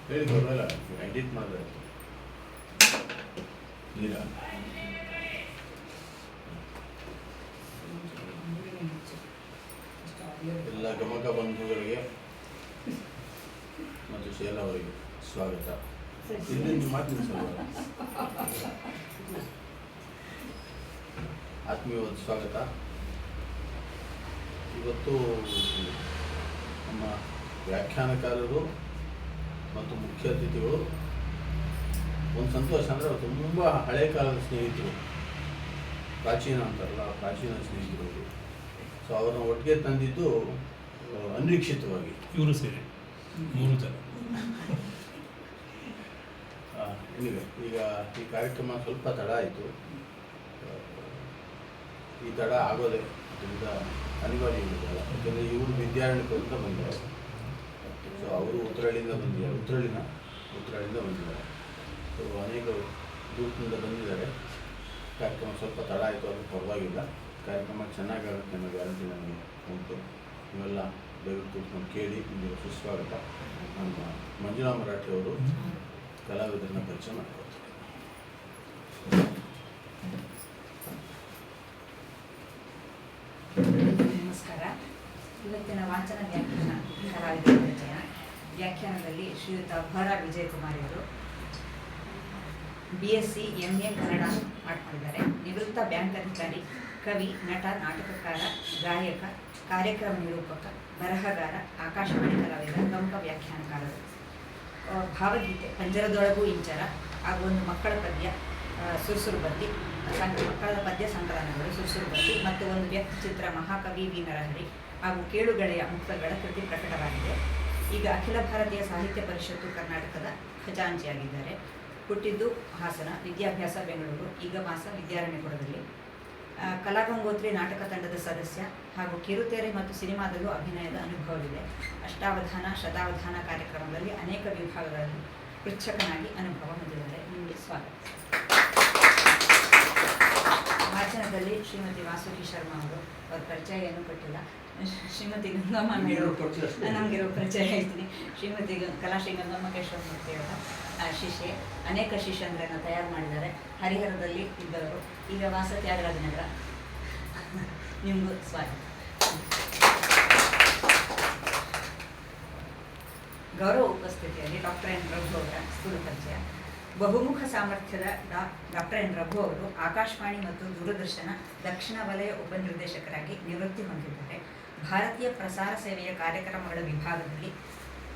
ಹೇಳಿ ಬರೋಲ್ಲ ಎಡಿಟ್ ಮಾಡಿದ್ರೆ ನೀರ ಎಲ್ಲ ಗಮಕ ಬಂಧುಗಳಿಗೆ ಮತ್ತು ಶೇಲಾ ಅವರಿಗೆ ಸ್ವಾಗತ. ಇಲ್ಲಿ ಮಾತಿನ ಆತ್ಮೀಯವಾದ ಸ್ವಾಗತ. ಇವತ್ತು ನಮ್ಮ ವ್ಯಾಖ್ಯಾನಕಾರರು ಮತ್ತು ಮುಖ್ಯ ಅತಿಥಿಗಳು ಒಂದು ಸಂತೋಷ ಅಂದರೆ ಅವರು ತುಂಬ ಹಳೆ ಕಾಲದ ಸ್ನೇಹಿತರು, ಪ್ರಾಚೀನ ಅಂತಾರಲ್ಲ ಪ್ರಾಚೀನ ಸ್ನೇಹಿತರು. ಸೊ ಅವ್ರನ್ನ ಒಟ್ಟಿಗೆ ತಂದಿದ್ದು ಅನಿರೀಕ್ಷಿತವಾಗಿ ಇವರು ಸೇರಿ 3 ಜನ. ಈಗ ಈ ಕಾರ್ಯಕ್ರಮ ಸ್ವಲ್ಪ ತಡ ಆಯಿತು. ಈ ತಡ ಆಗೋದೇ ಅದರಿಂದ ಅನಿವಾರ್ಯ ಇರುವುದಲ್ಲ, ಯಾಕೆಂದರೆ ಇವರು ವಿದ್ಯಾರಣ್ಯಪುರದಿಂದ ಬಂದಿದ್ದಾರೆ. ಸೊ ಅವರು ಉತ್ತರಹಳ್ಳಿಯಿಂದ ಬಂದಿದ್ದಾರೆ. ಸೊ ಅನೇಕ ದೂರದಿಂದ ಬಂದಿದ್ದಾರೆ. ಕಾರ್ಯಕ್ರಮ ಸ್ವಲ್ಪ ತಡ ಆಯಿತು, ಅದು ಪರವಾಗಿಲ್ಲ. ಕಾರ್ಯಕ್ರಮ ಚೆನ್ನಾಗಾಗುತ್ತೆ ಅನ್ನೋ ಗ್ಯಾರಂಟಿ ನನಗೆ ಉಂಟು. ನೀವೆಲ್ಲ ದಯವಿಟ್ಟು ಕೂತ್ಕೊಂಡು ಕೇಳಿ. ನಿಮಗೆ ಸುಸ್ವಾಗತ. ನಮ್ಮ ಮಂಜುಳಾ ಮರಾಠಿ ಅವರು ಕಲಾವಿದರನ್ನ ಪರಿಚಯ ಮಾಡ್ಕೊಳ್ತಾರೆ. ನಮಸ್ಕಾರ. ಇವತ್ತಿನ ವಾಚನ ವ್ಯಾಖ್ಯಾನ ಕಲಾವಿದರ ಪರಿಚಯ. ವ್ಯಾಖ್ಯಾನದಲ್ಲಿ ಶ್ರೀಯುತ ಭರ ವಿಜಯಕುಮಾರಿ ಅವರು BSc MA ಕನ್ನಡ ಮಾಡ್ಕೊಂಡಿದ್ದಾರೆ. ನಿವೃತ್ತ ಬ್ಯಾಂಕ್ ಅಧಿಕಾರಿ, ಕವಿ, ನಟ, ನಾಟಕಕಾರ, ಗಾಯಕ, ಕಾರ್ಯಕ್ರಮ ನಿರೂಪಕ, ಬರಹಗಾರ, ಆಕಾಶವಾಣಿ ಕಲಾವಿದ, ಪ್ರಮುಖ ವ್ಯಾಖ್ಯಾನಕಾರರು. ಭಾವಗೀತೆ ಪಂಜರದೊಳಗೂ ಇಂಚರ ಹಾಗೂ ಒಂದು ಮಕ್ಕಳ ಪದ್ಯ ಸುರುಸುರು ಬತ್ತಿ, ಮಕ್ಕಳ ಪದ್ಯ ಸಂಕಲನಗಳು ಸುರುಸುರು ಬತ್ತಿ ಮತ್ತು ಒಂದು ವ್ಯಕ್ತಿಚಿತ್ರ ಮಹಾಕವಿ ವಿ ನರಹರಿ ಹಾಗೂ ಕೇಳುಗಳೆಯ ಮುಕ್ತಗಳ ಕೃತಿ ಪ್ರಕಟವಾಗಿದೆ. ಈಗ ಅಖಿಲ ಭಾರತೀಯ ಸಾಹಿತ್ಯ ಪರಿಷತ್ತು ಕರ್ನಾಟಕದ ಖಜಾಂಚಿಯಾಗಿದ್ದಾರೆ. ಹುಟ್ಟಿದ್ದು ಹಾಸನ, ವಿದ್ಯಾಭ್ಯಾಸ ಬೆಂಗಳೂರು, ಈಗ ವಾಸ ವಿದ್ಯಾರಣ್ಯಪುರದಲ್ಲಿ. ಕಲಾಗಂಗೋತ್ರಿ ನಾಟಕ ತಂಡದ ಸದಸ್ಯ ಹಾಗೂ ಕಿರುತೆರೆ ಮತ್ತು ಸಿನಿಮಾದಲ್ಲೂ ಅಭಿನಯದ ಅನುಭವವಿದೆ. ಅಷ್ಟಾವಧಾನ, ಶತಾವಧಾನ ಕಾರ್ಯಕ್ರಮದಲ್ಲಿ ಅನೇಕ ವಿಭಾಗಗಳಲ್ಲಿ ಪೃಚ್ಛಕನಾಗಿ ಅನುಭವ ಹೊಂದಿದ್ದಾರೆ. ನಿಮಗೆ ಸ್ವಾಗತ. ವಾಚನದಲ್ಲಿ ಶ್ರೀಮತಿ ವಾಸುಕಿ ಶರ್ಮಾ ಅವರು, ಅವ್ರ ಪರಿಚಯ ಏನೂ ಕೊಟ್ಟಿಲ್ಲ. ಶ್ರೀಮತಿ ಗಂಗಮ್ಮ ನಮಗಿರೋ ಪರಿಚಯ ಹೇಳ್ತೀನಿ. ಶ್ರೀಮತಿ ಕಲಾಶ್ರೀ ಗಂಗಮ್ಮ ಕೇಶವಮೂರ್ತಿ ಅವರ ಶಿಷ್ಯೆ. ಅನೇಕ ಶಿಷ್ಯಂದ್ರನ್ನು ತಯಾರು ಮಾಡಿದ್ದಾರೆ. ಹರಿಹರದಲ್ಲಿ ಇದ್ದವರು, ಈಗ ವಾಸ ತ್ಯಾಗರಾಜನಗರ. ನಿಮಗೂ ಸ್ವಾಗತ. ಗೌರವ ಉಪಸ್ಥಿತಿಯಲ್ಲಿ ಡಾಕ್ಟರ್ ಎನ್ ರಘು ಅವರ ಸ್ಥೂಲ ಪರಿಚಯ. ಬಹುಮುಖ ಸಾಮರ್ಥ್ಯದ ಡಾಕ್ಟರ್ ಎನ್ ರಘು ಅವರು ಆಕಾಶವಾಣಿ ಮತ್ತು ದೂರದರ್ಶನ ದಕ್ಷಿಣ ವಲಯ ಉಪನಿರ್ದೇಶಕರಾಗಿ ನಿವೃತ್ತಿ ಹೊಂದಿದ್ದಾರೆ. ಭಾರತೀಯ ಪ್ರಸಾರ ಸೇವೆಯ ಕಾರ್ಯಕ್ರಮಗಳ ವಿಭಾಗದಲ್ಲಿ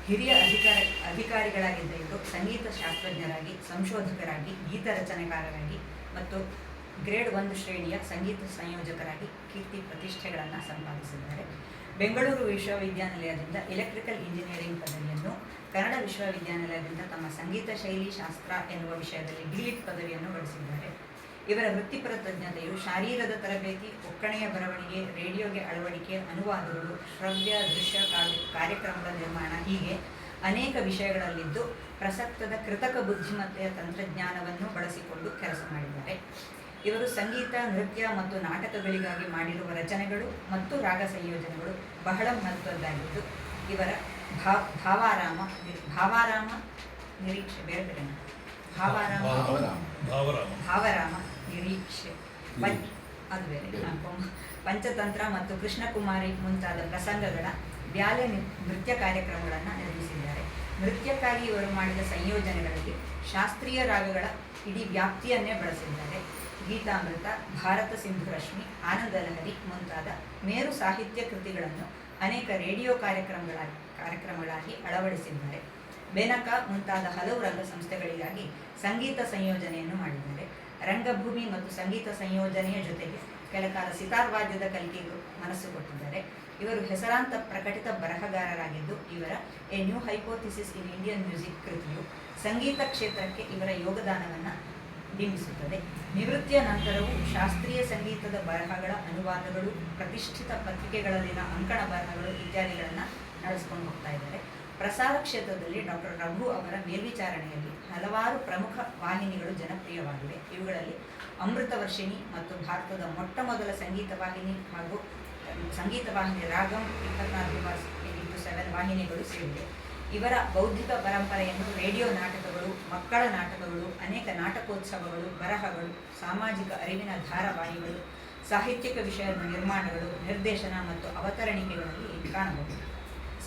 ಹಿರಿಯ ಅಧಿಕಾರಿಗಳಾಗಿದ್ದ ಇವರು ಸಂಗೀತ ಶಾಸ್ತ್ರಜ್ಞರಾಗಿ, ಸಂಶೋಧಕರಾಗಿ, ಗೀತ ರಚನೆಕಾರರಾಗಿ ಮತ್ತು ಗ್ರೇಡ್ 1 ಶ್ರೇಣಿಯ ಸಂಗೀತ ಸಂಯೋಜಕರಾಗಿ ಕೀರ್ತಿ ಪ್ರತಿಷ್ಠೆಗಳನ್ನು ಸಂಪಾದಿಸಿದ್ದಾರೆ. ಬೆಂಗಳೂರು ವಿಶ್ವವಿದ್ಯಾನಿಲಯದಿಂದ ಎಲೆಕ್ಟ್ರಿಕಲ್ ಇಂಜಿನಿಯರಿಂಗ್ ಪದವಿಯನ್ನು, ಕನ್ನಡ ವಿಶ್ವವಿದ್ಯಾನಿಲಯದಿಂದ ತಮ್ಮ ಸಂಗೀತ ಶೈಲಿ ಶಾಸ್ತ್ರ ಎನ್ನುವ ವಿಷಯದಲ್ಲಿ ಡಿಲಿಟ್ ಪದವಿಯನ್ನು ಗಳಿಸಿದ್ದಾರೆ. ಇವರ ವೃತ್ತಿಪರ ತಜ್ಞತೆಯು ಶಾರೀರದ ತರಬೇತಿ, ಒಕ್ಕಣೆಯ ಬರವಣಿಗೆ, ರೇಡಿಯೋಗೆ ಅಳವಡಿಕೆ, ಅನುವಾದಗಳು, ಶ್ರವ್ಯ ದೃಶ್ಯ ಕಾರ್ಯಕ್ರಮದ ನಿರ್ಮಾಣ ಹೀಗೆ ಅನೇಕ ವಿಷಯಗಳಲ್ಲಿದ್ದು ಪ್ರಸಕ್ತದ ಕೃತಕ ಬುದ್ಧಿಮತ್ತೆಯ ತಂತ್ರಜ್ಞಾನವನ್ನು ಬಳಸಿಕೊಂಡು ಕೆಲಸ ಮಾಡಿದ್ದಾರೆ. ಇವರು ಸಂಗೀತ, ನೃತ್ಯ ಮತ್ತು ನಾಟಕಗಳಿಗಾಗಿ ಮಾಡಿರುವ ರಚನೆಗಳು ಮತ್ತು ರಾಗ ಸಂಯೋಜನೆಗಳು ಬಹಳ ಮಹತ್ವದ್ದಾಗಿದ್ದು ಇವರ ಭಾವಾರಾಮ ನಿರೀಕ್ಷೆ ಭಾವರಾಮ ನಿರೀಕ್ಷೆ ಅದು ಬೇರೆ, ಪಂಚತಂತ್ರ ಮತ್ತು ಕೃಷ್ಣಕುಮಾರಿ ಮುಂತಾದ ಪ್ರಸಂಗಗಳ ಬ್ಯಾಲೆ ನೃತ್ಯ ಕಾರ್ಯಕ್ರಮಗಳನ್ನು ನಿರ್ಮಿಸಿದ್ದಾರೆ. ನೃತ್ಯಕ್ಕಾಗಿ ಇವರು ಮಾಡಿದ ಸಂಯೋಜನೆಗಳಲ್ಲಿ ಶಾಸ್ತ್ರೀಯ ರಾಗಗಳ ಇಡೀ ವ್ಯಾಪ್ತಿಯನ್ನೇ ಬಳಸಿದ್ದಾರೆ. ಗೀತಾಮೃತ, ಭಾರತ ಸಿಂಧು ರಶ್ಮಿ, ಆನಂದ ಲಹರಿ ಮುಂತಾದ ಮೇರು ಸಾಹಿತ್ಯ ಕೃತಿಗಳನ್ನು ಅನೇಕ ರೇಡಿಯೋ ಕಾರ್ಯಕ್ರಮಗಳಾಗಿ ಅಳವಡಿಸಿದ್ದಾರೆ. ಬೆನಕ ಮುಂತಾದ ಹಲವು ರಂಗ ಸಂಸ್ಥೆಗಳಿಗಾಗಿ ಸಂಗೀತ ಸಂಯೋಜನೆಯನ್ನು ಮಾಡಿದ್ದಾರೆ. ರಂಗಭೂಮಿ ಮತ್ತು ಸಂಗೀತ ಸಂಯೋಜನೆಯ ಜೊತೆಗೆ ಕೆಲಕಾಲ ಸಿತಾರ್ ವಾದ್ಯದ ಕಲಿಕೆಗೂ ಮನಸ್ಸು ಕೊಟ್ಟಿದ್ದಾರೆ. ಇವರು ಹೆಸರಾಂತ ಪ್ರಕಟಿತ ಬರಹಗಾರರಾಗಿದ್ದು ಇವರ A new hypothesis in Indian music ಕೃತಿಯು ಸಂಗೀತ ಕ್ಷೇತ್ರಕ್ಕೆ ಇವರ ಯೋಗದಾನವನ್ನು ಬಿಂಬಿಸುತ್ತದೆ. ನಿವೃತ್ತಿಯ ನಂತರವೂ ಶಾಸ್ತ್ರೀಯ ಸಂಗೀತದ ಬರಹಗಳ ಅನುವಾದಗಳು, ಪ್ರತಿಷ್ಠಿತ ಪತ್ರಿಕೆಗಳಲ್ಲಿನ ಅಂಕಣ ಬರಹಗಳು ಇತ್ಯಾದಿಗಳನ್ನು ನಡೆಸ್ಕೊಂಡು ಹೋಗ್ತಾ ಇದ್ದಾರೆ. ಪ್ರಸಾರ ಕ್ಷೇತ್ರದಲ್ಲಿ ಡಾಕ್ಟರ್ ರಘು ಅವರ ಮೇಲ್ವಿಚಾರಣೆಯಲ್ಲಿ ಹಲವಾರು ಪ್ರಮುಖ ವಾಹಿನಿಗಳು ಜನಪ್ರಿಯವಾಗಿವೆ. ಇವುಗಳಲ್ಲಿ ಅಮೃತ ವರ್ಷಿಣಿ ಮತ್ತು ಭಾರತದ ಮೊಟ್ಟ ಮೊದಲ ಸಂಗೀತ ವಾಹಿನಿ ಹಾಗೂ ಸಂಗೀತ ವಾಹಿನಿ ರಾಗಂ 24/7 ವಾಹಿನಿಗಳು ಸೇರಿವೆ. ಇವರ ಬೌದ್ಧಿಕ ಪರಂಪರೆಯನ್ನು ರೇಡಿಯೋ ನಾಟಕಗಳು, ಮಕ್ಕಳ ನಾಟಕಗಳು, ಅನೇಕ ನಾಟಕೋತ್ಸವಗಳು, ಬರಹಗಳು, ಸಾಮಾಜಿಕ ಅರಿವಿನ ಧಾರಾವಾಹಿಗಳು, ಸಾಹಿತ್ಯಿಕ ವಿಷಯದ ನಿರ್ಮಾಣಗಳು, ನಿರ್ದೇಶನ ಮತ್ತು ಅವತರಣಿಕೆಗಳಲ್ಲಿ ಕಾಣಬಹುದು.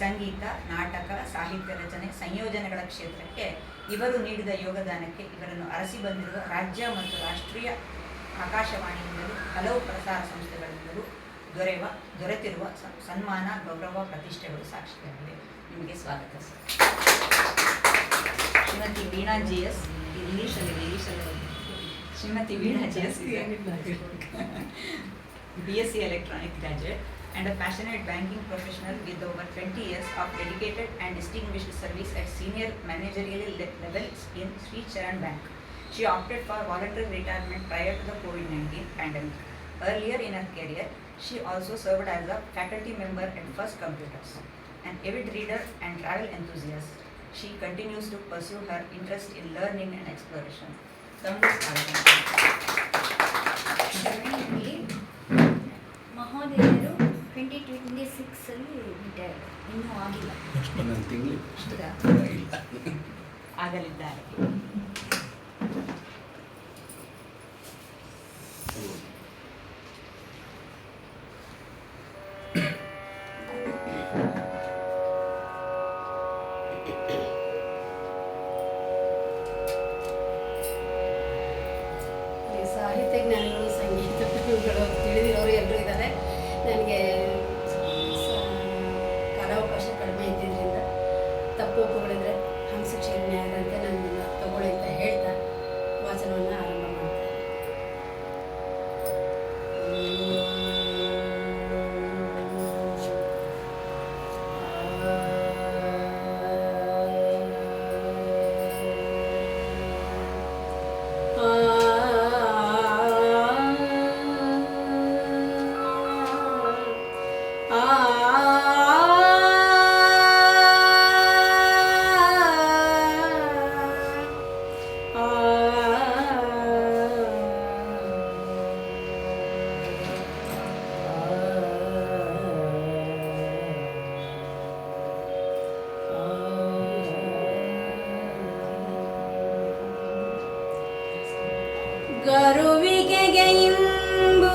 ಸಂಗೀತ, ನಾಟಕ, ಸಾಹಿತ್ಯ ರಚನೆ, ಸಂಯೋಜನೆಗಳ ಕ್ಷೇತ್ರಕ್ಕೆ ಇವರು ನೀಡಿದ ಯೋಗದಾನಕ್ಕೆ ಇವರನ್ನು ಅರಸಿ ಬಂದಿರುವ ರಾಜ್ಯ ಮತ್ತು ರಾಷ್ಟ್ರೀಯ ಆಕಾಶವಾಣಿಯಿಂದಲೂ ಹಲವು ಪ್ರಸಾರ ಸಂಸ್ಥೆಗಳಿಂದಲೂ ದೊರೆತಿರುವ ಸನ್ಮಾನ, ಗೌರವ, ಪ್ರತಿಷ್ಠೆಗಳು ಸಾಕ್ಷಿಯಾಗಿವೆ. ನಿಮಗೆ ಸ್ವಾಗತ ಸರ್. ಶ್ರೀಮತಿ ವೀಣಾ GS, ಇಂಗ್ಲೀಷಲ್ಲಿ Shrimati Veena GS BSc Electronic graduate and a passionate banking professional with over 20 years of dedicated and distinguished service at senior managerial levels in Sri Charan Bank. She opted for voluntary retirement prior to the COVID-19 pandemic. Earlier in her career, she also served as a faculty member at First Computers. An avid reader and travel enthusiast, she continues to pursue her interest in learning and exploration. ಮಹೋದಯರು 2026 retired, ಇನ್ನೂ ಆಗಿಲ್ಲ. ಒಂದೊಂದು ತಿಂಗಳು ಆಗಲಿದ್ದಾರೆ. ಸಾಹಿತ್ಯ ಜ್ಞಾನಿಗಳು, ಸಂಗೀತ ಪ್ರೇಮಿಗಳು ತಿಳಿದಿರೋರು ಎಲ್ಲರೂ ಇದ್ದಾರೆ. ನನಗೆ ಕಾಲಾವಕಾಶ ಕಡಿಮೆ ಇದ್ದಿದ್ದರಿಂದ ತಪ್ಪು ಒಪ್ಪುಗಳಿದ್ರೆ ಹಂಸಕ್ಷೀರ ನ್ಯಾಯದಂತೆ ನನ್ನನ್ನು ತಗೊಳ್ಳಿ ಅಂತ ಹೇಳ್ತಾ ವಾಚನವನ್ನು ಆರಂಭ ಮಾಡ್ತಾರೆ. ಗರುವಿಗೆ ಇಂಬು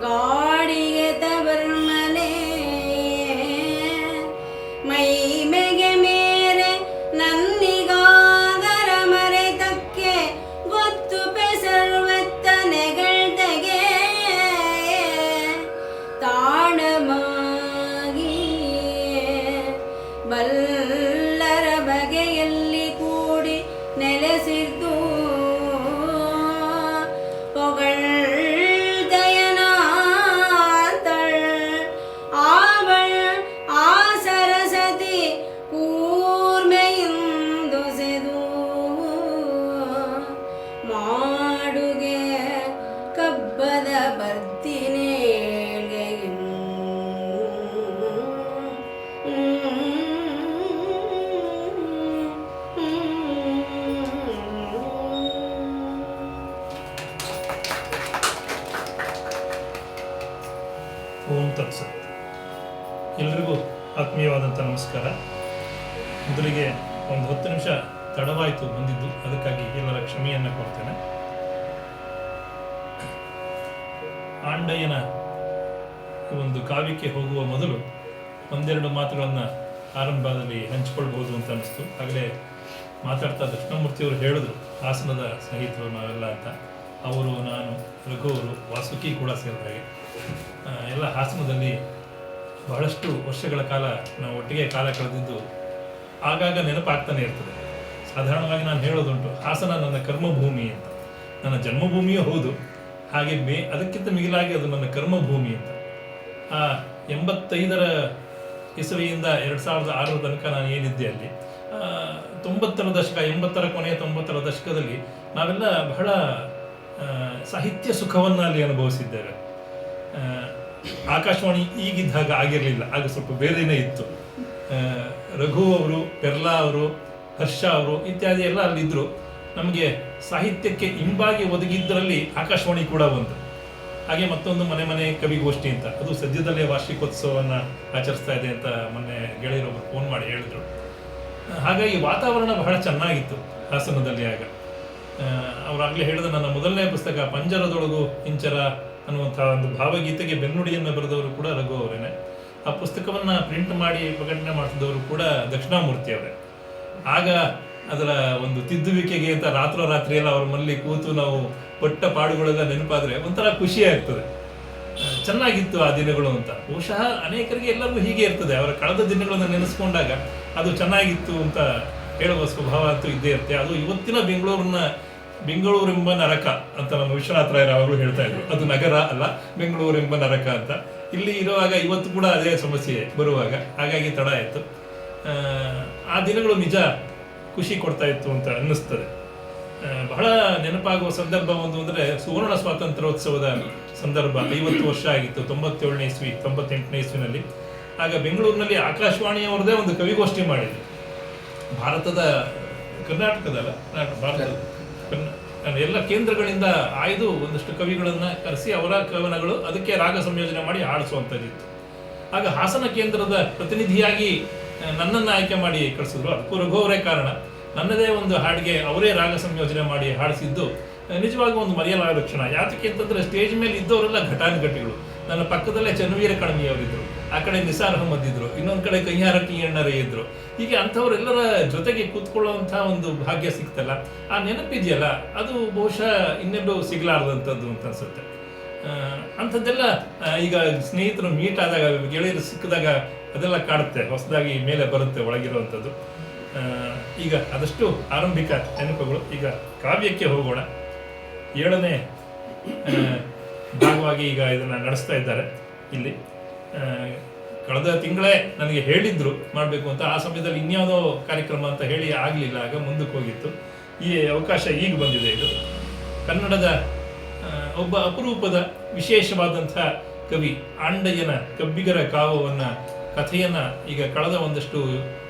ಗಾಡಿಗೆ ತಬರ್ಮನೆ ಮೈಮೆಗೆ ಮೇರೆ ನನ್ನಿಗಾದರ ಮರೆತಕ್ಕೆ ಗೊತ್ತು ಪೆಸರ್ವತ್ತ ನೆಗಳ್ದಗೆ ತಾಣಮಾಗಿ ಬಲ್ಲರ ಬಗೆಯಲ್ಲಿ ಕೂಡಿ ನೆಲೆಸಿದ್ದು ಹೊಗಳ್ದಯನಾತಳ್ ಆವಳ್ ಆ ಸರಸತಿ ಕೂರ್ಮೆಯಿಂದು ಸೆದು ಮಾಡುಗೆ ಕಬ್ಬದ ಬರ್ತಿನೇಳ್ಗೆ ಓಂ ತತ್ಸತ್. ಎಲ್ರಿಗೂ ಆತ್ಮೀಯವಾದಂಥ ನಮಸ್ಕಾರ. ಮೊದಲಿಗೆ ಒಂದು 10 ನಿಮಿಷ ತಡವಾಯಿತು ಬಂದಿದ್ದು, ಅದಕ್ಕಾಗಿ ಎಲ್ಲರ ಕ್ಷಮೆಯನ್ನು ಕೊಡ್ತೇನೆ. ಆಂಡಯ್ಯನ ಒಂದು ಕಾವ್ಯಕ್ಕೆ ಹೋಗುವ ಮೊದಲು ಒಂದೆರಡು ಮಾತುಗಳನ್ನು ಆರಂಭದಲ್ಲಿ ಹಂಚಿಕೊಳ್ಬಹುದು ಅಂತ ಅನ್ನಿಸ್ತು. ಆಗಲೇ ಮಾತಾಡ್ತಾ ದಕ್ಷಿಣಮೂರ್ತಿಯವರು ಹೇಳಿದ್ರು, ಹಾಸನದ ಸ್ನೇಹಿತರು ನಾವೆಲ್ಲ ಅಂತ. ಅವರು, ನಾನು, ರಘು ಅವರು, ವಾಸುಕಿ ಕೂಡ ಸೇರಿದ ಹಾಗೆ ಎಲ್ಲ ಹಾಸನದಲ್ಲಿ ಬಹಳಷ್ಟು ವರ್ಷಗಳ ಕಾಲ ನಾವು ಒಟ್ಟಿಗೆ ಕಾಲ ಕಳೆದಿದ್ದು ಆಗಾಗ ನೆನಪಾಗ್ತಾನೆ ಇರ್ತದೆ. ಸಾಧಾರಣವಾಗಿ ನಾನು ಹೇಳೋದುಂಟು, ಹಾಸನ ನನ್ನ ಕರ್ಮಭೂಮಿ ಅಂತ. ನನ್ನ ಜನ್ಮಭೂಮಿಯೂ ಹೌದು, ಹಾಗೆ ಅದಕ್ಕಿಂತ ಮಿಗಿಲಾಗಿ ಅದು ನನ್ನ ಕರ್ಮಭೂಮಿ ಅಂತ. 85ರ ಇಸವಿಯಿಂದ 2006 ತನಕ ನಾನು ಏನಿದ್ದೆ ಅಲ್ಲಿ, 90ರ ದಶಕ, 80ರ ಕೊನೆಯ 90ರ ದಶಕದಲ್ಲಿ ನಾವೆಲ್ಲ ಬಹಳ ಸಾಹಿತ್ಯ ಸುಖವನ್ನು ಅಲ್ಲಿ ಅನುಭವಿಸಿದ್ದೇವೆ. ಆಕಾಶವಾಣಿ ಈಗಿದ್ದಾಗ ಆಗಿರಲಿಲ್ಲ, ಆಗ ಸ್ವಲ್ಪ ಬೇರೆಯೇ ಇತ್ತು. ರಘು ಅವರು, ಪೆರ್ಲಾ ಅವರು, ಹರ್ಷ ಅವರು ಇತ್ಯಾದಿ ಎಲ್ಲ ಅಲ್ಲಿದ್ದರು. ನಮಗೆ ಸಾಹಿತ್ಯಕ್ಕೆ ಇಂಬಾಗಿ ಒದಗಿದ್ದರಲ್ಲಿ ಆಕಾಶವಾಣಿ ಕೂಡ ಒಂದು. ಹಾಗೆ ಮತ್ತೊಂದು ಮನೆ ಮನೆ ಕವಿಗೋಷ್ಠಿ ಅಂತ, ಅದು ಸದ್ಯದಲ್ಲೇ ವಾರ್ಷಿಕೋತ್ಸವವನ್ನು ಆಚರಿಸ್ತಾ ಇದೆ ಅಂತ ಮೊನ್ನೆ ಗೆಳೆಯರೊಬ್ಬರು ಫೋನ್ ಮಾಡಿ ಹೇಳಿದ್ರು. ಹಾಗಾಗಿ ವಾತಾವರಣ ಬಹಳ ಚೆನ್ನಾಗಿತ್ತು ಹಾಸನದಲ್ಲಿ. ಆಗ ಅವರಾಗಲೇ ಹೇಳಿದ ನನ್ನ ಮೊದಲನೇ ಪುಸ್ತಕ ಪಂಜರದೊಳಗು ಇಂಚರ ಅನ್ನುವಂಥ ಒಂದು ಭಾವಗೀತೆಗೆ ಬೆನ್ನುಡಿಯನ್ನು ಬರೆದವರು ಕೂಡ ರಘು ಅವರೇನೆ. ಆ ಪುಸ್ತಕವನ್ನು ಪ್ರಿಂಟ್ ಮಾಡಿ ಪ್ರಕಟಣೆ ಮಾಡ್ತಿದ್ದವರು ಕೂಡ ದಕ್ಷಿಣಾಮೂರ್ತಿ ಅವರೇ. ಆಗ ಅದರ ಒಂದು ತಿದ್ದುವಿಕೆಗೆ ಅಂತ ರಾತ್ರೋರಾತ್ರಿ ಎಲ್ಲ ಅವ್ರ ಮನೇಲಿ ಕೂತು ನಾವು ಪಟ್ಟ ಪಾಡುಗಳೆಲ್ಲ ನೆನಪಾದರೆ ಒಂಥರ ಖುಷಿ ಆಗ್ತದೆ. ಚೆನ್ನಾಗಿತ್ತು ಆ ದಿನಗಳು ಅಂತ. ಬಹುಶಃ ಅನೇಕರಿಗೆ ಎಲ್ಲರಿಗೂ ಹೀಗೆ ಇರ್ತದೆ, ಅವರ ಕಳೆದ ದಿನಗಳನ್ನು ನೆನೆಸ್ಕೊಂಡಾಗ ಅದು ಚೆನ್ನಾಗಿತ್ತು ಅಂತ ಹೇಳುವ ಸ್ವಭಾವ ಅಂತೂ ಇದ್ದೇ ಇರುತ್ತೆ. ಅದು ಇವತ್ತಿನ ಬೆಂಗಳೂರೆಂಬ ನರಕ ಅಂತ ನಮ್ಮ ವಿಶ್ವನಾಥ ರಾಯರು ಅವರು ಹೇಳ್ತಾ ಇದ್ರು. ಅದು ನಗರ ಅಲ್ಲ, ಬೆಂಗಳೂರೆಂಬ ನರಕ ಅಂತ. ಇಲ್ಲಿ ಇರುವಾಗ ಇವತ್ತು ಕೂಡ ಅದೇ ಸಮಸ್ಯೆ ಬರುವಾಗ, ಹಾಗಾಗಿ ತಡ ಆಯಿತು. ಆ ದಿನಗಳು ನಿಜ ಖುಷಿ ಕೊಡ್ತಾ ಇತ್ತು ಅಂತ ಅನ್ನಿಸ್ತದೆ. ಬಹಳ ನೆನಪಾಗುವ ಸಂದರ್ಭ ಒಂದು ಅಂದರೆ ಸುವರ್ಣ ಸ್ವಾತಂತ್ರ್ಯೋತ್ಸವದ ಸಂದರ್ಭ. 50 ವರ್ಷ ಆಗಿತ್ತು, 97ನೇ ಇಸ್ವಿ 98ನೇ ಇಸ್ವಿನಲ್ಲಿ. ಆಗ ಬೆಂಗಳೂರಿನಲ್ಲಿ ಆಕಾಶವಾಣಿಯವರದೇ ಒಂದು ಕವಿಗೋಷ್ಠಿ ಮಾಡಿದ್ರು. ಕರ್ನಾಟಕದ ಎಲ್ಲ ಕೇಂದ್ರಗಳಿಂದ ಆಯ್ದು ಒಂದಷ್ಟು ಕವಿಗಳನ್ನು ಕರೆಸಿ ಅವರ ಕವನಗಳು ಅದಕ್ಕೆ ರಾಗ ಸಂಯೋಜನೆ ಮಾಡಿ ಹಾಡಿಸುವಂಥದ್ದಿತ್ತು. ಆಗ ಹಾಸನ ಕೇಂದ್ರದ ಪ್ರತಿನಿಧಿಯಾಗಿ ನನ್ನನ್ನು ಆಯ್ಕೆ ಮಾಡಿ ಕಳಿಸಿದ್ರು. ಅದಕ್ಕೂ ರಘು ಅವರೇ ಕಾರಣ. ನನ್ನದೇ ಒಂದು ಹಾಡಿಗೆ ಅವರೇ ರಾಗ ಸಂಯೋಜನೆ ಮಾಡಿ ಹಾಡಿಸಿದ್ದು ನಿಜವಾಗಿ ಒಂದು ಮರೆಯಲಾಗದ ಕ್ಷಣ. ಯಾತಕ್ಕೆ ಅಂತಂದರೆ ಸ್ಟೇಜ್ ಮೇಲೆ ಇದ್ದವರೆಲ್ಲ ಘಟಾನುಘಟಿಗಳು. ನನ್ನ ಪಕ್ಕದಲ್ಲೇ ಚನ್ನವೀರ ಕಣಮಿಯವರಿದ್ದರು, ಆ ಕಡೆ ನಿಸಾರ್ ಅಹಮದ್ ಇದ್ರು, ಇನ್ನೊಂದು ಕಡೆ ಕೈಯಾರ ಟಿ ಅಣ್ಣರೇ ಇದ್ರು. ಹೀಗೆ ಅಂಥವರೆಲ್ಲರ ಜೊತೆಗೆ ಕೂತ್ಕೊಳ್ಳುವಂಥ ಒಂದು ಭಾಗ್ಯ ಸಿಕ್ತಲ್ಲ, ಆ ನೆನಪಿದೆಯಲ್ಲ, ಅದು ಬಹುಶಃ ಇನ್ನೆಲ್ಲೂ ಸಿಗಲಾರ್ದಂಥದ್ದು ಅಂತ ಅನ್ಸುತ್ತೆ. ಅಂಥದ್ದೆಲ್ಲ ಈಗ ಸ್ನೇಹಿತರು ಮೀಟ್ ಆದಾಗ, ಗೆಳೆಯರು ಸಿಕ್ಕಿದಾಗ ಅದೆಲ್ಲ ಕಾಡುತ್ತೆ, ಹೊಸದಾಗಿ ಮೇಲೆ ಬರುತ್ತೆ ಒಳಗಿರುವಂಥದ್ದು. ಈಗ ಅದಷ್ಟು ಆರಂಭಿಕ ನೆನಪುಗಳು. ಈಗ ಕಾವ್ಯಕ್ಕೆ ಹೋಗೋಣ. 7ನೇ ಭಾಗವಾಗಿ ಈಗ ಇದನ್ನು ನಡೆಸ್ತಾ ಇದ್ದಾರೆ ಇಲ್ಲಿ. ಕಳೆದ ತಿಂಗಳೇ ನನಗೆ ಹೇಳಿದ್ರು ಮಾಡಬೇಕು ಅಂತ. ಆ ಸಮಯದಲ್ಲಿ ಇನ್ಯಾವುದೋ ಕಾರ್ಯಕ್ರಮ ಅಂತ ಹೇಳಿ ಆಗಲಿಲ್ಲ, ಆಗ ಮುಂದಕ್ಕೆ ಹೋಗಿತ್ತು. ಈ ಅವಕಾಶ ಈಗ ಬಂದಿದೆ. ಇದು ಕನ್ನಡದ ಒಬ್ಬ ಅಪರೂಪದ ವಿಶೇಷವಾದಂಥ ಕವಿ ಆಂಡಯ್ಯನ ಕಬ್ಬಿಗರ ಕಾವ್ಯವನ್ನು, ಕಥೆಯನ್ನು ಈಗ ಕಳೆದ ಒಂದಷ್ಟು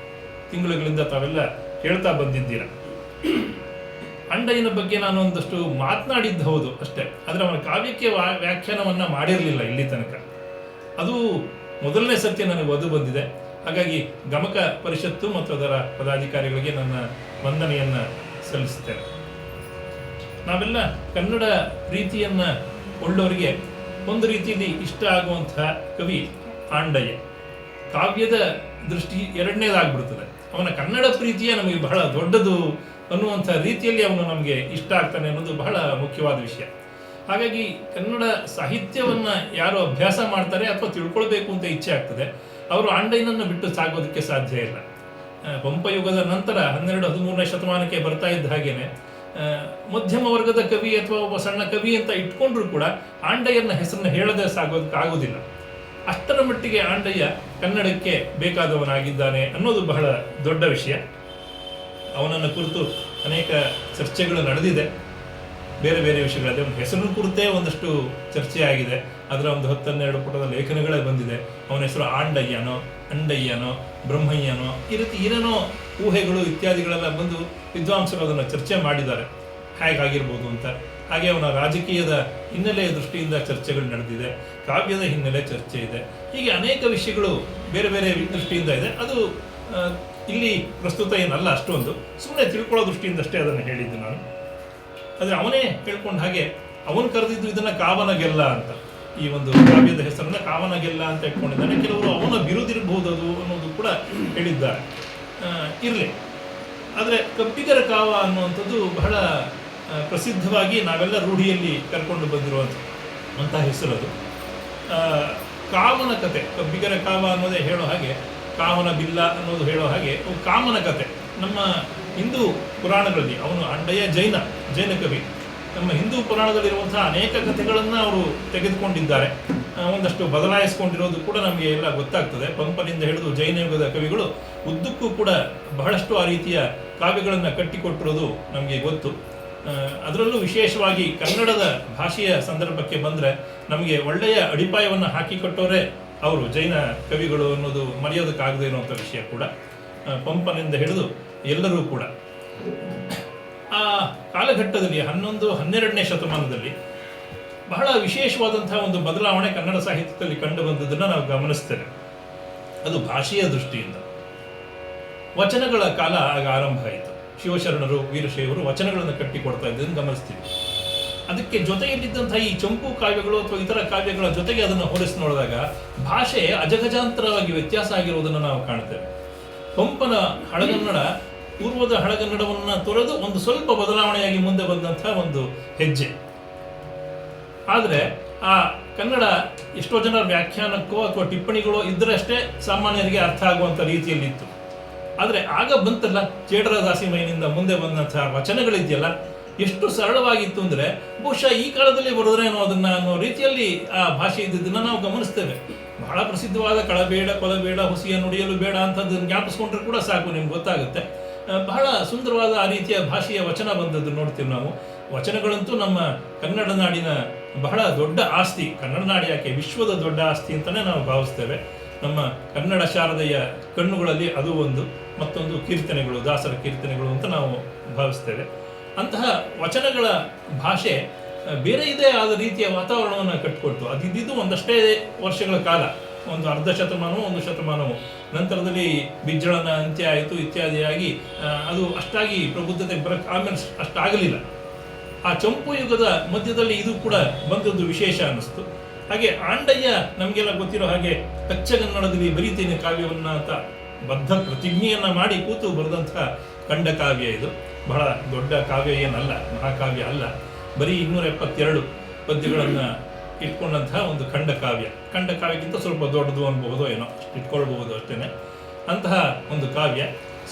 ತಿಂಗಳುಗಳಿಂದ ತಾವೆಲ್ಲ ಕೇಳ್ತಾ ಬಂದಿದ್ದೀರ. ಆಂಡಯ್ಯನ ಬಗ್ಗೆ ನಾನು ಒಂದಷ್ಟು ಮಾತನಾಡಿದ್ದು ಹೌದು ಅಷ್ಟೇ, ಆದರೆ ಅವನ ಕಾವ್ಯಕ್ಕೆ ವ್ಯಾಖ್ಯಾನವನ್ನು ಮಾಡಿರಲಿಲ್ಲ ಇಲ್ಲಿ ತನಕ. ಅದು ಮೊದಲನೇ ಸತ್ಯ ನನಗೆ ಒದು ಬಂದಿದೆ. ಹಾಗಾಗಿ ಗಮಕ ಪರಿಷತ್ತು ಮತ್ತು ಅದರ ಪದಾಧಿಕಾರಿಗಳಿಗೆ ನನ್ನ ವಂದನೆಯನ್ನು ಸಲ್ಲಿಸುತ್ತೇನೆ. ನಾವೆಲ್ಲ ಕನ್ನಡ ಪ್ರೀತಿಯನ್ನು ಉಳ್ಳವರಿಗೆ ಒಂದು ರೀತಿಯಲ್ಲಿ ಇಷ್ಟ ಆಗುವಂತಹ ಕವಿ ಆಂಡಯ್ಯ. ಕಾವ್ಯದ ದೃಷ್ಟಿ ಎರಡನೇದಾಗ್ಬಿಡ್ತದೆ. ಅವನ ಕನ್ನಡ ಪ್ರೀತಿಯೇ ನಮಗೆ ಬಹಳ ದೊಡ್ಡದು ಅನ್ನುವಂಥ ರೀತಿಯಲ್ಲಿ ಅವನು ನಮಗೆ ಇಷ್ಟ ಆಗ್ತಾನೆ ಅನ್ನೋದು ಬಹಳ ಮುಖ್ಯವಾದ ವಿಷಯ. ಹಾಗಾಗಿ ಕನ್ನಡ ಸಾಹಿತ್ಯವನ್ನು ಯಾರು ಅಭ್ಯಾಸ ಮಾಡ್ತಾರೆ ಅಥವಾ ತಿಳ್ಕೊಳ್ಬೇಕು ಅಂತ ಇಚ್ಛೆ ಆಗ್ತದೆ, ಅವರು ಆಂಡಯ್ಯನನ್ನು ಬಿಟ್ಟು ಸಾಗೋದಕ್ಕೆ ಸಾಧ್ಯ ಇಲ್ಲ. ಪಂಪಯುಗದ ನಂತರ 12-13ನೇ ಶತಮಾನಕ್ಕೆ ಬರ್ತಾ ಇದ್ದ ಹಾಗೇನೆ ಮಧ್ಯಮ ವರ್ಗದ ಕವಿ ಅಥವಾ ಒಬ್ಬ ಸಣ್ಣ ಕವಿ ಅಂತ ಇಟ್ಕೊಂಡ್ರು ಕೂಡ ಆಂಡಯ್ಯನ ಹೆಸರನ್ನು ಹೇಳದೆ ಸಾಗೋದಕ್ಕೆ ಆಗೋದಿಲ್ಲ. ಅಷ್ಟರ ಮಟ್ಟಿಗೆ ಆಂಡಯ್ಯ ಕನ್ನಡಕ್ಕೆ ಬೇಕಾದವನಾಗಿದ್ದಾನೆ ಅನ್ನೋದು ಬಹಳ ದೊಡ್ಡ ವಿಷಯ. ಅವನನ್ನು ಕುರಿತು ಅನೇಕ ಚರ್ಚೆಗಳು ನಡೆದಿದೆ, ಬೇರೆ ಬೇರೆ ವಿಷಯಗಳಿದೆ. ಒಂದು ಹೆಸರಿನ ಕುರಿತೇ ಒಂದಷ್ಟು ಚರ್ಚೆ ಆಗಿದೆ. ಅದರ ಒಂದು 10-12 ಪುಟದ ಲೇಖನಗಳೇ ಬಂದಿದೆ. ಅವನ ಹೆಸರು ಆಂಡಯ್ಯನೋ, ಅಂಡಯ್ಯನೋ, ಬ್ರಹ್ಮಯ್ಯನೋ, ಈ ರೀತಿ ಏನೇನೋ ಊಹೆಗಳು ಇತ್ಯಾದಿಗಳೆಲ್ಲ ಬಂದು ವಿದ್ವಾಂಸರು ಅದನ್ನು ಚರ್ಚೆ ಮಾಡಿದ್ದಾರೆ, ಹೇಗಾಗಿರ್ಬೋದು ಅಂತ. ಹಾಗೆ ಅವನ ರಾಜಕೀಯದ ಹಿನ್ನೆಲೆಯ ದೃಷ್ಟಿಯಿಂದ ಚರ್ಚೆಗಳು ನಡೆದಿದೆ, ಕಾವ್ಯದ ಹಿನ್ನೆಲೆ ಚರ್ಚೆ ಇದೆ. ಹೀಗೆ ಅನೇಕ ವಿಷಯಗಳು ಬೇರೆ ಬೇರೆ ದೃಷ್ಟಿಯಿಂದ ಇದೆ. ಅದು ಇಲ್ಲಿ ಪ್ರಸ್ತುತ ಏನಲ್ಲ, ಅಷ್ಟೊಂದು ಸುಮ್ಮನೆ ತಿಳ್ಕೊಳ್ಳೋ ದೃಷ್ಟಿಯಿಂದಷ್ಟೇ ಅದನ್ನು ಹೇಳಿದ್ದು ನಾನು. ಆದರೆ ಅವನೇ ಹೇಳ್ಕೊಂಡ ಹಾಗೆ ಅವನು ಕರೆದಿದ್ದು ಇದನ್ನು ಕಾವನಗೆಲ್ಲ ಅಂತ, ಈ ಒಂದು ಕಾವ್ಯದ ಹೆಸರನ್ನು ಕಾವನಗೆಲ್ಲ ಅಂತ ಇಟ್ಕೊಂಡಿದ್ದಾನೆ. ಕೆಲವರು ಅವನ ಬಿರುದಿರಬಹುದು ಅದು ಅನ್ನೋದು ಕೂಡ ಹೇಳಿದ್ದಾರೆ. ಇರಲಿ, ಆದರೆ ಕಬ್ಬಿಗರ ಕಾವ ಅನ್ನುವಂಥದ್ದು ಬಹಳ ಪ್ರಸಿದ್ಧವಾಗಿ ನಾವೆಲ್ಲ ರೂಢಿಯಲ್ಲಿ ಕರ್ಕೊಂಡು ಬಂದಿರುವಂಥ ಹೆಸರದು. ಕಾಮನ ಕತೆ, ಕಬ್ಬಿಗರ ಕಾವ ಅನ್ನೋದೇ ಹೇಳೋ ಹಾಗೆ, ಕಾಮನ ಬಿಲ್ಲ ಅನ್ನೋದು ಹೇಳೋ ಹಾಗೆ ಕಾಮನ ಕತೆ. ನಮ್ಮ ಹಿಂದೂ ಪುರಾಣಗಳಲ್ಲಿ ಅವನು ಆಂಡಯ್ಯ ಜೈನ ಕವಿ. ನಮ್ಮ ಹಿಂದೂ ಪುರಾಣದಲ್ಲಿರುವಂತಹ ಅನೇಕ ಕಥೆಗಳನ್ನು ಅವರು ತೆಗೆದುಕೊಂಡಿದ್ದಾರೆ. ಒಂದಷ್ಟು ಬದಲಾಯಿಸಿಕೊಂಡಿರೋದು ಕೂಡ ನಮಗೆ ಎಲ್ಲ ಗೊತ್ತಾಗ್ತದೆ. ಪಂಪನಿಂದ ಹಿಡಿದು ಜೈನ ಯುಗದ ಕವಿಗಳು ಉದ್ದಕ್ಕೂ ಕೂಡ ಬಹಳಷ್ಟು ಆ ರೀತಿಯ ಕಾವ್ಯಗಳನ್ನು ಕಟ್ಟಿಕೊಟ್ಟಿರೋದು ನಮಗೆ ಗೊತ್ತು. ಅದರಲ್ಲೂ ವಿಶೇಷವಾಗಿ ಕನ್ನಡದ ಭಾಷೆಯ ಸಂದರ್ಭಕ್ಕೆ ಬಂದರೆ ನಮಗೆ ಒಳ್ಳೆಯ ಅಡಿಪಾಯವನ್ನು ಹಾಕಿಕೊಟ್ಟವರೇ ಅವರು ಜೈನ ಕವಿಗಳು ಅನ್ನೋದು ಮರೆಯೋದಕ್ಕಾಗದೇ ಇರುವಂಥ ವಿಷಯ ಕೂಡ. ಪಂಪನಿಂದ ಹಿಡಿದು ಎಲ್ಲರೂ ಕೂಡ. ಆ ಕಾಲಘಟ್ಟದಲ್ಲಿ 11-12ನೇ ಶತಮಾನದಲ್ಲಿ ಬಹಳ ವಿಶೇಷವಾದಂತಹ ಒಂದು ಬದಲಾವಣೆ ಕನ್ನಡ ಸಾಹಿತ್ಯದಲ್ಲಿ ಕಂಡು ಬಂದದನ್ನು ನಾವು ಗಮನಿಸ್ತೇವೆ. ಅದು ಭಾಷೆಯ ದೃಷ್ಟಿಯಿಂದ. ವಚನಗಳ ಕಾಲ ಆಗ ಆರಂಭ ಆಯಿತು. ಶಿವಶರಣರು, ವೀರಶೈವರು ವಚನಗಳನ್ನು ಕಟ್ಟಿಕೊಡ್ತಾ ಇದ್ದನ್ನು ಗಮನಿಸ್ತೀವಿ. ಅದಕ್ಕೆ ಜೊತೆಯಲ್ಲಿದ್ದಂತಹ ಈ ಚಂಪು ಕಾವ್ಯಗಳು ಅಥವಾ ಇತರ ಕಾವ್ಯಗಳ ಜೊತೆಗೆ ಅದನ್ನು ಹೋಲಿಸಿ ನೋಡಿದಾಗ ಭಾಷೆ ಅಜಗಜಾಂತರವಾಗಿ ವ್ಯತ್ಯಾಸ ಆಗಿರುವುದನ್ನು ನಾವು ಕಾಣ್ತೇವೆ. ಪಂಪನ ಹಳಗನ್ನಡ ಪೂರ್ವದ ಹಳಗನ್ನಡವನ್ನು ತೊರೆದು ಒಂದು ಸ್ವಲ್ಪ ಬದಲಾವಣೆಯಾಗಿ ಮುಂದೆ ಬಂದಂತಹ ಒಂದು ಹೆಜ್ಜೆ. ಆದರೆ ಆ ಕನ್ನಡ ಎಷ್ಟೋ ಜನರ ವ್ಯಾಖ್ಯಾನಕ್ಕೋ ಅಥವಾ ಟಿಪ್ಪಣಿಗಳೋ ಇದ್ದರಷ್ಟೇ ಸಾಮಾನ್ಯರಿಗೆ ಅರ್ಥ ಆಗುವಂಥ ರೀತಿಯಲ್ಲಿತ್ತು. ಆದರೆ ಆಗ ಬಂತಲ್ಲ ಚೇಡರ ದಾಸಿಮಯ್ಯನಿಂದ ಮುಂದೆ ಬಂದಂತಹ ವಚನಗಳಿದೆಯಲ್ಲ, ಎಷ್ಟು ಸರಳವಾಗಿತ್ತು ಅಂದರೆ ಬಹುಶಃ ಈ ಕಾಲದಲ್ಲಿ ಬರೋದ್ರೇನೋ ಅನ್ನೋ ರೀತಿಯಲ್ಲಿ ಆ ಭಾಷೆ ಇದ್ದಿದ್ದನ್ನು ನಾವು ಗಮನಿಸ್ತೇವೆ. ಬಹಳ ಪ್ರಸಿದ್ಧವಾದ ಕಳಬೇಡ, ಕೊಲಬೇಡ, ಹುಸಿಯ ನುಡಿಯಲು ಬೇಡ ಅಂತದನ್ನು ಜ್ಞಾಪಿಸ್ಕೊಂಡ್ರೆ ಕೂಡ ಸಾಕು, ನಿಮ್ಗೆ ಗೊತ್ತಾಗುತ್ತೆ. ಬಹಳ ಸುಂದರವಾದ ಆ ರೀತಿಯ ಭಾಷೆಯ ವಚನ ಬಂದದ್ದು ನೋಡ್ತೀವಿ ನಾವು. ವಚನಗಳಂತೂ ನಮ್ಮ ಕನ್ನಡ ನಾಡಿನ ಬಹಳ ದೊಡ್ಡ ಆಸ್ತಿ. ಕನ್ನಡ ನಾಡು ಯಾಕೆ ವಿಶ್ವದ ದೊಡ್ಡ ಆಸ್ತಿ ಅಂತಲೇ ನಾವು ಭಾವಿಸ್ತೇವೆ. ನಮ್ಮ ಕನ್ನಡ ಶಾರದೆಯ ಕಣ್ಣುಗಳಲ್ಲಿ ಅದು ಒಂದು, ಮತ್ತೊಂದು ಕೀರ್ತನೆಗಳು, ದಾಸರ ಕೀರ್ತನೆಗಳು ಅಂತ ನಾವು ಭಾವಿಸ್ತೇವೆ. ಅಂತಹ ವಚನಗಳ ಭಾಷೆ ಬೇರೆ ಇದೇ ಆದ ರೀತಿಯ ವಾತಾವರಣವನ್ನು ಕಟ್ಟಿಕೊಟ್ಟು ಅದಿದ್ದು ಒಂದಷ್ಟೇ ವರ್ಷಗಳ ಕಾಲ, ಒಂದು ಅರ್ಧ ಶತಮಾನವೋ ಒಂದು ಶತಮಾನವೋ. ನಂತರದಲ್ಲಿ ಬಿಜ್ಜಳನ ಅಂತ್ಯ ಆಯಿತು, ಇತ್ಯಾದಿಯಾಗಿ ಅದು ಅಷ್ಟಾಗಿ ಪ್ರಬುದ್ಧತೆ ಬರಕ್ಕೆ ಆಮೇಲೆ ಅಷ್ಟಾಗಲಿಲ್ಲ. ಆ ಚಂಪು ಯುಗದ ಮಧ್ಯದಲ್ಲಿ ಇದು ಕೂಡ ಬಂದದ್ದು ವಿಶೇಷ ಅನ್ನಿಸ್ತು. ಹಾಗೆ ಆಂಡಯ್ಯ ನಮಗೆಲ್ಲ ಗೊತ್ತಿರೋ ಹಾಗೆ ಕಚ್ಚಗನ್ನಡದಲ್ಲಿ ಬರೀತೇನೆ ಕಾವ್ಯವನ್ನ ಅಂತ ಬದ್ಧ ಪ್ರತಿಜ್ಞೆಯನ್ನ ಮಾಡಿ ಕೂತು ಬರೆದಂತಹ ಖಂಡಕಾವ್ಯ ಇದು. ಬಹಳ ದೊಡ್ಡ ಕಾವ್ಯ ಏನಲ್ಲ, ಮಹಾಕಾವ್ಯ ಅಲ್ಲ. ಬರೀ 272 ಪದ್ಯಗಳನ್ನು ಇಟ್ಕೊಂಡಂತಹ ಒಂದು ಖಂಡಕಾವ್ಯ. ಖಂಡಕಾವ್ಯಕ್ಕಿಂತ ಸ್ವಲ್ಪ ದೊಡ್ಡದು ಅನ್ಬಹುದೋ ಏನೋ, ಇಟ್ಕೊಳ್ಬಹುದು ಅಷ್ಟೇನೆ. ಅಂತಹ ಒಂದು ಕಾವ್ಯ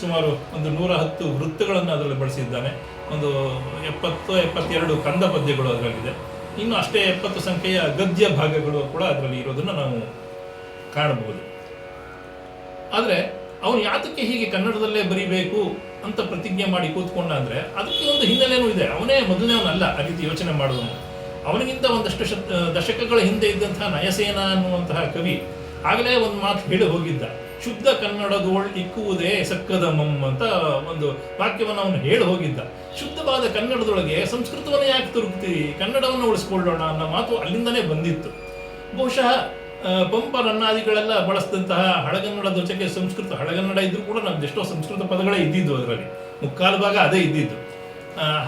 ಸುಮಾರು ಒಂದು 110 ವೃತ್ತಗಳನ್ನು ಅದರಲ್ಲಿ ಬಳಸಿದ್ದಾನೆ. ಒಂದು 70-72 ಕಂದ ಪದ್ಯಗಳು ಅದರಲ್ಲಿದೆ. ಇನ್ನು ಅಷ್ಟೇ 70 ಸಂಖ್ಯೆಯ ಗದ್ಯ ಭಾಗಗಳು ಕೂಡ ಅದರಲ್ಲಿ ಇರೋದನ್ನು ನಾವು ಕಾಣಬಹುದು. ಆದರೆ ಅವನು ಯಾತಕ್ಕೆ ಹೀಗೆ ಕನ್ನಡದಲ್ಲೇ ಬರೀಬೇಕು ಅಂತ ಪ್ರತಿಜ್ಞೆ ಮಾಡಿ ಕೂತ್ಕೊಂಡ ಅಂದರೆ ಅದಕ್ಕೆ ಒಂದು ಹಿನ್ನೆಲೆನೂ ಇದೆ. ಅವನೇ ಮೊದಲನೇವನಲ್ಲ ಆ ರೀತಿ ಯೋಚನೆ ಮಾಡೋದನ್ನು. ಅವನಿಗಿಂತ ಒಂದಷ್ಟು ದಶಕಗಳ ಹಿಂದೆ ಇದ್ದಂತಹ ನಯಸೇನ ಅನ್ನುವಂತಹ ಕವಿ ಆಗಲೇ ಒಂದು ಮಾತು ಹೇಳಿ ಹೋಗಿದ್ದ. ಶುದ್ಧ ಕನ್ನಡದೋಳ್ ಇಕ್ಕುವುದೇ ಸಕ್ಕದ ಮಮ್ ಅಂತ ಒಂದು ವಾಕ್ಯವನ್ನು ಅವನು ಹೇಳಿ ಹೋಗಿದ್ದ. ಶುದ್ಧವಾದ ಕನ್ನಡದೊಳಗೆ ಸಂಸ್ಕೃತವನ್ನು ಯಾಕೆ ತುರುಕ್ತೀವಿ, ಕನ್ನಡವನ್ನು ಉಳಿಸ್ಕೊಳ್ಳೋಣ ಅನ್ನೋ ಮಾತು ಅಲ್ಲಿಂದನೇ ಬಂದಿತ್ತು. ಬಹುಶಃ ಪಂಪ ರನ್ನಾದಿಗಳೆಲ್ಲ ಬಳಸಿದಂತಹ ಹಳಗನ್ನಡದ ಜೊತೆಗೆ ಸಂಸ್ಕೃತ, ಹಳಗನ್ನಡ ಇದ್ರೂ ಕೂಡ ನಮ್ದು ಎಷ್ಟೋ ಸಂಸ್ಕೃತ ಪದಗಳೇ ಇದ್ದಿದ್ದು, ಅದರಲ್ಲಿ ಮುಕ್ಕಾಲು ಭಾಗ ಅದೇ ಇದ್ದಿದ್ದು.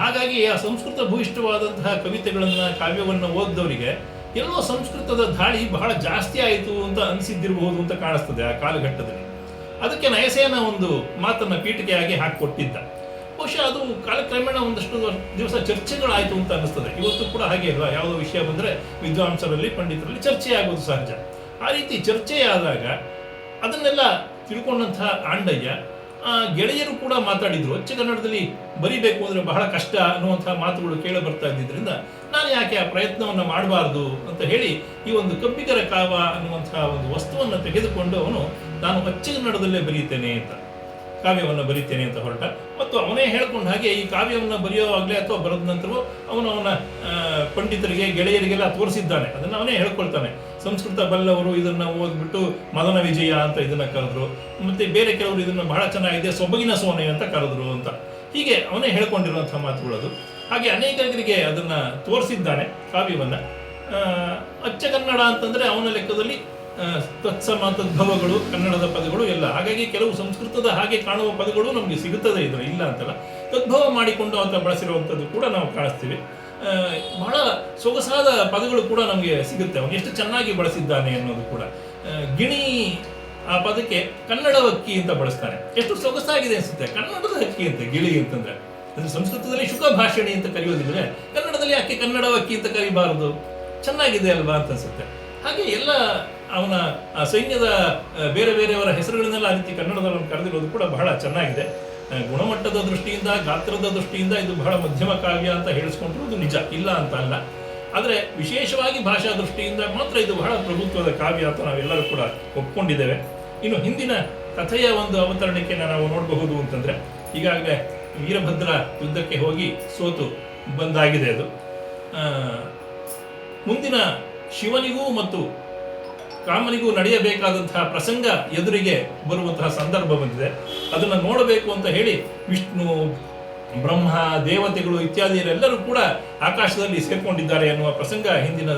ಹಾಗಾಗಿ ಆ ಸಂಸ್ಕೃತ ಭೂಯಿಷ್ಠವಾದಂತಹ ಕವಿತೆಗಳನ್ನು, ಕಾವ್ಯವನ್ನು ಓದಿದವರಿಗೆ ಎಲ್ಲೋ ಸಂಸ್ಕೃತದ ದಾಳಿ ಬಹಳ ಜಾಸ್ತಿ ಆಯಿತು ಅಂತ ಅನಿಸಿದ್ದಿರಬಹುದು ಅಂತ ಕಾಣಿಸ್ತದೆ ಆ ಕಾಲಘಟ್ಟದಲ್ಲಿ. ಅದಕ್ಕೆ ನಯಸೇನ ಒಂದು ಮಾತನ್ನು ಪೀಠಿಕೆಯಾಗಿ ಹಾಕಿಕೊಟ್ಟಿದ್ದ. ಬಹುಶಃ ಅದು ಕಾಲಕ್ರಮೇಣ ಒಂದಷ್ಟು ದಿವಸ ಚರ್ಚೆಗಳಾಯಿತು ಅಂತ ಅನ್ನಿಸ್ತದೆ. ಇವತ್ತು ಕೂಡ ಹಾಗೆ ಅಲ್ವಾ, ಯಾವುದೋ ವಿಷಯ ಬಂದರೆ ವಿದ್ವಾಂಸರಲ್ಲಿ, ಪಂಡಿತರಲ್ಲಿ ಚರ್ಚೆ ಆಗೋದು ಸಹಜ. ಆ ರೀತಿ ಚರ್ಚೆಯಾದಾಗ ಅದನ್ನೆಲ್ಲ ತಿಳ್ಕೊಂಡಂತಹ ಆಂಡಯ್ಯ ಗೆಳೆಯರು ಕೂಡ ಮಾತಾಡಿದ್ರು. ಅಚ್ಚಗನ್ನಡದಲ್ಲಿ ಬರಿಬೇಕು ಅಂದರೆ ಬಹಳ ಕಷ್ಟ ಅನ್ನುವಂತಹ ಮಾತುಗಳು ಕೇಳ ಬರ್ತಾ ಇದ್ದಿದ್ದರಿಂದ ನಾನು ಯಾಕೆ ಆ ಪ್ರಯತ್ನವನ್ನು ಮಾಡಬಾರ್ದು ಅಂತ ಹೇಳಿ ಈ ಒಂದು ಕಬ್ಬಿಗರ ಕಾವ ಅನ್ನುವಂತಹ ಒಂದು ವಸ್ತುವನ್ನು ತೆಗೆದುಕೊಂಡು ಅವನು ನಾನು ಅಚ್ಚಗನ್ನಡದಲ್ಲೇ ಬರೀತೇನೆ ಅಂತ, ಕಾವ್ಯವನ್ನು ಬರೀತೇನೆ ಅಂತ ಹೊರಟ. ಮತ್ತು ಅವನೇ ಹೇಳ್ಕೊಂಡ ಹಾಗೆ ಈ ಕಾವ್ಯವನ್ನು ಬರೆಯೋವಾಗಲೇ ಅಥವಾ ಬರೆದ ನಂತರವೂ ಅವನ ಪಂಡಿತರಿಗೆ, ಗೆಳೆಯರಿಗೆಲ್ಲ ತೋರಿಸಿದ್ದಾನೆ. ಅದನ್ನು ಅವನೇ ಹೇಳ್ಕೊಳ್ತಾನೆ. ಸಂಸ್ಕೃತ ಬಲ್ಲವರು ಇದನ್ನು ಓದ್ಬಿಟ್ಟು ಮದನ ವಿಜಯ ಅಂತ ಇದನ್ನು ಕರೆದ್ರು, ಮತ್ತು ಬೇರೆ ಕೆಲವರು ಇದನ್ನು ಬಹಳ ಚೆನ್ನಾಗಿದೆ ಸೊಬಗಿನ ಸೋನೆ ಅಂತ ಕರೆದ್ರು ಅಂತ. ಹೀಗೆ ಅವನೇ ಹೇಳ್ಕೊಂಡಿರುವಂಥ ಮಾತುಗಳದು. ಹಾಗೆ ಅನೇಕರಿಗೆ ಅದನ್ನು ತೋರಿಸಿದ್ದಾನೆ ಕಾವ್ಯವನ್ನು. ಅಚ್ಚಗನ್ನಡ ಅಂತಂದರೆ ಅವನ ಲೆಕ್ಕದಲ್ಲಿ ತತ್ಸಮ ತದ್ಭವಗಳು, ಕನ್ನಡದ ಪದಗಳು ಎಲ್ಲ. ಹಾಗಾಗಿ ಕೆಲವು ಸಂಸ್ಕೃತದ ಹಾಗೆ ಕಾಣುವ ಪದಗಳು ನಮಗೆ ಸಿಗುತ್ತದೆ, ಇದ್ರೆ ಇಲ್ಲ ಅಂತಲ್ಲ. ತದ್ಭವ ಮಾಡಿಕೊಂಡು ಅಂತ ಬಳಸಿರುವಂಥದ್ದು ಕೂಡ ನಾವು ಕಾಣಿಸ್ತೀವಿ. ಬಹಳ ಸೊಗಸಾದ ಪದಗಳು ಕೂಡ ನಮಗೆ ಸಿಗುತ್ತೆ. ಅವನು ಎಷ್ಟು ಚೆನ್ನಾಗಿ ಬಳಸಿದ್ದಾನೆ ಅನ್ನೋದು ಕೂಡ. ಗಿಣಿ ಆ ಪದಕ್ಕೆ ಕನ್ನಡದ ಅಕ್ಕಿ ಅಂತ ಬಳಸ್ತಾನೆ. ಎಷ್ಟು ಸೊಗಸಾಗಿದೆ ಅನಿಸುತ್ತೆ, ಕನ್ನಡದ ಅಕ್ಕಿ ಅಂತ ಗಿಳಿ ಅಂತಂದ್ರೆ. ಅಂದರೆ ಸಂಸ್ಕೃತದಲ್ಲಿ ಶುಕ ಭಾಷಣಿ ಅಂತ ಕರೆಯೋದಿದ್ರೆ ಕನ್ನಡದಲ್ಲಿ ಯಾಕೆ ಕನ್ನಡ ಅಕ್ಕಿ ಅಂತ ಕರಿಬಾರದು, ಚೆನ್ನಾಗಿದೆ ಅಲ್ವಾ ಅಂತ ಅನ್ಸುತ್ತೆ. ಹಾಗೆ ಎಲ್ಲ ಅವನ ಸೈನ್ಯದ ಬೇರೆ ಬೇರೆಯವರ ಹೆಸರುಗಳನ್ನೆಲ್ಲ ಆ ರೀತಿ ಕನ್ನಡದವರನ್ನು ಕರೆದಿರೋದು ಕೂಡ ಬಹಳ ಚೆನ್ನಾಗಿದೆ. ಗುಣಮಟ್ಟದ ದೃಷ್ಟಿಯಿಂದ, ಗಾತ್ರದ ದೃಷ್ಟಿಯಿಂದ ಇದು ಬಹಳ ಮಧ್ಯಮ ಕಾವ್ಯ ಅಂತ ಹೇಳಿಸ್ಕೊಂಡಿರೋದು ನಿಜ, ಇಲ್ಲ ಅಂತ ಅಲ್ಲ. ಆದರೆ ವಿಶೇಷವಾಗಿ ಭಾಷಾ ದೃಷ್ಟಿಯಿಂದ ಮಾತ್ರ ಇದು ಬಹಳ ಪ್ರಭುತ್ವದ ಕಾವ್ಯ ಅಂತ ನಾವೆಲ್ಲರೂ ಕೂಡ ಒಪ್ಕೊಂಡಿದ್ದೇವೆ. ಇನ್ನು ಹಿಂದಿನ ಕಥೆಯ ಒಂದು ಅವತರಣಿಕೆ ನಾವು ನೋಡಬಹುದು ಅಂತಂದರೆ, ಈಗಾಗಲೇ ವೀರಭದ್ರ ಯುದ್ಧಕ್ಕೆ ಹೋಗಿ ಸೋತು ಬಂದಾಗಿದೆ. ಅದು ಮುಂದಿನ ಶಿವನಿಗೂ ಮತ್ತು ಕಾಮನಿಗೂ ನಡೆಯಬೇಕಾದಂತಹ ಪ್ರಸಂಗ ಎದುರಿಗೆ ಬರುವಂತಹ ಸಂದರ್ಭ ಬಂದಿದೆ. ಅದನ್ನು ನೋಡಬೇಕು ಅಂತ ಹೇಳಿ ವಿಷ್ಣು, ಬ್ರಹ್ಮ, ದೇವತೆಗಳು ಇತ್ಯಾದಿಯರೆಲ್ಲರೂ ಕೂಡ ಆಕಾಶದಲ್ಲಿ ಸೇರ್ಕೊಂಡಿದ್ದಾರೆ ಎನ್ನುವ ಪ್ರಸಂಗ ಹಿಂದಿನ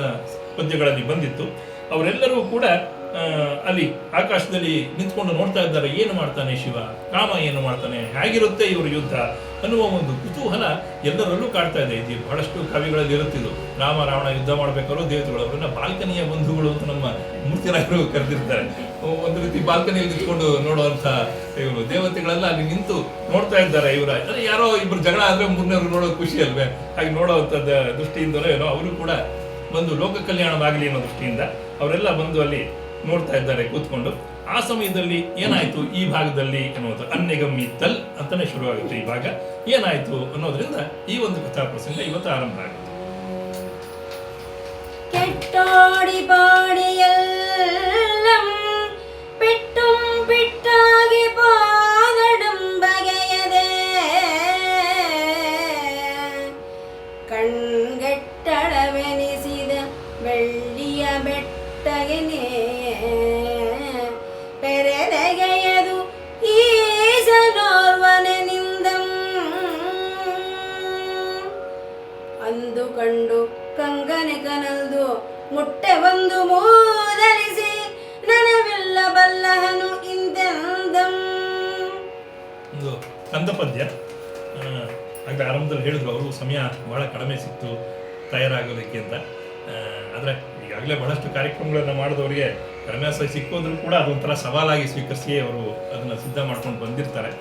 ಪದ್ಯಗಳಲ್ಲಿ ಬಂದಿತ್ತು. ಅವರೆಲ್ಲರೂ ಕೂಡ ಅಲ್ಲಿ ಆಕಾಶದಲ್ಲಿ ನಿಂತ್ಕೊಂಡು ನೋಡ್ತಾ ಇದ್ದಾರೆ, ಏನು ಮಾಡ್ತಾನೆ ಶಿವ, ಕಾಮ ಏನು ಮಾಡ್ತಾನೆ, ಹೇಗಿರುತ್ತೆ ಇವರು ಯುದ್ಧ ಅನ್ನುವ ಒಂದು ಕುತೂಹಲ ಎಲ್ಲರಲ್ಲೂ ಕಾಡ್ತಾ ಇದೆ. ಇದು ಬಹಳಷ್ಟು ಕವಿಗಳಲ್ಲಿ ಇರುತ್ತಿದ್ದು. ರಾಮ ರಾವಣ ಯುದ್ಧ ಮಾಡಬೇಕಾದ್ರೂ ದೇವತೆಗಳು ಅವರನ್ನ ಬಾಲ್ಕನಿಯ ಬಂಧುಗಳು ಅಂತ ನಮ್ಮ ಮೂರ್ತಿರಾಯರು ಕರೆದಿರ್ತಾರೆ. ಒಂದು ರೀತಿ ಬಾಲ್ಕನಿಯಲ್ಲಿ ನಿಂತ್ಕೊಂಡು ನೋಡುವಂಥ ಇವರು ದೇವತೆಗಳೆಲ್ಲ ಅಲ್ಲಿ ನಿಂತು ನೋಡ್ತಾ ಇದ್ದಾರೆ. ಇವರ ಯಾರೋ ಇಬ್ಬರು ಜಗಳ ಆದ್ರೆ ಮೂರನೇವ್ರು ನೋಡೋದು ಖುಷಿ ಅಲ್ವೇ, ಹಾಗೆ ನೋಡೋವಂಥದ್ದ ದೃಷ್ಟಿಯಿಂದಲೋ ಏನೋ ಅವರು ಕೂಡ ಬಂದು ಲೋಕ ಕಲ್ಯಾಣವಾಗಲಿ ಅನ್ನೋ ದೃಷ್ಟಿಯಿಂದ ಅವರೆಲ್ಲ ಬಂದು ಅಲ್ಲಿ ನೋಡ್ತಾ ಇದ್ದಾರೆ ಕೂತ್ಕೊಂಡು. ಆ ಸಮಯದಲ್ಲಿ ಏನಾಯ್ತು ಈ ಭಾಗದಲ್ಲಿ ಅನ್ನೋದು ಅನ್ಯಗಮ್ಮಿ ತಲ್ ಅಂತಾನೆ ಶುರುವಾಗುತ್ತೆ. ಈ ಭಾಗ ಏನಾಯ್ತು ಅನ್ನೋದ್ರಿಂದ ಈ ಒಂದು ಕಥಾ ಪ್ರಸಂಗ ಇವತ್ತು ಆರಂಭ ಆಗುತ್ತೆ. ಕೆಟ್ಟೋಡಿ ಬಾಡಿಯೆಲ್ಲಂ ಬಿಟ್ಟುಂ ಬಿಟ್ಟಾಗಿ ಪಾದಡಂ ಬಗೆಯದೆ ಕಣ್ಗೆಟ್ಟಳವೆನಿಸಿದ ಬೆಳ್ಳಿಯ ಬೆಟ್ಟಗೆನೆ ಪೆರೆದೆಗೆಯದು ಈಸನೋರ್ವನೆನಿಂದಂ ಅಂದು ಕಂಡು ಕಂಗನೆ ಕನಲ್ದು ಮುಟ್ಟೆ ಒಂದು ಮೂದಲಿಸಿ ನನವಿಲ್ಲ ಬಲ್ಲಹನು ಇಂದೆಂದಂ. ಒಂದು ಕಂದ ಪದ್ಯ. ಆಗ ಆರಂಭದಲ್ಲಿ ಹೇಳಿದ್ರು ಅವರು ಸಮಯ ಬಹಳ ಕಡಿಮೆ ಸಿಕ್ತು ತಯಾರಾಗೋದಕ್ಕೆ ಅಂತ. ಆದರೆ ಈಗಾಗಲೇ ಬಹಳಷ್ಟು ಕಾರ್ಯಕ್ರಮಗಳನ್ನು ಮಾಡಿದವರಿಗೆ ಕಡಿಮೆ ಸಿಕ್ಕು ಅಂದ್ರೂ ಕೂಡ ಅದೊಂಥರ ಸವಾಲಾಗಿ ಸ್ವೀಕರಿಸಿಯೇ ಅವರು ಅದನ್ನು ಸಿದ್ಧ ಮಾಡ್ಕೊಂಡು ಬಂದಿರ್ತಾರೆ.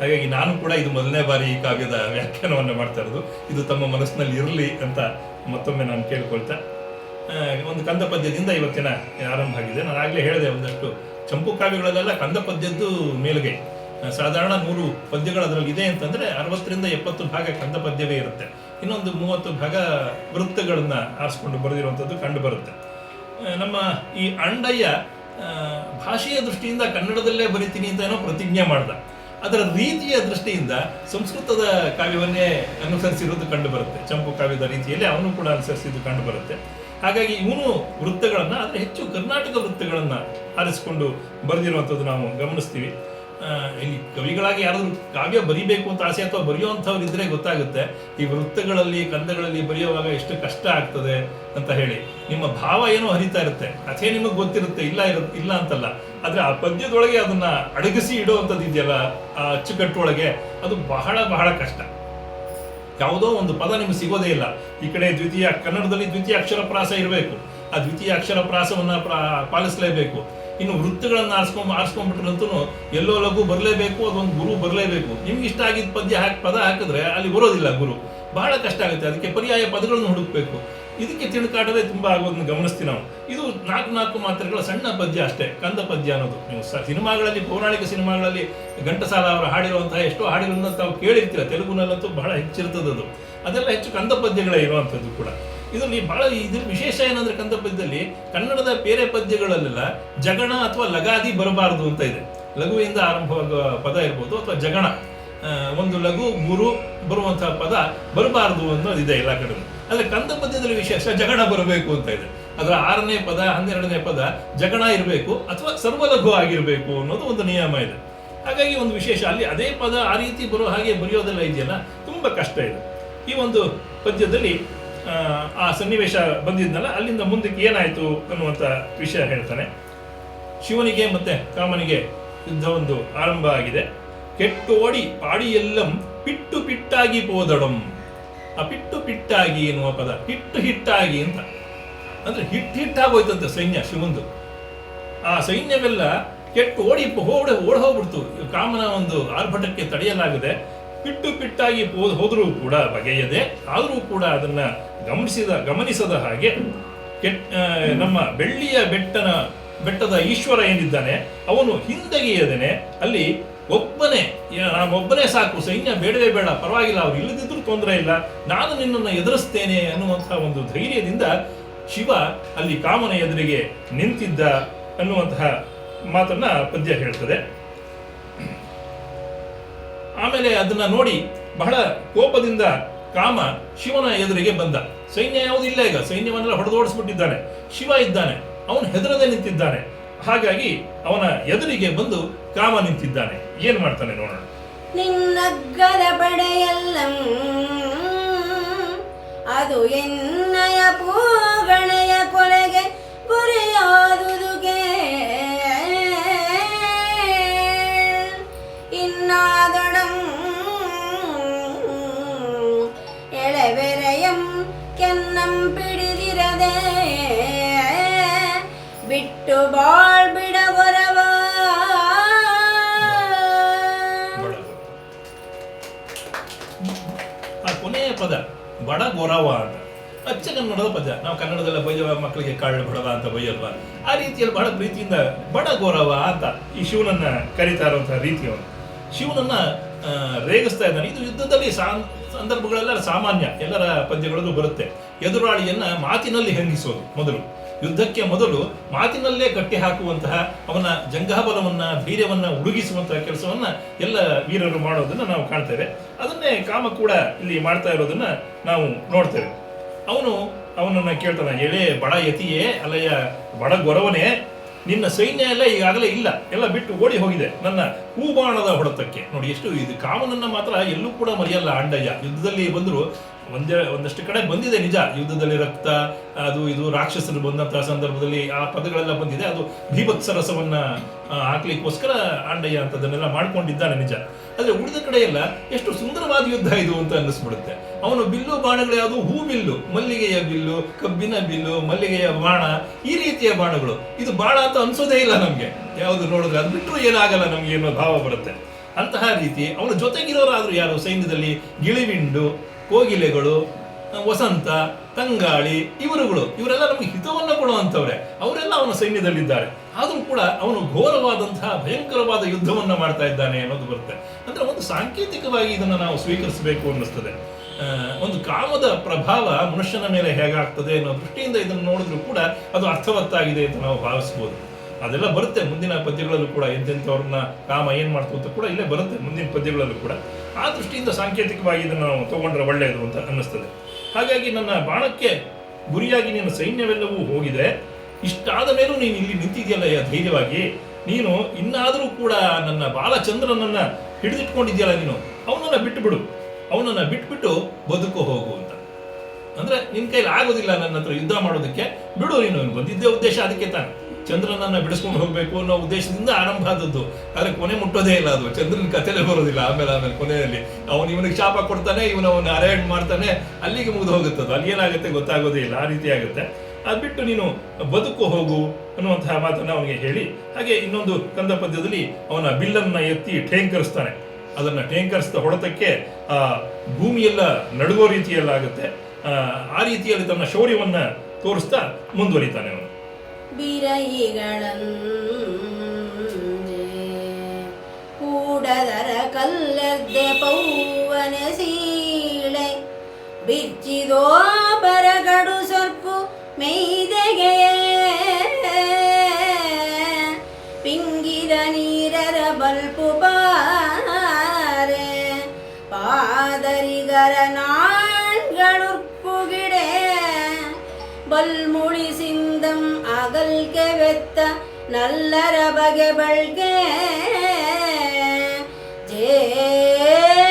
ಹಾಗಾಗಿ ನಾನು ಕೂಡ ಇದು ಮೊದಲನೇ ಬಾರಿ ಈ ಕಾವ್ಯದ ವ್ಯಾಖ್ಯಾನವನ್ನು ಮಾಡ್ತಾ ಇರೋದು. ಇದು ತಮ್ಮ ಮನಸ್ಸಿನಲ್ಲಿ ಇರಲಿ ಅಂತ ಮತ್ತೊಮ್ಮೆ ನಾನು ಕೇಳ್ಕೊಳ್ತಾ, ಒಂದು ಕಂದ ಪದ್ಯದಿಂದ ಇವತ್ತಿನ ಆರಂಭ ಆಗಿದೆ. ನಾನು ಆಗಲೇ ಹೇಳಿದೆ, ಒಂದಷ್ಟು ಚಂಪು ಕಾವ್ಯಗಳಲ್ಲೆಲ್ಲ ಕಂದ ಪದ್ಯದ್ದು ಮೇಲುಗೈ. ಸಾಧಾರಣ 100 ಪದ್ಯಗಳು ಅದರಲ್ಲಿ ಇದೆ ಅಂತಂದರೆ 60ರಿಂದ 70 ಭಾಗ ಕಂದ ಪದ್ಯವೇ ಇರುತ್ತೆ. ಇನ್ನೊಂದು 30 ಭಾಗ ವೃತ್ತಗಳನ್ನು ಆರಿಸ್ಕೊಂಡು ಬರೆದಿರುವಂಥದ್ದು ಕಂಡು ಬರುತ್ತೆ. ನಮ್ಮ ಈ ಅಂಡಯ್ಯ ಭಾಷೆಯ ದೃಷ್ಟಿಯಿಂದ ಕನ್ನಡದಲ್ಲೇ ಬರಿತೀನಿ ಅಂತ ಏನೋ ಪ್ರತಿಜ್ಞೆ ಮಾಡ್ದ. ಅದರ ರೀತಿಯ ದೃಷ್ಟಿಯಿಂದ ಸಂಸ್ಕೃತದ ಕಾವ್ಯವನ್ನೇ ಅನುಸರಿಸಿರೋದು ಕಂಡು ಬರುತ್ತೆ. ಚಂಪು ಕಾವ್ಯದ ರೀತಿಯಲ್ಲಿ ಅವನು ಕೂಡ ಅನುಸರಿಸಿದ್ದು ಕಂಡು ಬರುತ್ತೆ. ಹಾಗಾಗಿ ಇವನು ವೃತ್ತಗಳನ್ನು, ಆದರೆ ಹೆಚ್ಚು ಕರ್ನಾಟಕ ವೃತ್ತಗಳನ್ನು ಆರಿಸಿಕೊಂಡು ಬರೆದಿರುವಂಥದ್ದು ನಾವು ಗಮನಿಸ್ತೀವಿ. ಇಲ್ಲಿ ಕವಿಗಳಾಗಿ ಯಾರಾದರೂ ಕಾವ್ಯ ಬರಿಬೇಕು ಅಂತ ಆಸೆ ಅಥವಾ ಬರೆಯುವಂಥವ್ರು ಇದ್ರೆ ಗೊತ್ತಾಗುತ್ತೆ ಈ ವೃತ್ತಗಳಲ್ಲಿ ಕಂದಗಳಲ್ಲಿ ಬರೆಯುವಾಗ ಎಷ್ಟು ಕಷ್ಟ ಆಗ್ತದೆ ಅಂತ ಹೇಳಿ. ನಿಮ್ಮ ಭಾವ ಏನೋ ಹರಿತಾ ಇರುತ್ತೆ, ಕಥೆ ನಿಮಗೆ ಗೊತ್ತಿರುತ್ತೆ, ಇಲ್ಲ ಅಂತಲ್ಲ. ಆದರೆ ಆ ಪದ್ಯದೊಳಗೆ ಅದನ್ನ ಅಡಗಿಸಿ ಇಡುವಂಥದ್ದು ಇದೆಯಲ್ಲ, ಆ ಅಚ್ಚುಕಟ್ಟೊಳಗೆ, ಅದು ಬಹಳ ಬಹಳ ಕಷ್ಟ. ಯಾವುದೋ ಒಂದು ಪದ ನಿಮಗೆ ಸಿಗೋದೇ ಇಲ್ಲ. ಈ ಕಡೆ ಕನ್ನಡದಲ್ಲಿ ದ್ವಿತೀಯ ಅಕ್ಷರ ಪ್ರಾಸ ಇರಬೇಕು, ಆ ದ್ವಿತೀಯ ಅಕ್ಷರ ಪ್ರಾಸವನ್ನು ಪಾಲಿಸಲೇಬೇಕು. ಇನ್ನು ವೃತ್ತಗಳನ್ನು ಆರಿಸ್ಕೊಂಡ್ಬಿಟ್ರಂತೂ ಎಲ್ಲೋ ಲಘು ಬರಲೇಬೇಕು, ಅದೊಂದು ಗುರು ಬರಲೇಬೇಕು. ನಿಮ್ಗೆ ಇಷ್ಟ ಆಗಿದ್ದ ಪದ ಹಾಕಿದ್ರೆ ಅಲ್ಲಿ ಬರೋದಿಲ್ಲ ಗುರು, ಬಹಳ ಕಷ್ಟ ಆಗುತ್ತೆ. ಅದಕ್ಕೆ ಪರ್ಯಾಯ ಪದಗಳನ್ನು ಹುಡುಕಬೇಕು. ಇದಕ್ಕೆ ತಿಳುಕಾಟವೇ ತುಂಬ ಆಗೋದನ್ನು ಗಮನಿಸ್ತೀವಿ ನಾವು. ಇದು 4 ಮಾತ್ರೆಗಳ ಸಣ್ಣ ಪದ್ಯ ಅಷ್ಟೇ ಕಂದ ಪದ್ಯ ಅನ್ನೋದು. ನೀವು ಸಿನಿಮಾಗಳಲ್ಲಿ, ಪೌರಾಣಿಕ ಸಿನಿಮಾಗಳಲ್ಲಿ ಘಂಟಸಾಲ ಅವರು ಹಾಡಿರುವಂತಹ ಎಷ್ಟೋ ಹಾಡಿರೋದನ್ನ ತಾವು ಕೇಳಿರ್ತೀರ. ತೆಲುಗುನಲ್ಲಂತೂ ಬಹಳ ಹೆಚ್ಚಿರ್ತದದು. ಅದೆಲ್ಲ ಹೆಚ್ಚು ಕಂದ ಪದ್ಯಗಳೇ ಇರುವಂಥದ್ದು ಕೂಡ. ಇದರಲ್ಲಿ ಬಹಳ ಇದ್ರ ವಿಶೇಷ ಏನಂದ್ರೆ ಕಂದ ಪದ್ಯದಲ್ಲಿ ಕನ್ನಡದ ಬೇರೆ ಪದ್ಯಗಳಲ್ಲೆಲ್ಲ ಜಗಣ ಅಥವಾ ಲಗಾದಿ ಬರಬಾರದು ಅಂತ ಇದೆ. ಲಘುವಿಂದ ಆರಂಭವಾಗುವ ಪದ ಇರ್ಬೋದು, ಅಥವಾ ಜಗಣ ಒಂದು ಲಘು ಗುರು ಬರುವಂತಹ ಪದ ಬರಬಾರದು ಅನ್ನೋದಿದೆ ಎಲ್ಲ ಕಡೆ. ಆದರೆ ಕಂದ ಪದ್ಯದಲ್ಲಿ ವಿಶೇಷ ಜಗಣ ಬರಬೇಕು ಅಂತ ಇದೆ. ಅದರ 6ನೇ ಪದ 12ನೇ ಪದ ಜಗಣ ಇರಬೇಕು ಅಥವಾ ಸರ್ವಲಘು ಆಗಿರಬೇಕು ಅನ್ನೋದು ಒಂದು ನಿಯಮ ಇದೆ. ಹಾಗಾಗಿ ಒಂದು ವಿಶೇಷ ಅಲ್ಲಿ ಅದೇ ಪದ ಆ ರೀತಿ ಬರೋ ಹಾಗೆ ಬರೆಯೋದೆಲ್ಲ ಇದೆಯಲ್ಲ, ತುಂಬ ಕಷ್ಟ ಇದೆ. ಈ ಒಂದು ಪದ್ಯದಲ್ಲಿ ಆ ಸನ್ನಿವೇಶ ಬಂದಿದ್ನಲ್ಲ, ಅಲ್ಲಿಂದ ಮುಂದಕ್ಕೆ ಏನಾಯಿತು ಅನ್ನುವಂಥ ವಿಷಯ ಹೇಳ್ತಾನೆ. ಶಿವನಿಗೆ ಮತ್ತೆ ಕಾಮನಿಗೆ ಯುದ್ಧ ಒಂದು ಆರಂಭ ಆಗಿದೆ. ಕೆಟ್ಟೋಡಿ ಪಾಡಿಯೆಲ್ಲಂ ಪಿಟ್ಟು ಪಿಟ್ಟಾಗಿ ಪೋದಡಂ. ಆ ಪಿಟ್ಟು ಪಿಟ್ಟಾಗಿ ಎನ್ನುವ ಪದ ಹಿಟ್ಟಾಗಿ ಅಂತ ಅಂದ್ರೆ ಹಿಟ್ಟಾಗೋಯ್ತಂತೆ ಸೈನ್ಯ ಶಿವಂದು. ಆ ಸೈನ್ಯವೆಲ್ಲ ಕೆಟ್ಟು ಓಡೋಗ್ಬಿಡ್ತು. ಕಾಮನ ಒಂದು ಆರ್ಭಟಕ್ಕೆ ತಡೆಯಲಾಗದೆ ಪಿಟ್ಟು ಪಿಟ್ಟಾಗಿ ಹೋದರೂ ಕೂಡ ಬಗೆಯದೆ, ಆದರೂ ಕೂಡ ಅದನ್ನ ಗಮನಿಸದ ಹಾಗೆ ನಮ್ಮ ಬೆಳ್ಳಿಯ ಬೆಟ್ಟದ ಈಶ್ವರ ಏನಿದ್ದಾನೆ ಅವನು ಹಿಂದೆಗೆಯದೇನೆ ಅಲ್ಲಿ ನಾನೊಬ್ಬನೇ ಸಾಕು, ಸೈನ್ಯ ಬೇಡವೇ ಬೇಡ, ಪರವಾಗಿಲ್ಲ, ಅವ್ರು ಇಲ್ಲದಿದ್ರೂ ತೊಂದರೆ ಇಲ್ಲ, ನಾನು ನಿನ್ನನ್ನು ಎದುರಿಸ್ತೇನೆ ಅನ್ನುವಂತಹ ಒಂದು ಧೈರ್ಯದಿಂದ ಶಿವ ಅಲ್ಲಿ ಕಾಮನ ಎದುರಿಗೆ ನಿಂತಿದ್ದ ಅನ್ನುವಂತಹ ಮಾತನ್ನ ಪದ್ಯ ಹೇಳ್ತದೆ. ಆಮೇಲೆ ಅದನ್ನ ನೋಡಿ ಬಹಳ ಕೋಪದಿಂದ ಕಾಮ ಶಿವನ ಎದುರಿಗೆ ಬಂದ. ಸೈನ್ಯ ಯಾವುದಿಲ್ಲ, ಈಗ ಸೈನ್ಯವನ್ನೆಲ್ಲ ಹೊಡೆದೋಡಿಸ್ಬಿಟ್ಟಿದ್ದಾನೆ. ಶಿವ ಇದ್ದಾನೆ, ಅವನು ಹೆದರದೆ ನಿಂತಿದ್ದಾನೆ. ಹಾಗಾಗಿ ಅವನ ಎದುರಿಗೆ ಬಂದು ಕಾಮ ನಿಂತಿದ್ದಾನೆ. ಏನ್ ಮಾಡ್ತಾನೆ ನೋಡೋಣ. ನಿನ್ನಗ್ಗದ ಪಡೆಯಲ್ಲಂ ಅದು ಎನ್ನಯ ಪೂಗಣೆಯ ಕೊಲೆಗೆ ಗುರಿಯಾದುದುಗೆ ಇನ್ನಾದೊಡಂ ಎಳೆವೆರೆಯಂ ಕೆನ್ನಂ ಪಿಡಿದಿರದೆ ಬಿಟ್ಟು ಬಾಳ್ ಬಿಡಬರವ. ಆ ಕೊನೆಯ ಪದ ಬಡ ಗೊರವ ಅಂತ ಅಚ್ಚ ಕನ್ನಡದ ಪದ. ನಾವು ಕನ್ನಡದಲ್ಲ ಬೈಯವ ಮಕ್ಕಳಿಗೆ ಕಾಳು ಬಡವ ಅಂತ ಬೈಯಲ್ವಾ, ಆ ರೀತಿಯಲ್ಲಿ ಬಹಳ ಪ್ರೀತಿಯಿಂದ ಬಡ ಗೊರವ ಅಂತ ಈ ಶಿವನನ್ನ ಕರೀತಾ ಇರುವಂತಹ ರೀತಿಯವನು ಶಿವನನ್ನ ರೇಗಿಸ್ತಾ ಇದ್ದಾನೆ. ಇದು ಯುದ್ಧದಲ್ಲಿ ಸಂದರ್ಭಗಳೆಲ್ಲ ಸಾಮಾನ್ಯ, ಎಲ್ಲರ ಪದ್ಯಗಳಲ್ಲೂ ಬರುತ್ತೆ. ಎದುರಾಳಿಯನ್ನ ಮಾತಿನಲ್ಲಿ ಹಂಗಿಸೋದು ಮೊದಲು, ಯುದ್ಧಕ್ಕೆ ಮೊದಲು ಮಾತಿನಲ್ಲೇ ಕಟ್ಟಿ ಹಾಕುವಂತಹ ಅವನ ಜಂಘಾಬಲವನ್ನ ಧೈರ್ಯವನ್ನ ಉಡುಗಿಸುವಂತಹ ಕೆಲಸವನ್ನ ಎಲ್ಲ ವೀರರು ಮಾಡೋದನ್ನ ನಾವು ಕಾಣ್ತೇವೆ. ಅದನ್ನೇ ಕಾಮ ಕೂಡ ಇಲ್ಲಿ ಮಾಡ್ತಾ ಇರೋದನ್ನ ನಾವು ನೋಡ್ತೇವೆ. ಅವನನ್ನ ಕೇಳ್ತಾನೆ, ಎಳೆ ಬಡ ಯತಿಯೇ ಅಲ್ಲಯ್ಯ ಬಡ ಗೊರವನೇ, ನಿನ್ನ ಸೈನ್ಯ ಎಲ್ಲ ಈಗಾಗಲೇ ಇಲ್ಲ, ಎಲ್ಲ ಬಿಟ್ಟು ಓಡಿ ಹೋಗಿದೆ ನನ್ನ ಹೂಬಾಣದ ಹೊಡೆತಕ್ಕೆ. ನೋಡಿ ಎಷ್ಟು ಇದು ಕಾಮನನ್ನ ಮಾತ್ರ ಎಲ್ಲೂ ಕೂಡ ಮರೆಯಲ್ಲ ಆಂಡಯ್ಯ. ಯುದ್ಧದಲ್ಲಿ ಬಂದ್ರು ಒಂದಷ್ಟು ಕಡೆ ಬಂದಿದೆ ನಿಜ, ಯುದ್ಧದಲ್ಲಿ ರಕ್ತ ಅದು ಇದು ರಾಕ್ಷಸರು ಬಂದಂತಹ ಸಂದರ್ಭದಲ್ಲಿ ಆ ಪದಗಳೆಲ್ಲ ಬಂದಿದೆ. ಅದು ಭೀಭತ್ಸರಸವನ್ನ ಹಾಕ್ಲಿಕ್ಕೋಸ್ಕರ ಆಂಡಯ್ಯ ಅಂತದನ್ನೆಲ್ಲ ಮಾಡ್ಕೊಂಡಿದ್ದಾನೆ ನಿಜ. ಆದ್ರೆ ಉಳಿದ ಕಡೆ ಎಲ್ಲ ಎಷ್ಟು ಸುಂದರವಾದ ಯುದ್ಧ ಇದು ಅಂತ ಅನ್ನಿಸ್ಬಿಡುತ್ತೆ. ಅವನು ಬಿಲ್ಲು ಬಾಣಗಳು ಯಾವುದು, ಹೂ ಬಿಲ್ಲು, ಮಲ್ಲಿಗೆಯ ಬಿಲ್ಲು, ಕಬ್ಬಿನ ಬಿಲ್ಲು, ಮಲ್ಲಿಗೆಯ ಬಾಣ, ಈ ರೀತಿಯ ಬಾಣಗಳು. ಇದು ಬಾಣ ಅಂತ ಅನ್ಸೋದೇ ಇಲ್ಲ ನಮ್ಗೆ, ಯಾವುದು ನೋಡಿದ್ರೆ ಅದು ಬಿಟ್ಟರು ಏನಾಗಲ್ಲ ನಮ್ಗೆ ಅನ್ನೋ ಭಾವ ಬರುತ್ತೆ. ಅಂತಹ ರೀತಿ ಅವನ ಜೊತೆಗಿರೋರಾದ್ರು ಯಾರು ಸೈನ್ಯದಲ್ಲಿ, ಗಿಳಿವಿಂಡು, ಕೋಗಿಲೆಗಳು, ವಸಂತ, ತಂಗಾಳಿ, ಇವರೆಲ್ಲ ನಮಗೆ ಹಿತವನ್ನು ಕೊಡುವಂಥವ್ರೆ, ಅವರೆಲ್ಲ ಅವನ ಸೈನ್ಯದಲ್ಲಿದ್ದಾರೆ. ಆದರೂ ಕೂಡ ಅವನು ಘೋರವಾದಂತಹ ಭಯಂಕರವಾದ ಯುದ್ಧವನ್ನ ಮಾಡ್ತಾ ಇದ್ದಾನೆ ಅನ್ನೋದು ಬರುತ್ತೆ. ಅಂದ್ರೆ ಒಂದು ಸಾಂಕೇತಿಕವಾಗಿ ಇದನ್ನು ನಾವು ಸ್ವೀಕರಿಸಬೇಕು ಅನ್ನಿಸ್ತದೆ. ಒಂದು ಕಾಮದ ಪ್ರಭಾವ ಮನುಷ್ಯನ ಮೇಲೆ ಹೇಗಾಗ್ತದೆ ಅನ್ನೋ ದೃಷ್ಟಿಯಿಂದ ಇದನ್ನು ನೋಡಿದ್ರು ಕೂಡ ಅದು ಅರ್ಥವತ್ತಾಗಿದೆ ಅಂತ ನಾವು ಭಾವಿಸ್ಬೋದು. ಅದೆಲ್ಲ ಬರುತ್ತೆ ಮುಂದಿನ ಪದ್ಯಗಳಲ್ಲೂ ಕೂಡ, ಎಂತೆಂಥವ್ರನ್ನ ಕಾಮ ಏನ್ ಮಾಡ್ತು ಅಂತ ಕೂಡ ಇಲ್ಲೇ ಬರುತ್ತೆ ಮುಂದಿನ ಪದ್ಯಗಳಲ್ಲೂ ಕೂಡ. ಆ ದೃಷ್ಟಿಯಿಂದ ಸಾಂಕೇತಿಕವಾಗಿ ಇದನ್ನು ನಾವು ತಗೊಂಡ್ರೆ ಒಳ್ಳೆಯದು ಅಂತ ಅನ್ನಿಸ್ತದೆ. ಹಾಗಾಗಿ ನನ್ನ ಬಾಣಕ್ಕೆ ಗುರಿಯಾಗಿ ನಿನ್ನ ಸೈನ್ಯವೆಲ್ಲವೂ ಹೋಗಿದೆ, ಇಷ್ಟಾದ ಮೇಲೂ ನೀನು ಇಲ್ಲಿ ನಿಂತಿದೆಯಲ್ಲ ಧೈರ್ಯವಾಗಿ, ನೀನು ಇನ್ನಾದರೂ ಕೂಡ ನನ್ನ ಬಾಲಚಂದ್ರನನ್ನ ಹಿಡಿದಿಟ್ಕೊಂಡಿದ್ಯಲ್ಲ, ನೀನು ಅವನನ್ನ ಬಿಟ್ಟುಬಿಡು, ಅವನನ್ನ ಬಿಟ್ಬಿಟ್ಟು ಬದುಕು ಹೋಗು ಅಂತ. ಅಂದ್ರೆ ನಿನ್ ಕೈಲಿ ಆಗೋದಿಲ್ಲ ನನ್ನ ಹತ್ರ ಯುದ್ಧ ಮಾಡೋದಕ್ಕೆ, ಬಿಡು, ನೀನು ಬಂದಿದ್ದೇ ಉದ್ದೇಶ ಅದಕ್ಕೆ ತಾನೆ, ಚಂದ್ರನನ್ನ ಬಿಡಿಸ್ಕೊಂಡು ಹೋಗ್ಬೇಕು ಅನ್ನೋ ಉದ್ದೇಶದಿಂದ ಆರಂಭ ಆದದ್ದು. ಆದ್ರೆ ಕೊನೆ ಮುಟ್ಟೋದೇ ಇಲ್ಲ ಅದು, ಚಂದ್ರನ ಕಥೆಲೇ ಬರೋದಿಲ್ಲ. ಆಮೇಲೆ ಕೊನೆಯಲ್ಲಿ ಇವನಿಗೆ ಶಾಪ ಕೊಡ್ತಾನೆ, ಅವನ ಅರೇಂಜ್ ಮಾಡ್ತಾನೆ, ಅಲ್ಲಿಗೆ ಮುಗಿದು ಹೋಗುತ್ತದು. ಅಲ್ಲಿ ಏನಾಗುತ್ತೆ ಗೊತ್ತಾಗೋದೇ ಇಲ್ಲ, ಆ ರೀತಿ ಆಗುತ್ತೆ. ಅದ್ ಬಿಟ್ಟು ನೀನು ಬದುಕು ಹೋಗು ಅನ್ನುವಂತಹ ಮಾತನ್ನ ಅವನಿಗೆ ಹೇಳಿ, ಹಾಗೆ ಇನ್ನೊಂದು ಕಂದ ಪದ್ಯದಲ್ಲಿ ಅವನ ಬಿಲ್ಲನ್ನ ಎತ್ತಿ ಠೇಂಕರಿಸ್ತಾನೆ. ಅದನ್ನ ಠೇಂಕರಿಸಿದ ಹೊಡೆತಕ್ಕೆ ಆ ಭೂಮಿಯೆಲ್ಲ ನಡುಗೋ ರೀತಿಯಲ್ಲಾಗುತ್ತೆ. ಆ ರೀತಿಯಲ್ಲಿ ತನ್ನ ಶೌರ್ಯವನ್ನ ತೋರಿಸ್ತಾ ಮುಂದುವರಿತಾನೆ ಅವನು. ಕೂಡದರ ಕಲ್ಲರ್ದೆ ಪೌವನ ಸೀಳೆ ಬಿಚ್ಚಿದೋ ಬರಗಡು ಸೊರ್ಪು ಮೈದೆಗೆ ಪಿಂಗಿದ ನೀರರ ಬಲ್ಪು ಪಾರೆ ಪಾದರಿಗರ ನಾಣ್ಗಳುರ್ಪುಗಿಡೆ ಬಲ್ಮುಳಿ ಸಿಂದಂ ಅಗಲ್ಗೆ ಬೆತ್ತ ನಲ್ಲರ ಬಗೆ ಬಳ್ಗೆ ಜೇವಡೆಯ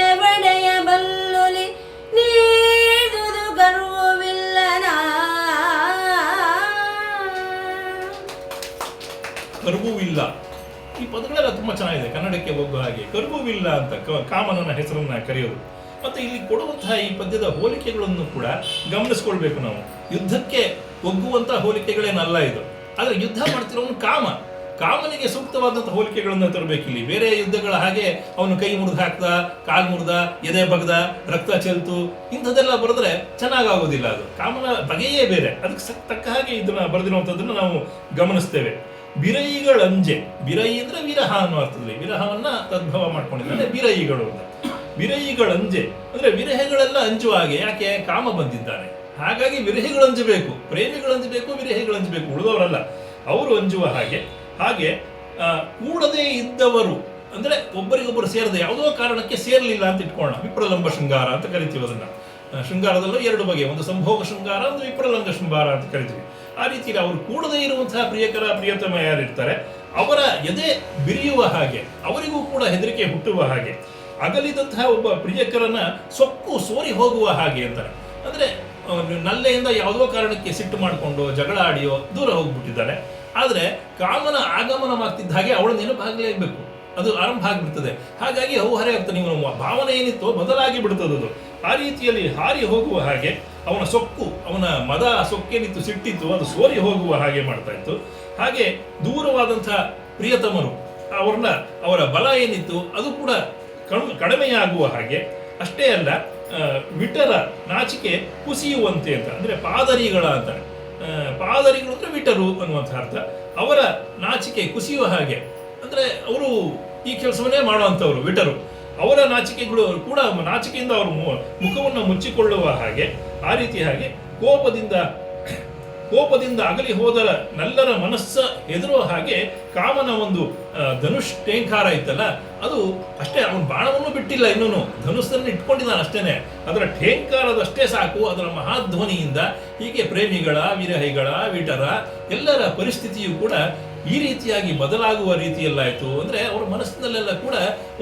ಬಲ್ಲುಲಿ ನೀಡುದು ಗರ್ವವಿಲ್ಲನ. ಕರ್ಬುವಿಲ್ಲ, ಈ ಪದಗಳೆಲ್ಲ ತುಂಬಾ ಚೆನ್ನಾಗಿದೆ, ಕನ್ನಡಕ್ಕೆ ಒಗ್ಗು ಹಾಗೆ. ಕರ್ಬುವಿಲ್ಲ ಅಂತ ಕಾಮನನ ಹೆಸರನ್ನ ಕರೆಯೋದು. ಮತ್ತೆ ಇಲ್ಲಿ ಕೊಡುವಂತಹ ಈ ಪದ್ಯದ ಹೋಲಿಕೆಗಳನ್ನು ಕೂಡ ಗಮನಿಸ್ಕೊಳ್ಬೇಕು ನಾವು. ಯುದ್ಧಕ್ಕೆ ಒಗ್ಗುವಂತಹ ಹೋಲಿಕೆಗಳೇನಲ್ಲ ಇದು. ಆದ್ರೆ ಯುದ್ಧ ಮಾಡ್ತಿರೋನು ಕಾಮನಿಗೆ ಸೂಕ್ತವಾದಂತಹ ಹೋಲಿಕೆಗಳನ್ನು ತರಬೇಕಿಲ್ಲಿ. ಬೇರೆ ಯುದ್ಧಗಳ ಹಾಗೆ ಅವನು ಕೈ ಮುರಿದು ಹಾಕ್ದ, ಕಾಲು ಮುರಿದ, ಎದೆ ಬಗ್ದ, ರಕ್ತ ಚೆಲ್ತು, ಇಂಥದ್ದೆಲ್ಲ ಬರೆದ್ರೆ ಚೆನ್ನಾಗಾಗೋದಿಲ್ಲ. ಅದು ಕಾಮನ ಬಗೆಯೇ ಬೇರೆ, ಅದಕ್ಕೆ ತಕ್ಕ ಹಾಗೆ ಇದನ್ನ ಬರೆದಿರುವಂಥದ್ದನ್ನು ನಾವು ಗಮನಿಸ್ತೇವೆ. ಬಿರೈಗಳಂಜೆ, ಬಿರೈ ಅಂದ್ರೆ ವಿರಹ ಅನ್ನೋ ಅರ್ಥದಲ್ಲಿ, ವಿರಹವನ್ನ ತದ್ಭವ ಮಾಡ್ಕೊಂಡಿದ್ದಾರೆ ಬಿರೈಗಳು ಅಂತ. ವಿರಹಿಗಳಂಜೆ ಅಂದ್ರೆ ವಿರಹಗಳೆಲ್ಲ ಅಂಜುವ ಹಾಗೆ, ಯಾಕೆ ಕಾಮ ಬಂದಿದ್ದಾನೆ, ಹಾಗಾಗಿ ವಿರಹಿಗಳಂಜಬೇಕು, ಪ್ರೇಮಿಗಳಂಜಬೇಕು, ವಿರಹಿಗಳಂಜಬೇಕು, ಉಳಿದವರಲ್ಲ, ಅವರು ಅಂಜುವ ಹಾಗೆ ಕೂಡದೇ ಇದ್ದವರು ಅಂದ್ರೆ ಒಬ್ಬರಿಗೊಬ್ಬರು ಸೇರದೆ ಯಾವುದೋ ಕಾರಣಕ್ಕೆ ಸೇರಲಿಲ್ಲ ಅಂತ ಇಟ್ಕೊಳ್ಳೋಣ. ವಿಪ್ರಲಂಬ ಶೃಂಗಾರ ಅಂತ ಕರಿತೀವಿ ಅದನ್ನ. ಶೃಂಗಾರದಲ್ಲೂ ಎರಡು ಬಗೆ, ಒಂದು ಸಂಭೋಗ ಶೃಂಗಾರ, ಒಂದು ವಿಪ್ರಲಂಗ ಶೃಂಗಾರ ಅಂತ ಕರಿತೀವಿ. ಆ ರೀತಿಯಲ್ಲಿ ಅವರು ಕೂಡದೇ ಇರುವಂತಹ ಪ್ರಿಯತಮ ಯಾರಿರ್ತಾರೆ ಅವರ ಎದೆ ಬಿರಿಯುವ ಹಾಗೆ, ಅವರಿಗೂ ಕೂಡ ಹೆದರಿಕೆ ಹುಟ್ಟುವ ಹಾಗೆ, ಅಗಲಿದಂತಹ ಒಬ್ಬ ಪ್ರಿಯಕರನ ಸೊಕ್ಕು ಸೋರಿ ಹೋಗುವ ಹಾಗೆ ಅಂತಾರೆ. ಅಂದರೆ ನಲ್ಲೆಯಿಂದ ಯಾವುದೋ ಕಾರಣಕ್ಕೆ ಸಿಟ್ಟು ಮಾಡಿಕೊಂಡು ಜಗಳ ಆಡಿಯೋ ದೂರ ಹೋಗ್ಬಿಟ್ಟಿದ್ದಾನೆ. ಆದರೆ ಕಾಮನ ಆಗಮನವಾಗ್ತಿದ್ದ ಹಾಗೆ ಅವಳ ನೆನಪಾಗಲೇಬೇಕು, ಅದು ಆರಂಭ ಆಗಿಬಿಡ್ತದೆ. ಹಾಗಾಗಿ ಅವು ಹೊರೆ ಆಗ್ತದೆ, ನಿಮ್ಮ ಭಾವನೆ ಏನಿತ್ತು ಬದಲಾಗಿ ಬಿಡ್ತದೆ ಅದು. ಆ ರೀತಿಯಲ್ಲಿ ಹಾರಿ ಹೋಗುವ ಹಾಗೆ ಅವನ ಸೊಕ್ಕು, ಅವನ ಮದ ಸೊಕ್ಕೇನಿತ್ತು, ಸಿಟ್ಟಿತ್ತು, ಅದು ಸೋರಿ ಹೋಗುವ ಹಾಗೆ ಮಾಡ್ತಾ ಇತ್ತು. ಹಾಗೆ ದೂರವಾದಂಥ ಪ್ರಿಯತಮರು ಅವರ ಬಲ ಏನಿತ್ತು ಅದು ಕೂಡ ಕಡಿಮೆಯಾಗುವ ಹಾಗೆ. ಅಷ್ಟೇ ಅಲ್ಲ, ವಿಟರ ನಾಚಿಕೆ ಕುಸಿಯುವಂತೆ ಅಂತ, ಅಂದರೆ ಪಾದರಿಗಳ ಅಂತಾರೆ. ಪಾದರಿಗಳು ಅಂದರೆ ವಿಟರು ಅನ್ನುವಂಥ ಅರ್ಥ. ಅವರ ನಾಚಿಕೆ ಕುಸಿಯುವ ಹಾಗೆ, ಅಂದರೆ ಅವರು ಈ ಕೆಲಸವನ್ನೇ ಮಾಡುವಂಥವ್ರು ವಿಟರು. ಅವರ ನಾಚಿಕೆಗಳು ಕೂಡ ನಾಚಿಕೆಯಿಂದ ಅವರು ಮುಖವನ್ನು ಮುಚ್ಚಿಕೊಳ್ಳುವ ಹಾಗೆ, ಆ ರೀತಿ ಹಾಗೆ ಕೋಪದಿಂದ ಅಗಲಿ ಹೋದ ನಲ್ಲರ ಮನಸ್ಸ ಹೆದರುವ ಹಾಗೆ ಕಾಮನ ಒಂದು ಧನುಷ್ ಟೇಂಕಾರ ಇತ್ತಲ್ಲ, ಅದು ಅಷ್ಟೇ. ಅವನು ಬಾಣವನ್ನು ಬಿಟ್ಟಿಲ್ಲ, ಇನ್ನೂ ಧನುಸ್ಸನ್ನು ಇಟ್ಕೊಂಡಿದ್ದಾನೆ ಅಷ್ಟೇನೆ. ಅದರ ಠೇಂಕಾರದಷ್ಟೇ ಸಾಕು, ಅದರ ಮಹಾಧ್ವನಿಯಿಂದ ಹೀಗೆ ಪ್ರೇಮಿಗಳ, ವಿರಹಿಗಳ, ವಿಟರ ಎಲ್ಲರ ಪರಿಸ್ಥಿತಿಯು ಕೂಡ ಈ ರೀತಿಯಾಗಿ ಬದಲಾಗುವ ರೀತಿಯಲ್ಲಾಯಿತು. ಅಂದರೆ ಅವರ ಮನಸ್ಸಿನಲ್ಲೆಲ್ಲ ಕೂಡ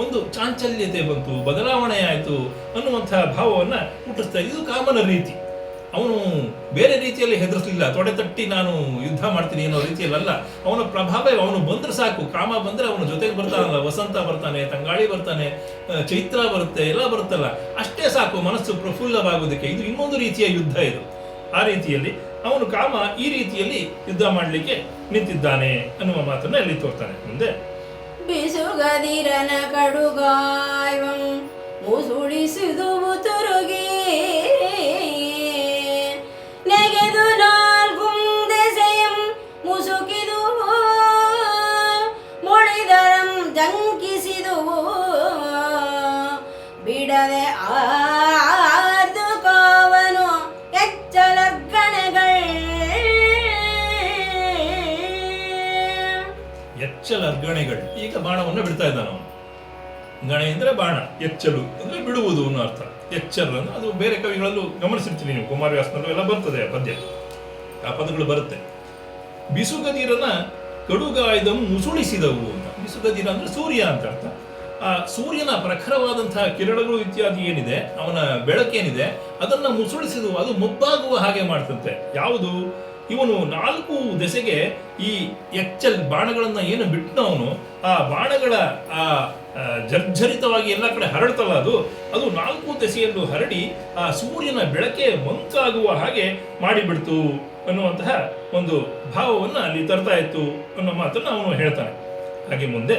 ಒಂದು ಚಾಂಚಲ್ಯತೆ ಬಂತು, ಬದಲಾವಣೆ ಆಯಿತು ಅನ್ನುವಂಥ ಭಾವವನ್ನು ಹುಟ್ಟಿಸ್ತಾ. ಇದು ಕಾಮನ ರೀತಿ. ಅವನು ಬೇರೆ ರೀತಿಯಲ್ಲಿ ಹೆದರಿಸಲಿಲ್ಲ, ತೊಡೆ ತಟ್ಟಿ ನಾನು ಯುದ್ಧ ಮಾಡ್ತೀನಿ ಅನ್ನೋ ರೀತಿಯಲ್ಲ. ಅವನ ಪ್ರಭಾವ, ಅವನು ಬಂದ್ರೆ ಸಾಕು, ಕಾಮ ಬಂದರೆ ಅವನ ಜೊತೆಗೆ ಬರ್ತಾನಲ್ಲ, ವಸಂತ ಬರ್ತಾನೆ, ತಂಗಾಳಿ ಬರ್ತಾನೆ, ಚೈತ್ರ ಬರುತ್ತೆ, ಎಲ್ಲ ಬರುತ್ತಲ್ಲ, ಅಷ್ಟೇ ಸಾಕು ಮನಸ್ಸು ಪ್ರಫುಲ್ಲವಾಗುವುದಕ್ಕೆ. ಇದು ಇನ್ನೊಂದು ರೀತಿಯ ಯುದ್ಧ ಇದು. ಆ ರೀತಿಯಲ್ಲಿ ಅವನು ಕಾಮ ಈ ರೀತಿಯಲ್ಲಿ ಯುದ್ಧ ಮಾಡಲಿಕ್ಕೆ ನಿಂತಿದ್ದಾನೆ ಅನ್ನುವ ಮಾತನ್ನ ಅಲ್ಲಿ ತೋರ್ತಾನೆ. ಮುಂದೆ ಬಿಸುಗದಿರನ ಕಡುಗಾಯಂ ಮುಸುಳಿಸಿದುವು ತುರುಗಿ ನೆಗೆದು ನಾಲ್ಗುಂದೆಸೆಯಂ ಮುಸುಕಿದುವು ಮೊಳಿದರಂ ಜಂಕಿಸಿದುವು ಬಿಡದೆ ಆರ್ದು ಕಾವನು ಎಚ್ಚಲರ್ಗಣೆಗಳು. ಈಗ ಬಾಣವನ್ನು ಬಿಡ್ತಾ ಇದ್ದಾನೆ ಅವನು. ಗಣೆ ಅಂದ್ರೆ ಬಾಣ, ಎಚ್ಚಲು ಅಂದ್ರೆ ಬಿಡುವುದು ಅನ್ನೋ ಅರ್ಥ. ಎಚ್ಚಲ್ ಅಂದ್ರೆ ಅದು ಬೇರೆ ಕವಿಗಳಲ್ಲೂ ಗಮನಿಸಿರ್ತೀನಿ ನೀವು, ಕುಮಾರವ್ಯಾಸನಲ್ಲೂ ಎಲ್ಲ ಬರ್ತದೆ ಪದ್ಯ, ಆ ಪದಗಳು ಬರುತ್ತೆ. ಬಿಸುಗದಿರನ ಕಡುಗಾಯ್ದಂ ಮುಸುಳಿಸಿದವು ಅಂತ. ಬಿಸುಗದಿರ ಅಂದ್ರೆ ಸೂರ್ಯ ಅಂತ ಅರ್ಥ. ಆ ಸೂರ್ಯನ ಪ್ರಖರವಾದಂತಹ ಕಿರಣಗಳು ಇತ್ಯಾದಿ ಏನಿದೆ, ಅವನ ಬೆಳಕೇನಿದೆ, ಅದನ್ನ ಮುಸುಳಿಸಿದವು, ಅದು ಮುಬ್ಬಾಗುವ ಹಾಗೆ ಮಾಡ್ತಂತೆ. ಯಾವುದು? ಇವನು 4 ದೆಸೆಗೆ ಈ ಎಚ್ಚಲ್ ಬಾಣಗಳನ್ನ ಏನು ಬಿಟ್ಟನೋ ಅವನು, ಆ ಬಾಣಗಳ ಆ ಜರ್ಜರಿತವಾಗಿ ಎಲ್ಲ ಕಡೆ ಹರಡ್ತಲ್ಲ, ಅದು 4 ದೆಸೆಯಲ್ಲೂ ಹರಡಿ ಆ ಸೂರ್ಯನ ಬೆಳಕೆ ಮಂಕಾಗುವ ಹಾಗೆ ಮಾಡಿಬಿಡ್ತು ಅನ್ನುವಂತಹ ಒಂದು ಭಾವವನ್ನ ಅಲ್ಲಿ ತರ್ತಾ ಇತ್ತು ಅನ್ನೋ ಮಾತನ್ನ ಅವನು ಹೇಳ್ತಾನೆ. ಹಾಗೆ ಮುಂದೆ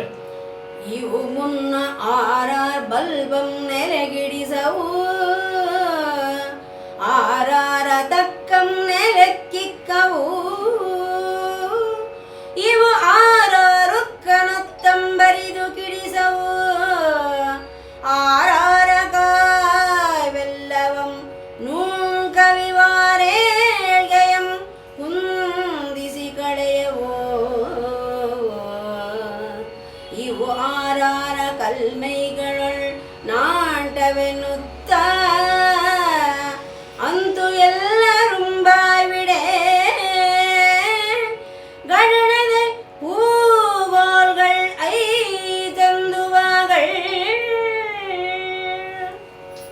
ಇವು ಮುನ್ನ ಆರಾರ್ ಬಲ್ಬಂ ನೆಲೆಗಿಡಿಸವು ಆರಾರ ತಕ್ಕಂ ನೆಲೆಕ್ಕಿಕ್ಕವು ಇವು ಆರಾರುಕ್ಕನೊತ್ತಂಬರಿದು ಕಿಡಿಸವು ಆರಾರ ಕಾಯ್ವೆಲ್ಲವಂ ನೂಂಕವಿವಾರೇಳ್ಗೆಯಂ ಕುಂದಿಸಿ ಕಳೆಯವೋ ಇವು ಆರಾರ ಕಲ್ಮೈಗಳೊಳ್ ನಾಟವೆನ್ನುತ್ತ ಅಂತೂ ಎಲ್ಲರುಂಬಾಯ್ಬಿಡೆ ಗಣನದ ಹೂಗೋಲ್ಗಳ್ ಐದಂದುವಾಗಳ್.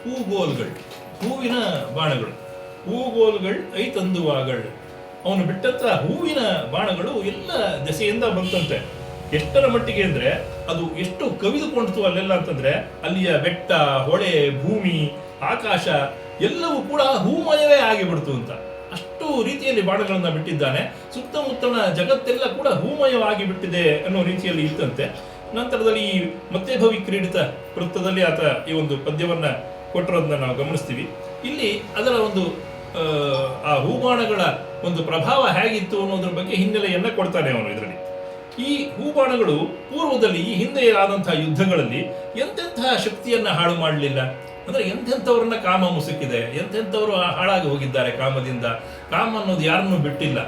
ಹೂಗೋಲ್ಗಳು, ಹೂವಿನ ಬಾಣಗಳು, ಹೂಗೋಲ್ಗಳು ಐತಂದುವಾಗಳ್. ಅವನು ಬಿಟ್ಟಂತ ಹೂವಿನ ಬಾಣಗಳು ಎಲ್ಲ ದೆಸೆಯಿಂದ ಬಂತಂತೆ. ಎಷ್ಟರ ಮಟ್ಟಿಗೆ ಅಂದ್ರೆ ಅದು ಎಷ್ಟು ಕವಿದುಕೊಂಡಿತು ಅಲ್ಲೆಲ್ಲ ಅಂತಂದ್ರೆ, ಅಲ್ಲಿಯ ಬೆಟ್ಟ, ಹೊಳೆ, ಭೂಮಿ, ಆಕಾಶ ಎಲ್ಲವೂ ಕೂಡ ಹೂಮಯವೇ ಆಗಿಬಿಡ್ತು ಅಂತ. ಅಷ್ಟು ರೀತಿಯಲ್ಲಿ ಬಾಣಗಳನ್ನ ಬಿಟ್ಟಿದ್ದಾನೆ. ಸುತ್ತಮುತ್ತಲ ಜಗತ್ತೆಲ್ಲ ಕೂಡ ಹೂಮಯವಾಗಿ ಬಿಟ್ಟಿದೆ ಅನ್ನೋ ರೀತಿಯಲ್ಲಿ ಇತ್ತಂತೆ. ನಂತರದಲ್ಲಿ ಈ ಮತ್ತೆ ಭವಿ ಕ್ರೀಡಿತ ವೃತ್ತದಲ್ಲಿ ಆತ ಈ ಒಂದು ಪದ್ಯವನ್ನ ಕೊಟ್ಟಿರೋದನ್ನ ನಾವು ಗಮನಿಸ್ತೀವಿ. ಇಲ್ಲಿ ಅದರ ಒಂದು ಆ ಹೂಬಾಣಗಳ ಒಂದು ಪ್ರಭಾವ ಹೇಗಿತ್ತು ಅನ್ನೋದ್ರ ಬಗ್ಗೆ ಹಿನ್ನೆಲೆಯನ್ನ ಕೊಡ್ತಾನೆ ಅವನು ಇದರಲ್ಲಿ. ಈ ಹೂಬಾಣಗಳು ಪೂರ್ವದಲ್ಲಿ, ಈ ಹಿಂದೆ ಆದಂತಹ ಯುದ್ಧಗಳಲ್ಲಿ ಎಂತೆಂತಹ ಶಕ್ತಿಯನ್ನ ಹಾಳು ಮಾಡಲಿಲ್ಲ ಅಂದ್ರೆ, ಎಂತೆಂಥವ್ರನ್ನ ಕಾಮ ಮುಸುಕಿದೆ, ಎಂತೆಂಥವ್ರು ಹಾಳಾಗಿ ಹೋಗಿದ್ದಾರೆ ಕಾಮದಿಂದ. ಕಾಮ ಅನ್ನೋದು ಯಾರನ್ನೂ ಬಿಟ್ಟಿಲ್ಲ.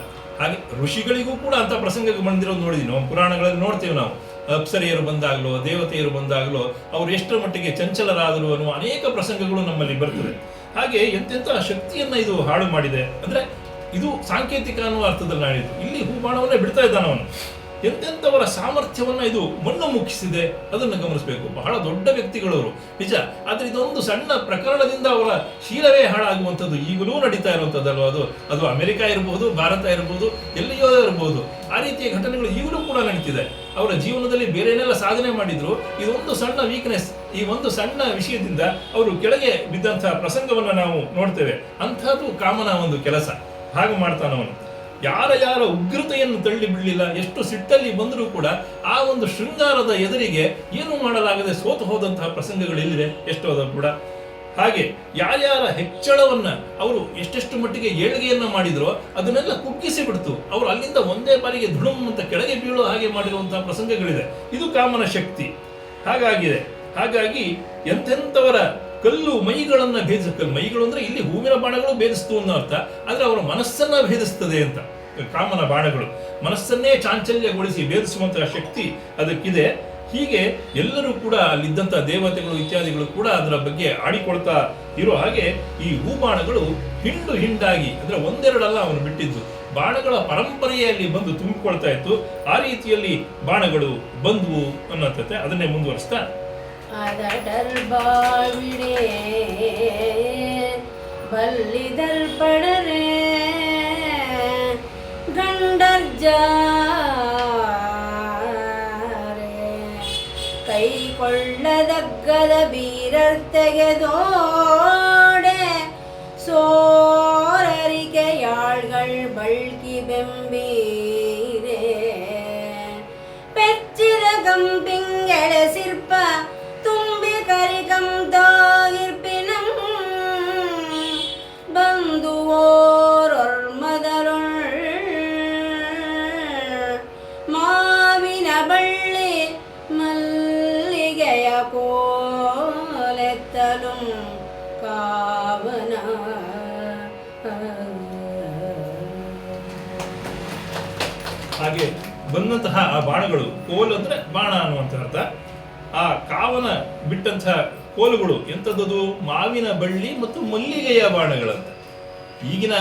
ಹಾಗೆ ಋಷಿಗಳಿಗೂ ಕೂಡ ಅಂತ ಪ್ರಸಂಗ ಬಂದಿರೋದು ನೋಡಿದ್ವಿ ನಾವು ಪುರಾಣಗಳಲ್ಲಿ ನೋಡ್ತೇವೆ ನಾವು. ಅಪ್ಸರೆಯರು ಬಂದಾಗಲೋ, ದೇವತೆಯರು ಬಂದಾಗಲೋ ಅವರು ಎಷ್ಟರ ಮಟ್ಟಿಗೆ ಚಂಚಲರಾದರು ಅನ್ನುವ ಅನೇಕ ಪ್ರಸಂಗಗಳು ನಮ್ಮಲ್ಲಿ ಬರ್ತದೆ. ಹಾಗೆ ಎಂತೆಂಥ ಶಕ್ತಿಯನ್ನ ಇದು ಹಾಳು ಮಾಡಿದೆ ಅಂದ್ರೆ, ಇದು ಸಾಂಕೇತಿಕ ಅನ್ನುವ ಅರ್ಥದಲ್ಲಿ ನಾಡಿದ್ದು. ಇಲ್ಲಿ ಹೂಬಾಣವನ್ನೇ ಬಿಡ್ತಾ ಇದ್ದಾನೆ ಅವನು. ಎಂತೆಂಥವರ ಸಾಮರ್ಥ್ಯವನ್ನ ಇದು ಮಣ್ಣು ಮುಗಿಸಿದೆ, ಅದನ್ನು ಗಮನಿಸಬೇಕು. ಬಹಳ ದೊಡ್ಡ ವ್ಯಕ್ತಿಗಳವರು ನಿಜ, ಆದರೆ ಇದೊಂದು ಸಣ್ಣ ಪ್ರಕರಣದಿಂದ ಅವರ ಶೀಲವೇ ಹಾಳಾಗುವಂಥದ್ದು ಈಗಲೂ ನಡೀತಾ ಇರುವಂಥದ್ದಲ್ವ. ಅದು ಅಮೆರಿಕ ಇರಬಹುದು, ಭಾರತ ಇರಬಹುದು, ಎಲ್ಲಿಯೋ ಇರಬಹುದು. ಆ ರೀತಿಯ ಘಟನೆಗಳು ಈಗಲೂ ಕೂಡ ನಡೀತಿದೆ. ಅವರ ಜೀವನದಲ್ಲಿ ಬೇರೆನೆಲ್ಲ ಸಾಧನೆ ಮಾಡಿದ್ರು, ಇದೊಂದು ಸಣ್ಣ ವೀಕ್ನೆಸ್, ಈ ಒಂದು ಸಣ್ಣ ವಿಷಯದಿಂದ ಅವರು ಕೆಳಗೆ ಬಿದ್ದಂತಹ ಪ್ರಸಂಗವನ್ನು ನಾವು ನೋಡ್ತೇವೆ. ಅಂಥದ್ದು ಕಾಮನ ಒಂದು ಕೆಲಸ. ಹಾಗೆ ಮಾಡ್ತಾನವನು. ಯಾರ ಉಗ್ರತೆಯನ್ನು ತಳ್ಳಿ ಬಿಡಲಿಲ್ಲ. ಎಷ್ಟು ಸಿಟ್ಟಲ್ಲಿ ಬಂದರೂ ಕೂಡ ಆ ಒಂದು ಶೃಂಗಾರದ ಎದುರಿಗೆ ಏನು ಮಾಡಲಾಗದೆ ಸೋತು ಹೋದಂತಹ ಪ್ರಸಂಗಗಳು ಎಲ್ಲಿದೆ, ಎಷ್ಟೋದ ಕೂಡ. ಹಾಗೆ ಯಾರ್ಯಾರ ಹೆಚ್ಚಳವನ್ನ ಅವರು ಎಷ್ಟೆಷ್ಟು ಮಟ್ಟಿಗೆ ಏಳಿಗೆಯನ್ನ ಮಾಡಿದ್ರೋ ಅದನ್ನೆಲ್ಲ ಕುಗ್ಗಿಸಿ ಬಿಡ್ತು. ಅವರು ಅಲ್ಲಿಂದ ಒಂದೇ ಬಾರಿಗೆ ಧುಳುಮ್ ಅಂತ ಕೆಳಗೆ ಬೀಳೋ ಹಾಗೆ ಮಾಡಿರುವಂತಹ ಪ್ರಸಂಗಗಳಿದೆ. ಇದು ಕಾಮನ ಶಕ್ತಿ. ಹಾಗಾಗಿ ಎಂತೆಂಥವರ ಕಲ್ಲು ಮೈಗಳನ್ನ ಕಲ್ಲು ಮೈಗಳು ಅಂದ್ರೆ ಇಲ್ಲಿ ಹೂವಿನ ಬಾಣಗಳು ಭೇದಿಸ್ತು ಅನ್ನೋ ಅರ್ಥ, ಆದ್ರೆ ಅವರ ಮನಸ್ಸನ್ನ ಭೇದಿಸ್ತದೆ ಅಂತ. ಕಾಮನ ಬಾಣಗಳು ಮನಸ್ಸನ್ನೇ ಚಾಂಚಲ್ಯಗೊಳಿಸಿ ಭೇದಿಸುವಂತಹ ಶಕ್ತಿ ಅದಕ್ಕಿದೆ. ಹೀಗೆ ಎಲ್ಲರೂ ಕೂಡ ಅಲ್ಲಿದ್ದಂಥ ದೇವತೆಗಳು ಇತ್ಯಾದಿಗಳು ಕೂಡ ಅದರ ಬಗ್ಗೆ ಆಡಿಕೊಳ್ತಾ ಇರೋ ಹಾಗೆ ಈ ಹೂಬಾಣಗಳು ಹಿಂಡು ಹಿಂಡಾಗಿ, ಅಂದ್ರೆ ಒಂದೆರಡಲ್ಲ ಅವನು ಬಿಟ್ಟಿದ್ದು, ಬಾಣಗಳ ಪರಂಪರೆಯಲ್ಲಿ ಬಂದು ತುಂಬಿಕೊಳ್ತಾ ಇತ್ತು. ಆ ರೀತಿಯಲ್ಲಿ ಬಾಣಗಳು ಬಂದ್ವು ಅನ್ನತ್ತೆ. ಅದನ್ನೇ ಮುಂದುವರಿಸ್ತಾ ಬಾವಿಡೆ ಬಲ್ಲಿದಲ್ಪಡರೆ ಗಂಡರ್ಜಾರೆ ಕೈಕೊಳ್ಳದಗ್ಗದ ಬೀರರ್ ತೆಗೆದೋಡೆ ಸೋರರಿಕೆ ಯಾಳ್ಗಳ್ ಬಳ್ಕಿ ಬೆಂಬೀರೆ ಪೆಚ್ಚಿದ ಕಂಪಿಂಗೆಳೆ ಸಿರ್ಪ ತುಂಬಿ ಕರಿಕಂ ತಾಗಿರ್ಪಿನಂ ಬಂದುವೋರೊರ್ಮದರೊಳ್ ಮಾವಿನ ಬಳ್ಳಿ ಮಲ್ಲಿಗೆಯ ಕೋಲೆತ್ತಲು ಕಾವನ. ಹಾಗೆ ಬಂದಂತಹ ಆ ಬಾಣಗಳು, ಕೋಲು ಅಂದ್ರೆ ಬಾಣ ಅನ್ನುವಂಥ ಅರ್ಥ. ಆ ಕಾವನ ಬಿಟ್ಟಂತಹ ಕೋಲುಗಳು ಎಂಥದ್ದು? ಮಾವಿನ ಬಳ್ಳಿ ಮತ್ತು ಮಲ್ಲಿಗೆಯ ಬಾಣಗಳಂತ. ಈಗಿನ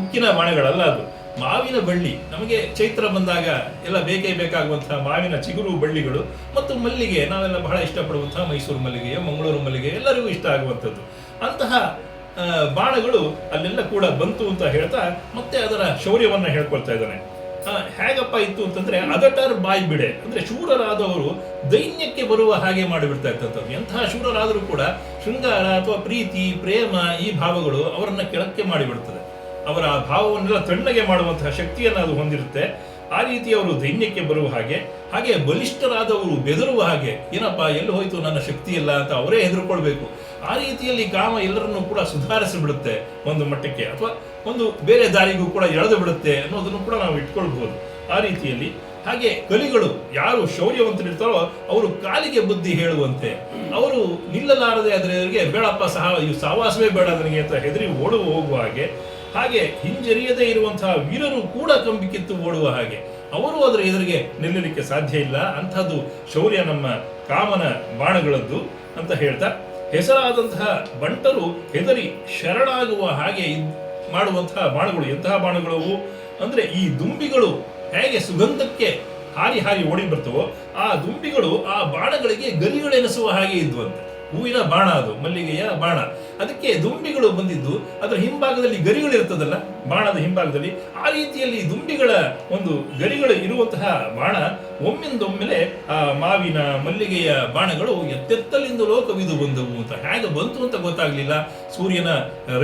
ಉಕ್ಕಿನ ಬಾಣಗಳಲ್ಲ ಅದು, ಮಾವಿನ ಬಳ್ಳಿ. ನಮಗೆ ಚೈತ್ರ ಬಂದಾಗ ಎಲ್ಲ ಬೇಕೇ ಬೇಕಾಗುವಂತಹ ಮಾವಿನ ಚಿಗುರು ಬಳ್ಳಿಗಳು ಮತ್ತು ಮಲ್ಲಿಗೆ, ನಾವೆಲ್ಲ ಬಹಳ ಇಷ್ಟಪಡುವಂತಹ ಮೈಸೂರು ಮಲ್ಲಿಗೆ, ಮಂಗಳೂರು ಮಲ್ಲಿಗೆ, ಎಲ್ಲರಿಗೂ ಇಷ್ಟ ಆಗುವಂಥದ್ದು. ಅಂತಹ ಬಾಣಗಳು ಅಲ್ಲೆಲ್ಲ ಕೂಡ ಬಂತು ಅಂತ ಹೇಳ್ತಾ ಮತ್ತೆ ಅದರ ಶೌರ್ಯವನ್ನ ಹೇಳ್ಕೊಳ್ತಾ ಇದ್ದಾನೆ. ಹೇಗಪ್ಪ ಇತ್ತು ಅಂತಂದ್ರೆ, ಅದಟರ್ ಬಾಯ್ ಬಿಡೆ ಅಂದ್ರೆ ಶೂರರಾದವರು ದೈನ್ಯಕ್ಕೆ ಬರುವ ಹಾಗೆ ಮಾಡಿಬಿಡ್ತಾ ಇರ್ತಂಥದ್ದು. ಎಂತಹ ಶೂರರಾದರೂ ಕೂಡ ಶೃಂಗಾರ ಅಥವಾ ಪ್ರೀತಿ, ಪ್ರೇಮ ಈ ಭಾವಗಳು ಅವರನ್ನ ಕೆಳಕ್ಕೆ ಮಾಡಿಬಿಡ್ತದೆ. ಅವರ ಆ ಭಾವವನ್ನೆಲ್ಲ ತಣ್ಣಗೆ ಮಾಡುವಂತಹ ಶಕ್ತಿಯನ್ನು ಅದು ಹೊಂದಿರುತ್ತೆ. ಆ ರೀತಿ ಅವರು ದೈನ್ಯಕ್ಕೆ ಬರುವ ಹಾಗೆ ಬಲಿಷ್ಠರಾದವರು ಬೆದರುವ ಹಾಗೆ, ಏನಪ್ಪ ಎಲ್ಲಿ ಹೋಯ್ತು ನನ್ನ ಶಕ್ತಿ ಇಲ್ಲ ಅಂತ ಅವರೇ ಹೆದರ್ಕೊಳ್ಬೇಕು. ಆ ರೀತಿಯಲ್ಲಿ ಕಾಮ ಎಲ್ಲರನ್ನೂ ಕೂಡ ಸುಧಾರಿಸಿಬಿಡುತ್ತೆ ಒಂದು ಮಟ್ಟಕ್ಕೆ, ಅಥವಾ ಒಂದು ಬೇರೆ ದಾರಿಗೂ ಕೂಡ ಎಳೆದು ಬಿಡುತ್ತೆ ಅನ್ನೋದನ್ನು ಕೂಡ ನಾವು ಇಟ್ಕೊಳ್ಬಹುದು ಆ ರೀತಿಯಲ್ಲಿ. ಹಾಗೆ ಕಲಿಗಳು ಯಾರು ಶೌರ್ಯವಂತರಿರ್ತಾರೋ ಅವರು ಕಾಲಿಗೆ ಬುದ್ಧಿ ಹೇಳುವಂತೆ, ಅವರು ನಿಲ್ಲಲಾರದೆ ಅದರಿಗೆ ಬೇಡಪ್ಪ ಸಹವಾಸವೇ ಬೇಡ ನನಗೆ ಅಂತ ಹೆದರಿ ಓಡುವ ಹೋಗುವ ಹಾಗೆ ಹಿಂಜರಿಯದೇ ಇರುವಂತಹ ವೀರರು ಕೂಡ ಕಂಬಿಕಿತ್ತು ಓಡುವ ಹಾಗೆ, ಅವರು ಅದರ ಎದುರಿಗೆ ನಿಲ್ಲಲಿಕ್ಕೆ ಸಾಧ್ಯ ಇಲ್ಲ. ಅಂಥದ್ದು ಶೌರ್ಯ ನಮ್ಮ ಕಾಮನ ಬಾಣಗಳದ್ದು ಅಂತ ಹೇಳ್ತಾ, ಹೆಸರಾದಂತಹ ಬಂಟರು ಹೆದರಿ ಶರಣಾಗುವ ಹಾಗೆ ಮಾಡುವಂತಹ ಬಾಣಗಳು ಎಂತಹ ಬಾಣಗಳವು ಅಂದ್ರೆ, ಈ ದುಂಬಿಗಳು ಹೇಗೆ ಸುಗಂಧಕ್ಕೆ ಹಾರಿ ಓಡಿ ಬರ್ತವೋ ಆ ದುಂಬಿಗಳು ಆ ಬಾಣಗಳಿಗೆ ಗರಿಗಳೆನಿಸುವ ಹಾಗೆ ಇದ್ವಂತೆ. ಹೂವಿನ ಬಾಣ ಅದು, ಮಲ್ಲಿಗೆಯ ಬಾಣ, ಅದಕ್ಕೆ ದುಂಬಿಗಳು ಬಂದಿದ್ದು. ಅದರ ಹಿಂಭಾಗದಲ್ಲಿ ಗರಿಗಳಿರ್ತದಲ್ಲ ಬಾಣದ ಹಿಂಭಾಗದಲ್ಲಿ, ಆ ರೀತಿಯಲ್ಲಿ ದುಂಬಿಗಳ ಒಂದು ಗರಿಗಳು ಇರುವಂತಹ ಬಾಣ ಒಮ್ಮಿಂದೊಮ್ಮೆಲೆ ಆ ಮಾವಿನ ಮಲ್ಲಿಗೆಯ ಬಾಣಗಳು ಎತ್ತೆತ್ತಲಿಂದಲೋ ಕವಿದು ಬಂದವು ಅಂತ. ಹೇಗೆ ಬಂತು ಅಂತ ಗೊತ್ತಾಗ್ಲಿಲ್ಲ, ಸೂರ್ಯನ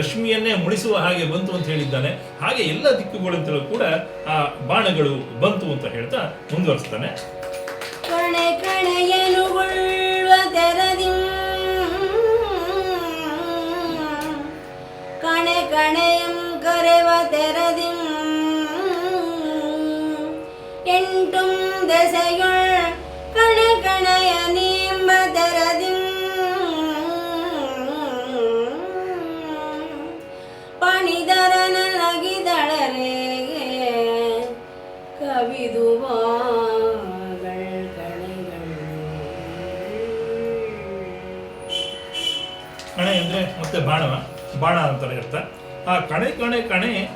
ರಶ್ಮಿಯನ್ನೇ ಮುಳಿಸುವ ಹಾಗೆ ಬಂತು ಅಂತ ಹೇಳಿದ್ದಾನೆ. ಹಾಗೆ ಎಲ್ಲ ದಿಕ್ಕುಗಳಂತಲೂ ಕೂಡ ಆ ಬಾಣಗಳು ಬಂತು ಅಂತ ಹೇಳ್ತಾ ಮುಂದುವರಿಸ್ತಾನೆ. ಕಣೆ ಕಣೆಯನುಗೊಳ್ಳುವ ತೆರದಿ ಕಣೆ ಕಣೆಯಂ ಕರೆವ ತೆರದಿ ಎಂಟುಂ ದೆಸೆಯೊಳ್ ಕಣೆ ಕಣೆಯ ನೀಂಬ ತೆರದಿ ಪಣಿದರನ ನಗಿದಳರೆ ಕವಿದುವ ಕಣೆ ಅಂದ್ರೆ ಮತ್ತೆ ಬಾಣ ಅಂತಾರೆ ಅರ್ಥ. ಆ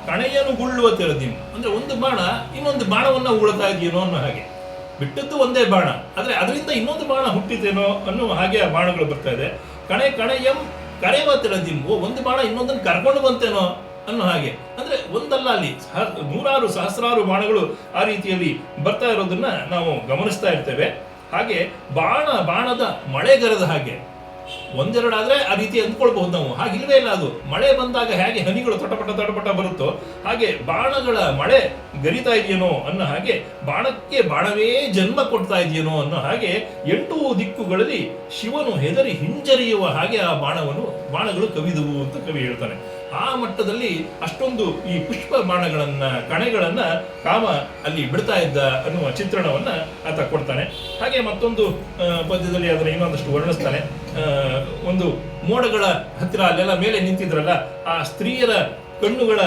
ಕಣೆಯನ್ನು ಗುಳ್ಳುವ ತೆರದಿಂ ಅಂದ್ರೆ ಒಂದು ಬಾಣ ಇನ್ನೊಂದು ಬಾಣವನ್ನ ಉಗುಳ್ತಾ ಇದೆಯೇನೋ ಅನ್ನೋ ಹಾಗೆ. ಬಿಟ್ಟದ್ದು ಒಂದೇ ಬಾಣ, ಆದ್ರೆ ಅದರಿಂದ ಇನ್ನೊಂದು ಬಾಣ ಹುಟ್ಟಿತೇನೋ ಅನ್ನೋ ಹಾಗೆ ಆ ಬಾಣಗಳು ಬರ್ತಾ ಇದೆ. ಕಣೆಯಂ ಕರೆವ ತೆರದಿಂ, ಒಂದು ಬಾಣ ಇನ್ನೊಂದನ್ನು ಕರ್ಕೊಂಡು ಬಂತೇನೋ ಅನ್ನೋ ಹಾಗೆ. ಅಂದ್ರೆ ಒಂದಲ್ಲ, ಅಲ್ಲಿ ನೂರಾರು ಸಹಸ್ರಾರು ಬಾಣಗಳು ಆ ರೀತಿಯಲ್ಲಿ ಬರ್ತಾ ಇರೋದನ್ನ ನಾವು ಗಮನಿಸ್ತಾ ಇರ್ತೇವೆ. ಹಾಗೆ ಬಾಣದ ಮಳೆಗರದ ಹಾಗೆ ಒಂದೆರಡಾದ್ರೆ ಆ ರೀತಿ ಅಂದ್ಕೊಳ್ಬಹುದು ನಾವು, ಹಾಗಿಲ್ವೇ ಇಲ್ಲ. ಅದು ಮಳೆ ಬಂದಾಗ ಹೇಗೆ ಹನಿಗಳು ತಟಪಟ ಬರುತ್ತೋ ಹಾಗೆ ಬಾಣಗಳ ಮಳೆ ಗರಿತಾ ಇದೆಯೇನೋ ಅನ್ನೋ ಹಾಗೆ, ಬಾಣಕ್ಕೆ ಬಾಣವೇ ಜನ್ಮ ಕೊಡ್ತಾ ಇದೆಯೇನೋ ಅನ್ನೋ ಹಾಗೆ 8 ದಿಕ್ಕುಗಳಲ್ಲಿ ಶಿವನು ಹೆದರಿ ಹಿಂಜರಿಯುವ ಹಾಗೆ ಆ ಬಾಣಗಳು ಕವಿದುವು ಅಂತ ಕವಿ ಹೇಳ್ತಾನೆ. ಆ ಮಟ್ಟದಲ್ಲಿ ಅಷ್ಟೊಂದು ಈ ಪುಷ್ಪ ಬಾಣಗಳನ್ನ ಕಣೆಗಳನ್ನ ಕಾಮ ಅಲ್ಲಿ ಬಿಡ್ತಾ ಇದ್ದ ಅನ್ನುವ ಚಿತ್ರಣವನ್ನ ಆತ ಕೊಡ್ತಾನೆ. ಹಾಗೆ ಮತ್ತೊಂದು ಪದ್ಯದಲ್ಲಿ ಅದರ ಇನ್ನೊಂದಷ್ಟು ವರ್ಣಿಸ್ತಾನೆ. ಒಂದು ಮೋಡಗಳ ಹತ್ತಿರ ಅಲ್ಲೆಲ್ಲ ಮೇಲೆ ನಿಂತಿದ್ರಲ್ಲ, ಆ ಸ್ತ್ರೀಯರ ಕಣ್ಣುಗಳ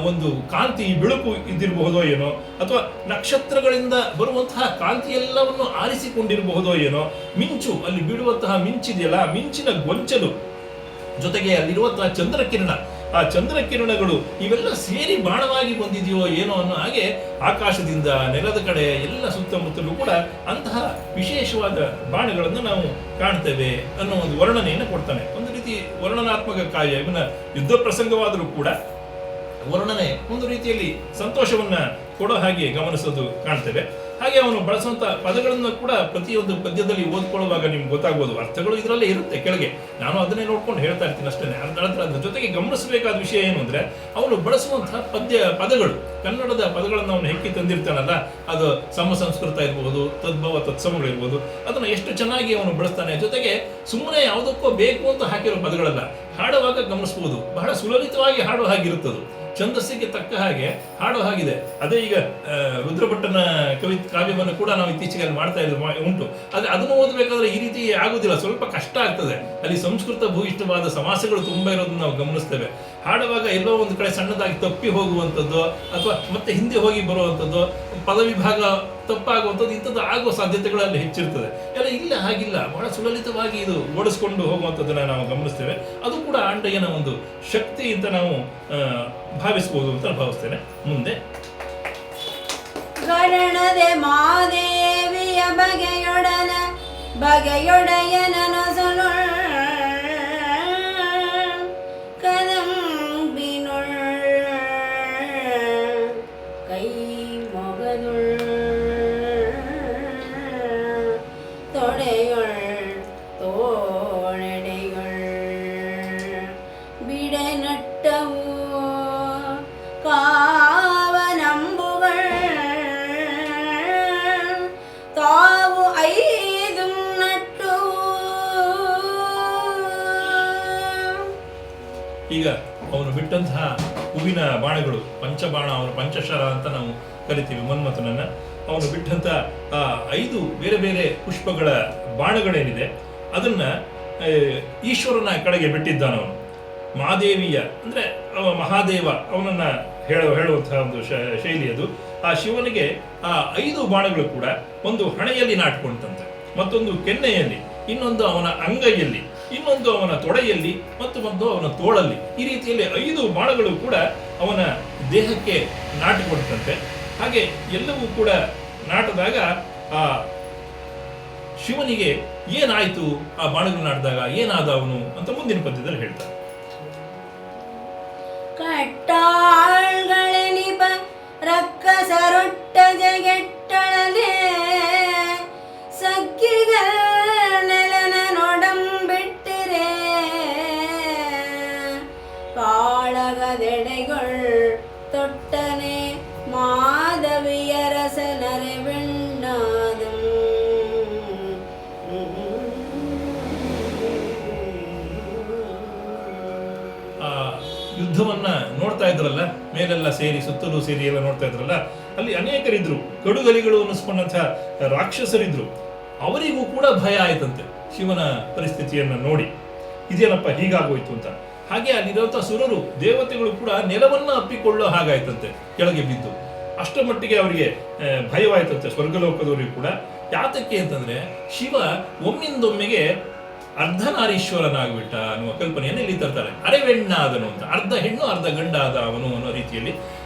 ಒಂದು ಕಾಂತಿ ಬೆಳಕು ಇದ್ದಿರಬಹುದೋ ಏನೋ, ಅಥವಾ ನಕ್ಷತ್ರಗಳಿಂದ ಬರುವಂತಹ ಕಾಂತಿ ಎಲ್ಲವನ್ನು ಆರಿಸಿಕೊಂಡಿರಬಹುದೋ ಏನೋ, ಮಿಂಚು ಅಲ್ಲಿ ಬೀಳುವಂತಹ ಮಿಂಚಿದೆಯಲ್ಲ, ಮಿಂಚಿನ ಗೊಂಚಲು ಜೊತೆಗೆ ಅಲ್ಲಿರುವಂತಹ ಚಂದ್ರಕಿರಣ, ಆ ಚಂದ್ರಕಿರಣಗಳು ಇವೆಲ್ಲ ಸೇರಿ ಬಾಣವಾಗಿ ಬಂದಿದೆಯೋ ಏನೋ ಅನ್ನೋ ಹಾಗೆ ಆಕಾಶದಿಂದ ನೆಲದ ಕಡೆ ಎಲ್ಲ ಸುತ್ತಮುತ್ತಲೂ ಕೂಡ ಅಂತಹ ವಿಶೇಷವಾದ ಬಾಣಗಳನ್ನು ನಾವು ಕಾಣ್ತೇವೆ ಅನ್ನೋ ಒಂದು ವರ್ಣನೆಯನ್ನು ಕೊಡ್ತಾನೆ. ಒಂದು ರೀತಿ ವರ್ಣನಾತ್ಮಕ ಕಾವ್ಯ. ಇವನ ಯುದ್ಧ ಪ್ರಸಂಗವಾದರೂ ಕೂಡ ವರ್ಣನೆ ಒಂದು ರೀತಿಯಲ್ಲಿ ಸಂತೋಷವನ್ನ ಕೊಡೋ ಹಾಗೆ ಗಮನಿಸೋದು ಕಾಣ್ತೇವೆ. ಹಾಗೆ ಅವನು ಬಳಸುವಂತ ಪದಗಳನ್ನು ಕೂಡ ಪ್ರತಿಯೊಂದು ಪದ್ಯದಲ್ಲಿ ಓದ್ಕೊಳ್ಳುವಾಗ ನಿಮ್ಗೆ ಗೊತ್ತಾಗ್ಬೋದು, ಅರ್ಥಗಳು ಇದರಲ್ಲೇ ಇರುತ್ತೆ ಕೆಳಗೆ. ನಾನು ಅದನ್ನೇ ನೋಡ್ಕೊಂಡು ಹೇಳ್ತಾ ಇರ್ತೀನಿ ಅಷ್ಟೇ. ಅದ್ರ ಜೊತೆಗೆ ಗಮನಿಸಬೇಕಾದ ವಿಷಯ ಏನು ಅಂದ್ರೆ, ಅವನು ಬಳಸುವಂತಹ ಪದಗಳು, ಕನ್ನಡದ ಪದಗಳನ್ನು ಅವನು ಹೆಕ್ಕಿ ತಂದಿರ್ತಾನಲ್ಲ, ಅದು ಸಮಸಂಸ್ಕೃತ ಇರಬಹುದು, ತದ್ಭವ ತತ್ಸಮಗಳಿರ್ಬೋದು, ಅದನ್ನು ಎಷ್ಟು ಚೆನ್ನಾಗಿ ಅವನು ಬಳಸ್ತಾನೆ. ಜೊತೆಗೆ ಸುಮ್ಮನೆ ಯಾವುದಕ್ಕೋ ಬೇಕು ಅಂತ ಹಾಕಿರೋ ಪದಗಳಲ್ಲ, ಹಾಡುವಾಗ ಗಮನಿಸಬಹುದು, ಬಹಳ ಸುಲಲಿತವಾಗಿ ಹಾಡೋ ಹಾಗಿರುತ್ತದು, ಛಂದಸ್ಸಿಗೆ ತಕ್ಕ ಹಾಗೆ ಹಾಡೋ ಹಾಗಿದೆ. ಅದೇ ಈಗ ರುದ್ರಭಟ್ಟನ ಕಾವ್ಯವನ್ನು ಕೂಡ ನಾವು ಇತ್ತೀಚೆಗೆ ಮಾಡ್ತಾ ಇದ್ದು ಉಂಟು. ಆದ್ರೆ ಅದನ್ನು ಓದಬೇಕಾದ್ರೆ ಈ ರೀತಿ ಆಗುದಿಲ್ಲ, ಸ್ವಲ್ಪ ಕಷ್ಟ ಆಗ್ತದೆ. ಅಲ್ಲಿ ಸಂಸ್ಕೃತ ಭೂಯಿಷ್ಠವಾದ ಸಮಾಸಗಳು ತುಂಬಾ ಇರೋದನ್ನ ನಾವು ಗಮನಿಸ್ತೇವೆ. ಹಾಡುವಾಗ ಎಲ್ಲೋ ಒಂದು ಕಡೆ ಸಣ್ಣದಾಗಿ ತಪ್ಪಿ ಹೋಗುವಂಥದ್ದು, ಅಥವಾ ಮತ್ತೆ ಹಿಂದೆ ಹೋಗಿ ಬರುವಂಥದ್ದು, ಪದವಿಭಾಗ ತಪ್ಪಾಗುವಂಥದ್ದು, ಇಂಥದ್ದು ಆಗುವ ಸಾಧ್ಯತೆಗಳಲ್ಲಿ ಹೆಚ್ಚಿರ್ತದೆ. ಎಲ್ಲ ಇಲ್ಲ, ಹಾಗಿಲ್ಲ, ಬಹಳ ಸುಲಲಿತವಾಗಿ ಇದು ಓಡಿಸ್ಕೊಂಡು ಹೋಗುವಂಥದ್ದನ್ನ ನಾವು ಗಮನಿಸ್ತೇವೆ. ಅದು ಕೂಡ ಆಂಡಯ್ಯನ ಒಂದು ಶಕ್ತಿ ಅಂತ ನಾವು ಭಾವಿಸಬಹುದು ಅಂತ ಭಾವಿಸ್ತೇನೆ. ಮುಂದೆ ಗರಣದೆ ಮಾದೇವಿಯ ಬಗೆಯೊಡೆಯನನು ಕದಂಬಿನುಳ್ ಕೈ ಮೊಗದುಳ್ ತೊಡೆಯೊಳ್ ತೋಳೆಡೆಯೊಳ್ ಬಿಡೆ ನಟ್ಟವು ಕಾವನಂಬುಗಳ್ ತಾವು 5 ನಟ್ಟು. ಈಗ ಅವನು ಬಿಟ್ಟಂತಹ ಹೂವಿನ ಬಾಣಗಳು, ಪಂಚಬಾಣ, ಅವನು ಪಂಚಶರ ಅಂತ ನಾವು ಕರಿತೀವಿ ಮನ್ಮಥನನ್ನ. ಅವನು ಬಿಟ್ಟಂತ ಆ 5 ಬೇರೆ ಬೇರೆ ಪುಷ್ಪಗಳ ಬಾಣಗಳೇನಿದೆ ಅದನ್ನ ಈಶ್ವರನ ಕಡೆಗೆ ಬಿಟ್ಟಿದ್ದಾನವನು. ಮಹಾದೇವಿಯ ಅಂದ್ರೆ ಮಹಾದೇವ ಅವನನ್ನ ಹೇಳುವಂತಹ ಒಂದು ಶೈಲಿ ಅದು. ಆ ಶಿವನಿಗೆ ಆ 5 ಬಾಣಗಳು ಕೂಡ ಒಂದು ಹಣೆಯಲ್ಲಿ ನಾಟ್ಕೊಂಡಂತೆ, ಮತ್ತೊಂದು ಕೆನ್ನೆಯಲ್ಲಿ, ಇನ್ನೊಂದು ಅವನ ಅಂಗೈಯಲ್ಲಿ, ಇನ್ನೊಂದು ಅವನ ತೊಡೆಯಲ್ಲಿ, ಮತ್ತು ಅವನ ತೋಳಲ್ಲಿ. ಈ ರೀತಿಯಲ್ಲಿ 5 ಬಾಣಗಳು ಕೂಡ ಅವನ ದೇಹಕ್ಕೆ ನಾಟಿಕೊಂಡಂತೆ. ಹಾಗೆ ಎಲ್ಲವೂ ಕೂಡ ನಾಟದಾಗ ಆ ಶಿವನಿಗೆ ಏನಾಯ್ತು, ಆ ಬಾಣಗಳು ನಾಟಿದಾಗ ಏನಾದ ಅವನು ಅಂತ ಮುಂದಿನ ಪದ್ಯದಲ್ಲಿ ಹೇಳ್ತಾರೆ. ಕಟ್ಟಾಳ್ಗಳೆನಿಪ ರಕ್ಕಸರೊಟ್ಟ ಜಗೆಟ್ಟಳಲೆ ಸಗ್ಗಿಗಳ ನೆಲನ ನೊಡಂಬಿಟ್ಟಿರೆ ಕಾಳಗದೆಡೆಗೊಳ್ ತೊಟ್ಟನೆ ಮಾಧವಿಯರ ಸಲರೆ ಬೆಣ್ಣಾದಂ. ಯುದ್ಧವನ್ನ ನೋಡ್ತಾ ಇದ್ರಲ್ಲ, ಮೇಲೆಲ್ಲ ಸೇರಿ ಸುತ್ತಲೂ ಸೇರಿ ಎಲ್ಲ ನೋಡ್ತಾ ಇದ್ರಲ್ಲ, ಅಲ್ಲಿ ಅನೇಕರಿದ್ರು, ಕಡುಗಲಿಗಳು ಅನ್ನಿಸ್ಕೊಂಡಂತಹ ರಾಕ್ಷಸರಿದ್ರು. ಅವರಿಗೂ ಕೂಡ ಭಯ ಆಯ್ತಂತೆ ಶಿವನ ಪರಿಸ್ಥಿತಿಯನ್ನ ನೋಡಿ, ಇದೇನಪ್ಪ ಹೀಗಾಗೋಯ್ತು ಅಂತ. ಹಾಗೆ ಅಲ್ಲಿರುವಂತಹ ಸುರರು, ದೇವತೆಗಳು ಕೂಡ ನೆಲವನ್ನ ಅಪ್ಪಿಕೊಳ್ಳೋ ಹಾಗಾಯ್ತಂತೆ, ಕೆಳಗೆ ಬಿದ್ದು. ಅಷ್ಟರ ಮಟ್ಟಿಗೆ ಅವರಿಗೆ ಭಯವಾಯ್ತಂತೆ ಸ್ವರ್ಗಲೋಕದವರಿಗೂ ಕೂಡ. ಯಾತಕ್ಕೆ ಅಂತಂದ್ರೆ ಶಿವ ಒಮ್ಮಿಂದೊಮ್ಮೆಗೆ ಅರ್ಧನಾರೀಶ್ವರನಾಗ್ಬಿಟ್ಟ ಅನ್ನುವ ಕಲ್ಪನೆಯನ್ನು ಇಲ್ಲಿ ತರ್ತಾರೆ. ಅರೆವೆಣ್ಣಾದನು ಅಂತ, ಅರ್ಧ ಹೆಣ್ಣು ಅರ್ಧ ಗಂಡಾದ ಅವನು ಅನ್ನೋ ರೀತಿಯಲ್ಲಿ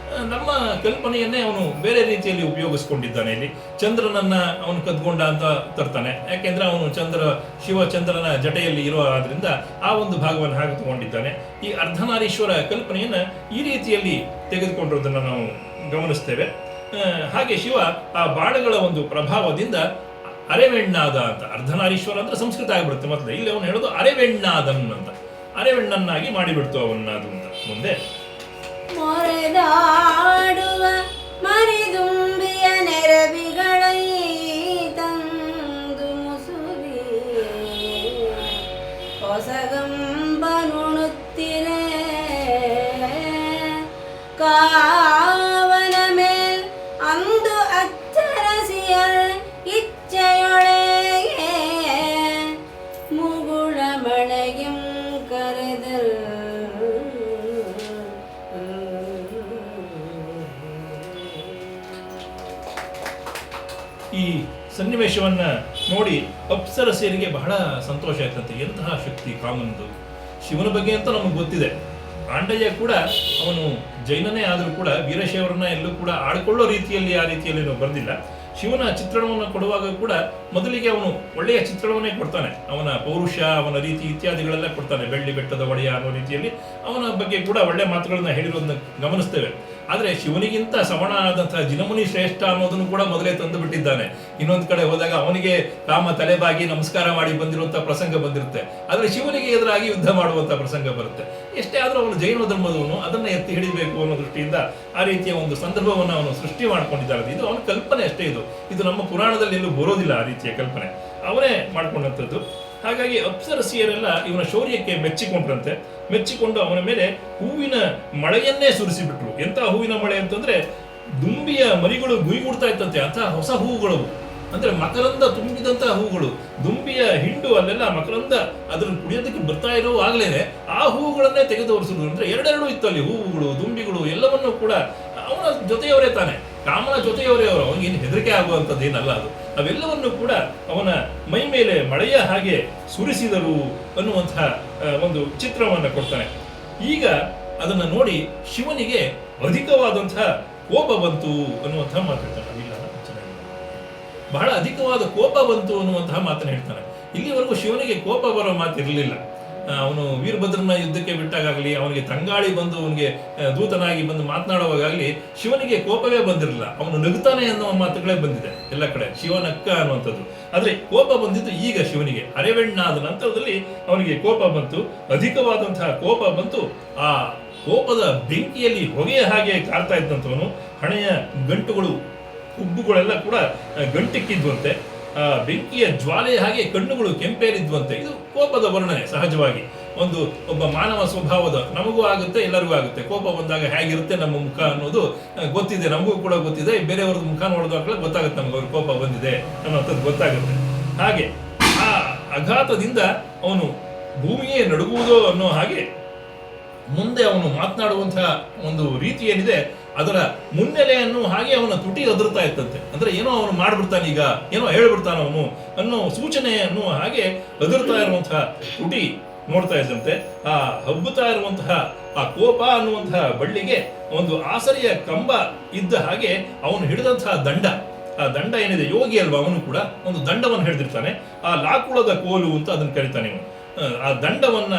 ನಮ್ಮ ಕಲ್ಪನೆಯನ್ನೇ ಅವನು ಬೇರೆ ರೀತಿಯಲ್ಲಿ ಉಪಯೋಗಿಸ್ಕೊಂಡಿದ್ದಾನೆ. ಇಲ್ಲಿ ಚಂದ್ರನನ್ನ ಅವನು ಕದ್ಕೊಂಡ ಅಂತ ತರ್ತಾನೆ. ಯಾಕೆಂದ್ರೆ ಅವನು ಶಿವ ಚಂದ್ರನ ಜಟೆಯಲ್ಲಿ ಇರೋ ಆದ್ರಿಂದ ಆ ಒಂದು ಭಾಗವನ್ನು ಹಾಗೆ ತಗೊಂಡಿದ್ದಾನೆ. ಈ ಅರ್ಧನಾರೀಶ್ವರ ಕಲ್ಪನೆಯನ್ನ ಈ ರೀತಿಯಲ್ಲಿ ತೆಗೆದುಕೊಂಡಿರೋದನ್ನು ನಾವು ಗಮನಿಸ್ತೇವೆ. ಹಾಗೆ ಶಿವ ಆ ಬಾಣಗಳ ಒಂದು ಪ್ರಭಾವದಿಂದ ಅರೆವೆಣ್ಣಾದ ಅಂತ, ಅರ್ಧನಾರೀಶ್ವರ ಅಂದ್ರೆ ಸಂಸ್ಕೃತ ಆಗಿಬಿಡುತ್ತೆ ಮೊದಲೇ. ಇಲ್ಲಿ ಅವನು ಹೇಳೋದು ಅರೆವೆಣ್ಣಾದನ್ ಅಂತ, ಅರೆವೆಣ್ಣನ್ನಾಗಿ ಮಾಡಿಬಿಡ್ತು ಅವನ್ನದು ಅಂತ. ಮುಂದೆ ಮೊರೆದಾಡುವ ಮರಿದುಂಬಿಯ ನೆರವಿಗಳೈ ತಂದು ಮುಸುರಿ ಹೊಸಗಂಬನುಣುತ್ತಿರೆ ಕಾವನ ಮೇಲ್ ಅಂದು ಅಚ್ಚರಸಿಯ ಇಚ್ಛೆಯೊಳಗೆ ಮುಗುಳ ಮಳೆಯಂ ಕರೆದಲ್ ಈ ಸನ್ನಿವೇಶವನ್ನ ನೋಡಿ ಅಪ್ಸರಸೇರಿಗೆ ಬಹಳ ಸಂತೋಷ ಆಯ್ತಂತೆ. ಎಂತಹ ಶಕ್ತಿ ಕಾಮನ್ದು! ಶಿವನ ಬಗ್ಗೆ ಅಂತ ನಮಗೆ ಗೊತ್ತಿದೆ. ಆಂಡಯ್ಯ ಕೂಡ ಅವನು ಜೈನನೇ ಆದರೂ ಕೂಡ ವೀರಶೈವರನ್ನ ಎಲ್ಲೂ ಕೂಡ ಆಡ್ಕೊಳ್ಳೋ ರೀತಿಯಲ್ಲಿ ಆ ರೀತಿಯಲ್ಲಿ ಬರೆದಿಲ್ಲ. ಶಿವನ ಚಿತ್ರಣವನ್ನು ಕೊಡುವಾಗ ಕೂಡ ಮೊದಲಿಗೆ ಅವನು ಒಳ್ಳೆಯ ಚಿತ್ರಣವನ್ನೇ ಕೊಡ್ತಾನೆ. ಅವನ ಪೌರುಷ, ಅವನ ರೀತಿ ಇತ್ಯಾದಿಗಳೆಲ್ಲ ಕೊಡ್ತಾನೆ. ಬೆಳ್ಳಿ ಬೆಟ್ಟದ ಒಡೆಯ ಅನ್ನೋ ರೀತಿಯಲ್ಲಿ ಅವನ ಬಗ್ಗೆ ಕೂಡ ಒಳ್ಳೆ ಮಾತುಗಳನ್ನ ಹೇಳಿರೋದನ್ನ ಗಮನಿಸ್ತೇವೆ. ಆದರೆ ಶಿವನಿಗಿಂತ ಸವಣ ಆದಂತಹ ಜಿನಮುನಿ ಶ್ರೇಷ್ಠ ಅನ್ನೋದನ್ನು ಕೂಡ ಮೊದಲೇ ತಂದು ಬಿಟ್ಟಿದ್ದಾನೆ. ಇನ್ನೊಂದು ಕಡೆ ಹೋದಾಗ ಅವನಿಗೆ ರಾಮ ತಲೆಬಾಗಿ ನಮಸ್ಕಾರ ಮಾಡಿ ಬಂದಿರುವಂತಹ ಪ್ರಸಂಗ ಬಂದಿರುತ್ತೆ. ಆದರೆ ಶಿವನಿಗೆ ಎದುರಾಗಿ ಯುದ್ಧ ಮಾಡುವಂತಹ ಪ್ರಸಂಗ ಬರುತ್ತೆ. ಎಷ್ಟೇ ಆದರೂ ಅವನು ಜೈನ ಧರ್ಮದವನು, ಅದನ್ನ ಎತ್ತಿ ಹಿಡಿಬೇಕು ಅನ್ನೋ ದೃಷ್ಟಿಯಿಂದ ಆ ರೀತಿಯ ಒಂದು ಸಂದರ್ಭವನ್ನು ಅವನು ಸೃಷ್ಟಿ ಮಾಡ್ಕೊಂಡಿದ್ದಾನೆ. ಇದು ಅವನ ಕಲ್ಪನೆ ಅಷ್ಟೇ. ಇದು ನಮ್ಮ ಪುರಾಣದಲ್ಲಿ ಎಲ್ಲೂ ಬರೋದಿಲ್ಲ ಆ ರೀತಿಯ ಕಲ್ಪನೆ, ಅವನೇ ಮಾಡ್ಕೊಂಡಂಥದ್ದು. ಹಾಗಾಗಿ ಅಪ್ಸರಸಿಯರೆಲ್ಲ ಇವನ ಶೌರ್ಯಕ್ಕೆ ಮೆಚ್ಚಿಕೊಂಡು ಅವನ ಮೇಲೆ ಹೂವಿನ ಮಳೆಯನ್ನೇ ಸುರಿಸಿಬಿಟ್ರು. ಎಂತ ಹೂವಿನ ಮಳೆ ಅಂತಂದ್ರೆ ದುಂಬಿಯ ಮರಿಗಳು ಗುಯ್ಗುಡ್ತಾ ಇತ್ತಂತೆ. ಅಂತಹ ಹೊಸ ಹೂವುಗಳು, ಅಂದ್ರೆ ಮಕರಂದ ತುಂಬಿದಂತಹ ಹೂಗಳು, ದುಂಬಿಯ ಹಿಂಡು ಅಲ್ಲೆಲ್ಲ ಮಕರಂದ ಅದನ್ನು ಕುಡಿಯೋದಕ್ಕೆ ಬರ್ತಾ ಇರೋ ಆಗ್ಲೇನೆ ಆ ಹೂವುಗಳನ್ನೇ ತೆಗೆದು ಒರೆಸಿದ್ರು. ಅಂದ್ರೆ ಎರಡೆರಡು ಇತ್ತು ಅಲ್ಲಿ, ಹೂವುಗಳು ದುಂಬಿಗಳು ಎಲ್ಲವನ್ನೂ ಕೂಡ ಅವನ ಜೊತೆಯವರೇ ತಾನೆ, ಕಾಮನ ಜೊತೆಯವರೇ ಅವರು. ಅವನಿಗೇನು ಹೆದರಿಕೆ ಆಗುವಂಥದ್ದು ಏನಲ್ಲ ಅದು. ಅವೆಲ್ಲವನ್ನು ಕೂಡ ಅವನ ಮೈ ಮೇಲೆ ಮಳೆಯ ಹಾಗೆ ಸುರಿಸಿದರು ಅನ್ನುವಂತಹ ಒಂದು ಚಿತ್ರವನ್ನು ಕೊಡ್ತಾನೆ. ಈಗ ಅದನ್ನು ನೋಡಿ ಶಿವನಿಗೆ ಅಧಿಕವಾದಂತಹ ಕೋಪ ಬಂತು ಅನ್ನುವಂತಹ ಮಾತು ಹೇಳ್ತಾನೆ. ಬಹಳ ಅಧಿಕವಾದ ಕೋಪ ಬಂತು ಅನ್ನುವಂತಹ ಮಾತನ್ನು ಹೇಳ್ತಾನೆ. ಇಲ್ಲಿವರೆಗೂ ಶಿವನಿಗೆ ಕೋಪ ಬರೋ ಮಾತಿರಲಿಲ್ಲ. ಅವನು ವೀರಭದ್ರನ ಯುದ್ಧಕ್ಕೆ ಬಿಟ್ಟಾಗಲಿ, ಅವನಿಗೆ ತಂಗಾಳಿ ಬಂದು ಅವನಿಗೆ ದೂತನಾಗಿ ಬಂದು ಮಾತನಾಡುವಾಗಲಿ ಶಿವನಿಗೆ ಕೋಪವೇ ಬಂದಿರಲಿಲ್ಲ. ಅವನು ನಗುತ್ತಾನೆ ಅನ್ನುವ ಮಾತುಗಳೇ ಬಂದಿದೆ ಎಲ್ಲ ಕಡೆ, ಶಿವನಕ್ಕ ಅನ್ನುವಂಥದ್ದು. ಆದ್ರೆ ಕೋಪ ಬಂದಿದ್ದು ಈಗ ಶಿವನಿಗೆ. ಅರೆವೆಣ್ಣಾದ ನಂತರದಲ್ಲಿ ಅವನಿಗೆ ಕೋಪ ಬಂತು, ಅಧಿಕವಾದಂತಹ ಕೋಪ ಬಂತು. ಆ ಕೋಪದ ಬೆಂಕಿಯಲ್ಲಿ ಹೊಗೆಯ ಹಾಗೆ ಕಾರ್ತಾ ಇದ್ದಂಥವನು, ಹಣೆಯ ಗಂಟುಗಳು ಉಬ್ಬುಗಳೆಲ್ಲ ಕೂಡ ಗಂಟಿಕ್ಕಿದ್ವಂತೆ. ಆ ಬೆಂಕಿಯ ಜ್ವಾಲೆಯ ಹಾಗೆ ಕಣ್ಣುಗಳು ಕೆಂಪೇರಿದ್ವಂತೆ. ಇದು ಕೋಪದ ವರ್ಣನೆ. ಸಹಜವಾಗಿ ಒಬ್ಬ ಮಾನವ ಸ್ವಭಾವದ, ನಮಗೂ ಆಗುತ್ತೆ, ಎಲ್ಲರಿಗೂ ಆಗುತ್ತೆ. ಕೋಪ ಬಂದಾಗ ಹೇಗಿರುತ್ತೆ ನಮ್ಮ ಮುಖ ಅನ್ನೋದು ಗೊತ್ತಿದೆ, ನಮಗೂ ಕೂಡ ಗೊತ್ತಿದೆ. ಬೇರೆಯವ್ರದ್ದು ಮುಖ ನೋಡಿದಾಗಲೇ ಗೊತ್ತಾಗುತ್ತೆ ನಮ್ಗೆ ಅವ್ರ ಕೋಪ ಬಂದಿದೆ ಅನ್ನೋಂಥದ್ದು ಗೊತ್ತಾಗುತ್ತೆ. ಹಾಗೆ ಆ ಆಘಾತದಿಂದ ಅವನು ಭೂಮಿಯೇ ನಡುಗುವುದೋ ಅನ್ನೋ ಹಾಗೆ ಮುಂದೆ ಅವನು ಮಾತನಾಡುವಂತಹ ಒಂದು ರೀತಿ ಏನಿದೆ ಅದರ ಮುನ್ನೆಲೆಯನ್ನು ಹಾಗೆ ಅವನ ತುಟಿ ಅದರ್ತಾ ಇತ್ತಂತೆ. ಅಂದ್ರೆ ಏನೋ ಅವನು ಮಾಡ್ಬಿಡ್ತಾನೆ, ಈಗ ಏನೋ ಹೇಳ್ಬಿಡ್ತಾನ ಅವನು ಅನ್ನೋ ಸೂಚನೆಯನ್ನು ಹಾಗೆ ಅದರ್ತಾ ಇರುವಂತಹ ತುಟಿ ನೋಡ್ತಾ ಇದ್ದಂತೆ. ಆ ಹಬ್ಬುತ್ತಾ ಇರುವಂತಹ ಆ ಕೋಪ ಅನ್ನುವಂತಹ ಬಳ್ಳಿಗೆ ಒಂದು ಆಸರಿಯ ಕಂಬ ಇದ್ದ ಹಾಗೆ ಅವನು ಹಿಡಿದಂತಹ ದಂಡ, ಆ ದಂಡ ಏನಿದೆ, ಯೋಗಿ ಅಲ್ವಾ ಅವನು ಕೂಡ ಒಂದು ದಂಡವನ್ನು ಹಿಡಿದಿರ್ತಾನೆ. ಆ ಲಾಕುಳದ ಕೋಲು ಅಂತ ಅದನ್ನು ಕರಿತಾನೆ ಇವನು. ಆ ದಂಡವನ್ನ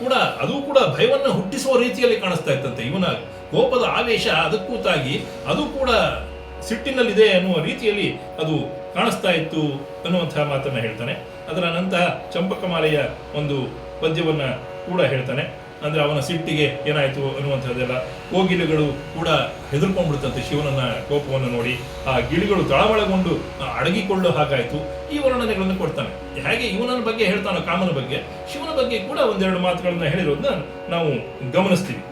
ಕೂಡ ಅದು ಕೂಡ ಭಯವನ್ನು ಹುಟ್ಟಿಸುವ ರೀತಿಯಲ್ಲಿ ಕಾಣಿಸ್ತಾ ಇತ್ತಂತೆ. ಇವನ ಕೋಪದ ಆವೇಶ ಅದಕ್ಕೂ ತಾಗಿ ಅದು ಕೂಡ ಸಿಟ್ಟಿನಲ್ಲಿದೆ ಅನ್ನುವ ರೀತಿಯಲ್ಲಿ ಅದು ಕಾಣಿಸ್ತಾ ಇತ್ತು ಅನ್ನುವಂತಹ ಮಾತನ್ನ ಹೇಳ್ತಾನೆ. ಅದರ ನಂತರ ಚಂಪಕಮಾಲೆಯ ಒಂದು ಪದ್ಯವನ್ನ ಕೂಡ ಹೇಳ್ತಾನೆ. ಅಂದ್ರೆ ಅವನ ಸಿಟ್ಟಿಗೆ ಏನಾಯ್ತು ಅನ್ನುವಂಥದ್ದೆಲ್ಲ. ಕೋಗಿಲೆಗಳು ಕೂಡ ಹೆದರ್ಕೊಂಡ್ಬಿಡುತ್ತಂತೆ ಶಿವನನ್ನ ಕೋಪವನ್ನು ನೋಡಿ. ಆ ಗಿಳಿಗಳು ತಳಮಳಗೊಂಡು ಅಡಗಿಕೊಳ್ಳೋ ಹಾಗಾಯ್ತು. ಈ ವರ್ಣನೆಗಳನ್ನು ಕೊಡ್ತಾನೆ. ಹಾಗೆ ಇವನ ಬಗ್ಗೆ ಹೇಳ್ತಾನೆ, ಕಾಮನ ಬಗ್ಗೆ. ಶಿವನ ಬಗ್ಗೆ ಕೂಡ ಒಂದೆರಡು ಮಾತುಗಳನ್ನ ಹೇಳಿರೋದನ್ನ ನಾವು ಗಮನಿಸ್ತೀವಿ.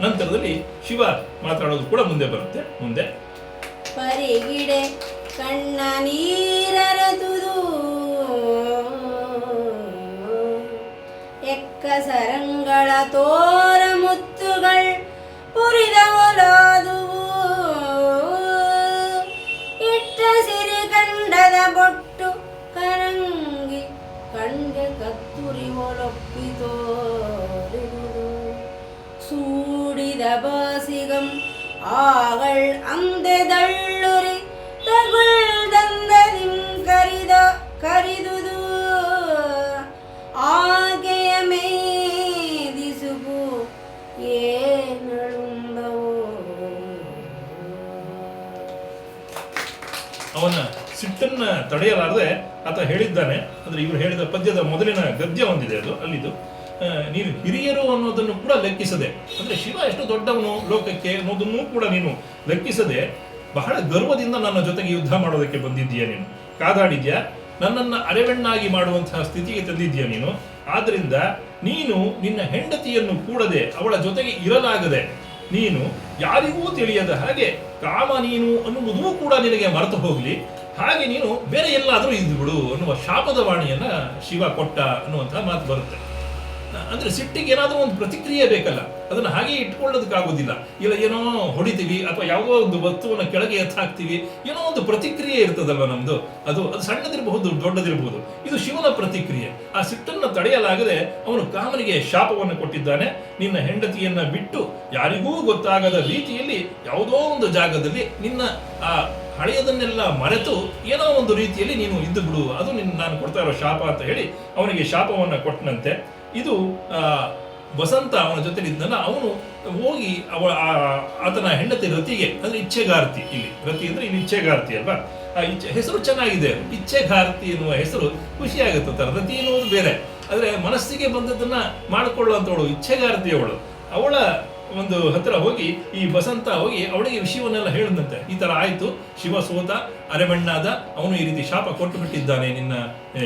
ನಂತರದಲ್ಲಿ ಶಿವ ಮಾತಾಡೋದು ಕೂಡ ಮುಂದೆ ಬರುತ್ತೆ. ಮುಂದೆ ಪರಿಗಿಡೆ ಕಣ್ಣ ನೀರರದುದು ಎಕ್ಕ ಸರಂಗಳ ತೋರ ಮುತ್ತುಗಳು ಪುರಿದವಲಾದುವು ಇಟ್ಟ ಸಿರಿ ಕಂಡದ ಬೊಟ್ಟು ಕರಂಗಿ ಕಣ್ಗೆ ಕತ್ತು ತಾಗಳ್ ಅಂದೆದಳ್ಳುರಿ ತಗುಳ್ದಂದದಿಂ ಕರಿದುದು ಆಗೆಯ ಮೇದಿಸುಗು ಏನಳುಂಬವೋ. ಅವನ ಸಿಟ್ಟನ್ನ ತಡೆಯಲಾರದೆ ಆತ ಹೇಳಿದ್ದಾನೆ. ಅಂದ್ರೆ ಇವರು ಹೇಳಿದ ಪದ್ಯದ ಮೊದಲಿನ ಗದ್ಯ ಒಂದಿದೆ, ಅದು ಅಲ್ಲಿದು ನೀನು ಹಿರಿಯರು ಅನ್ನೋದನ್ನು ಕೂಡ ಲೆಕ್ಕಿಸದೆ, ಅಂದ್ರೆ ಶಿವ ಎಷ್ಟು ದೊಡ್ಡವನು ಲೋಕಕ್ಕೆ ಅನ್ನೋದನ್ನು ಕೂಡ ನೀನು ಲೆಕ್ಕಿಸದೆ ಬಹಳ ಗರ್ವದಿಂದ ನನ್ನ ಜೊತೆಗೆ ಯುದ್ಧ ಮಾಡೋದಕ್ಕೆ ಬಂದಿದ್ದೀಯ, ನೀನು ಕಾದಾಡಿದ್ಯಾ, ನನ್ನನ್ನು ಅರೆವೆಣ್ಣಾಗಿ ಮಾಡುವಂತಹ ಸ್ಥಿತಿಗೆ ತಂದಿದ್ದೀಯ ನೀನು. ಆದ್ರಿಂದ ನೀನು ನಿನ್ನ ಹೆಂಡತಿಯನ್ನು ಕೂಡದೆ ಅವಳ ಜೊತೆಗೆ ಇರಲಾಗದೆ ನೀನು ಯಾರಿಗೂ ತಿಳಿಯದ ಹಾಗೆ ಕಾಮ ನೀನು ಅನ್ನುವುದೂ ಕೂಡ ನಿನಗೆ ಮರೆತು ಹೋಗ್ಲಿ, ಹಾಗೆ ನೀನು ಬೇರೆ ಎಲ್ಲಾದರೂ ಇದ್ದು ಬಿಡು ಅನ್ನುವ ಶಾಪದ ವಾಣಿಯನ್ನ ಶಿವ ಕೊಟ್ಟ ಅನ್ನುವಂತಹ ಮಾತು ಬರುತ್ತೆ. ಅಂದ್ರೆ ಸಿಟ್ಟಿಗೆ ಏನಾದರೂ ಒಂದು ಪ್ರತಿಕ್ರಿಯೆ ಬೇಕಲ್ಲ, ಅದನ್ನ ಹಾಗೆ ಇಟ್ಕೊಳ್ಳೋದಕ್ಕಾಗೋದಿಲ್ಲ. ಇಲ್ಲ ಏನೋ ಹೊಡಿತೀವಿ ಅಥವಾ ಯಾವುದೋ ಒಂದು ವಸ್ತುವನ್ನು ಕೆಳಗೆ ಎತ್ತಾಕ್ತೀವಿ, ಏನೋ ಒಂದು ಪ್ರತಿಕ್ರಿಯೆ ಇರ್ತದಲ್ವ ನಮ್ದು, ಅದು ಸಣ್ಣದಿರಬಹುದು ದೊಡ್ಡದಿರಬಹುದು. ಇದು ಶಿವನ ಪ್ರತಿಕ್ರಿಯೆ. ಆ ಸಿಟ್ಟನ್ನು ತಡೆಯಲಾಗದೆ ಅವನು ಕಾಮನಿಗೆ ಶಾಪವನ್ನು ಕೊಟ್ಟಿದ್ದಾನೆ. ನಿನ್ನ ಹೆಂಡತಿಯನ್ನ ಬಿಟ್ಟು ಯಾರಿಗೂ ಗೊತ್ತಾಗದ ರೀತಿಯಲ್ಲಿ ಯಾವುದೋ ಒಂದು ಜಾಗದಲ್ಲಿ ನಿನ್ನ ಆ ಹಳೆಯದನ್ನೆಲ್ಲ ಮರೆತು ಏನೋ ಒಂದು ರೀತಿಯಲ್ಲಿ ನೀನು ಇದ್ದು ಬಿಡು, ಅದು ನಾನು ಕೊಡ್ತಾ ಇರೋ ಶಾಪ ಅಂತ ಹೇಳಿ ಅವನಿಗೆ ಶಾಪವನ್ನು ಕೊಟ್ಟನಂತೆ. ಇದು ವಸಂತ ಅವನ ಜೊತೆಲಿದ್ದಲ್ಲ, ಅವನು ಹೋಗಿ ಆತನ ಹೆಂಡತಿ ರತಿಗೆ, ಅಂದ್ರೆ ಇಚ್ಛೆಗಾರ್ತಿ, ಇಲ್ಲಿ ರತಿ ಅಂದ್ರೆ ಇಲ್ಲಿ ಇಚ್ಛೆಗಾರ್ತಿ ಅಲ್ವಾ, ಆ ಹೆಸರು ಚೆನ್ನಾಗಿದೆ, ಇಚ್ಛೆಗಾರ್ತಿ ಎನ್ನುವ ಹೆಸರು ಖುಷಿ ಆಗುತ್ತೆ. ರತಿ ಎನ್ನುವುದು ಬೇರೆ, ಆದ್ರೆ ಮನಸ್ಸಿಗೆ ಬಂದದ್ದನ್ನ ಮಾಡಿಕೊಳ್ಳುವಂಥವಳು ಇಚ್ಛೆಗಾರ್ತಿ ಅವಳು. ಅವಳ ಒಂದು ಹತ್ರ ಹೋಗಿ ಈ ವಸಂತ ಹೋಗಿ ಅವಳಿಗೆ ವಿಷಯವನ್ನೆಲ್ಲ ಹೇಳಿದಂತೆ, ಈ ತರ ಆಯ್ತು, ಶಿವ ಸೋತ, ಅರೆಮಣ್ಣಾದ, ಅವನು ಈ ರೀತಿ ಶಾಪ ಕೊಟ್ಟು ಬಿಟ್ಟಿದ್ದಾನೆ ನಿನ್ನ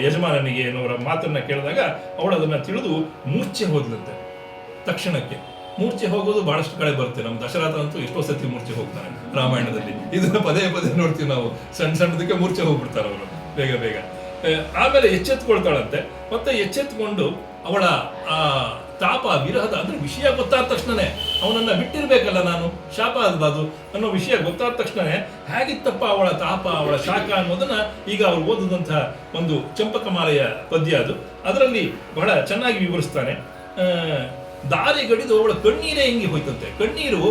ಯಜಮಾನನಿಗೆ ಎನ್ನುವರ ಮಾತನ್ನ ಕೇಳಿದಾಗ ಅವಳು ಅದನ್ನ ತಿಳಿದು ಮೂರ್ಛೆ ಹೋದ್ಲಂತೆ. ತಕ್ಷಣಕ್ಕೆ ಮೂರ್ಛೆ ಹೋಗೋದು ಬಹಳಷ್ಟು ಕಡೆ ಬರುತ್ತೆ. ನಮ್ಮ ದಶರಥ ಅಂತೂ ಎಷ್ಟೋ ಸತಿ ಮೂರ್ಛೆ ಹೋಗ್ತಾನೆ ರಾಮಾಯಣದಲ್ಲಿ, ಇದನ್ನ ಪದೇ ಪದೇ ನೋಡ್ತೀವಿ ನಾವು. ಸಣ್ಣದಕ್ಕೆ ಮೂರ್ಛೆ ಹೋಗ್ಬಿಡ್ತಾರೆ ಅವರು ಬೇಗ ಬೇಗ. ಆಮೇಲೆ ಎಚ್ಚೆತ್ಕೊಳ್ತಾಳಂತೆ. ಮತ್ತೆ ಎಚ್ಚೆತ್ಕೊಂಡು ಅವಳ ಆ ತಾಪ ವಿರಹದ, ಅಂದ್ರೆ ವಿಷಯ ಗೊತ್ತಾದ ತಕ್ಷಣನೇ ಅವನನ್ನ ಬಿಟ್ಟಿರ್ಬೇಕಲ್ಲ ನಾನು, ಶಾಪ ಅದು ಅನ್ನೋ ವಿಷಯ ಗೊತ್ತಾದ ತಕ್ಷಣನೇ ಹೇಗಿತ್ತಪ್ಪ ಅವಳ ತಾಪ, ಅವಳ ಶಾಖ ಅನ್ನೋದನ್ನ ಈಗ ಅವ್ರು ಓದಿದಂತಹ ಒಂದು ಚಂಪಕಮಾಲೆಯ ಪದ್ಯ ಅದು, ಅದರಲ್ಲಿ ಬಹಳ ಚೆನ್ನಾಗಿ ವಿವರಿಸ್ತಾನೆ. ದಾರಿ ಗಡಿದು ಅವಳ ಕಣ್ಣೀರೇ ಹಿಂಗೆ ಹೋಯ್ತಂತೆ. ಕಣ್ಣೀರು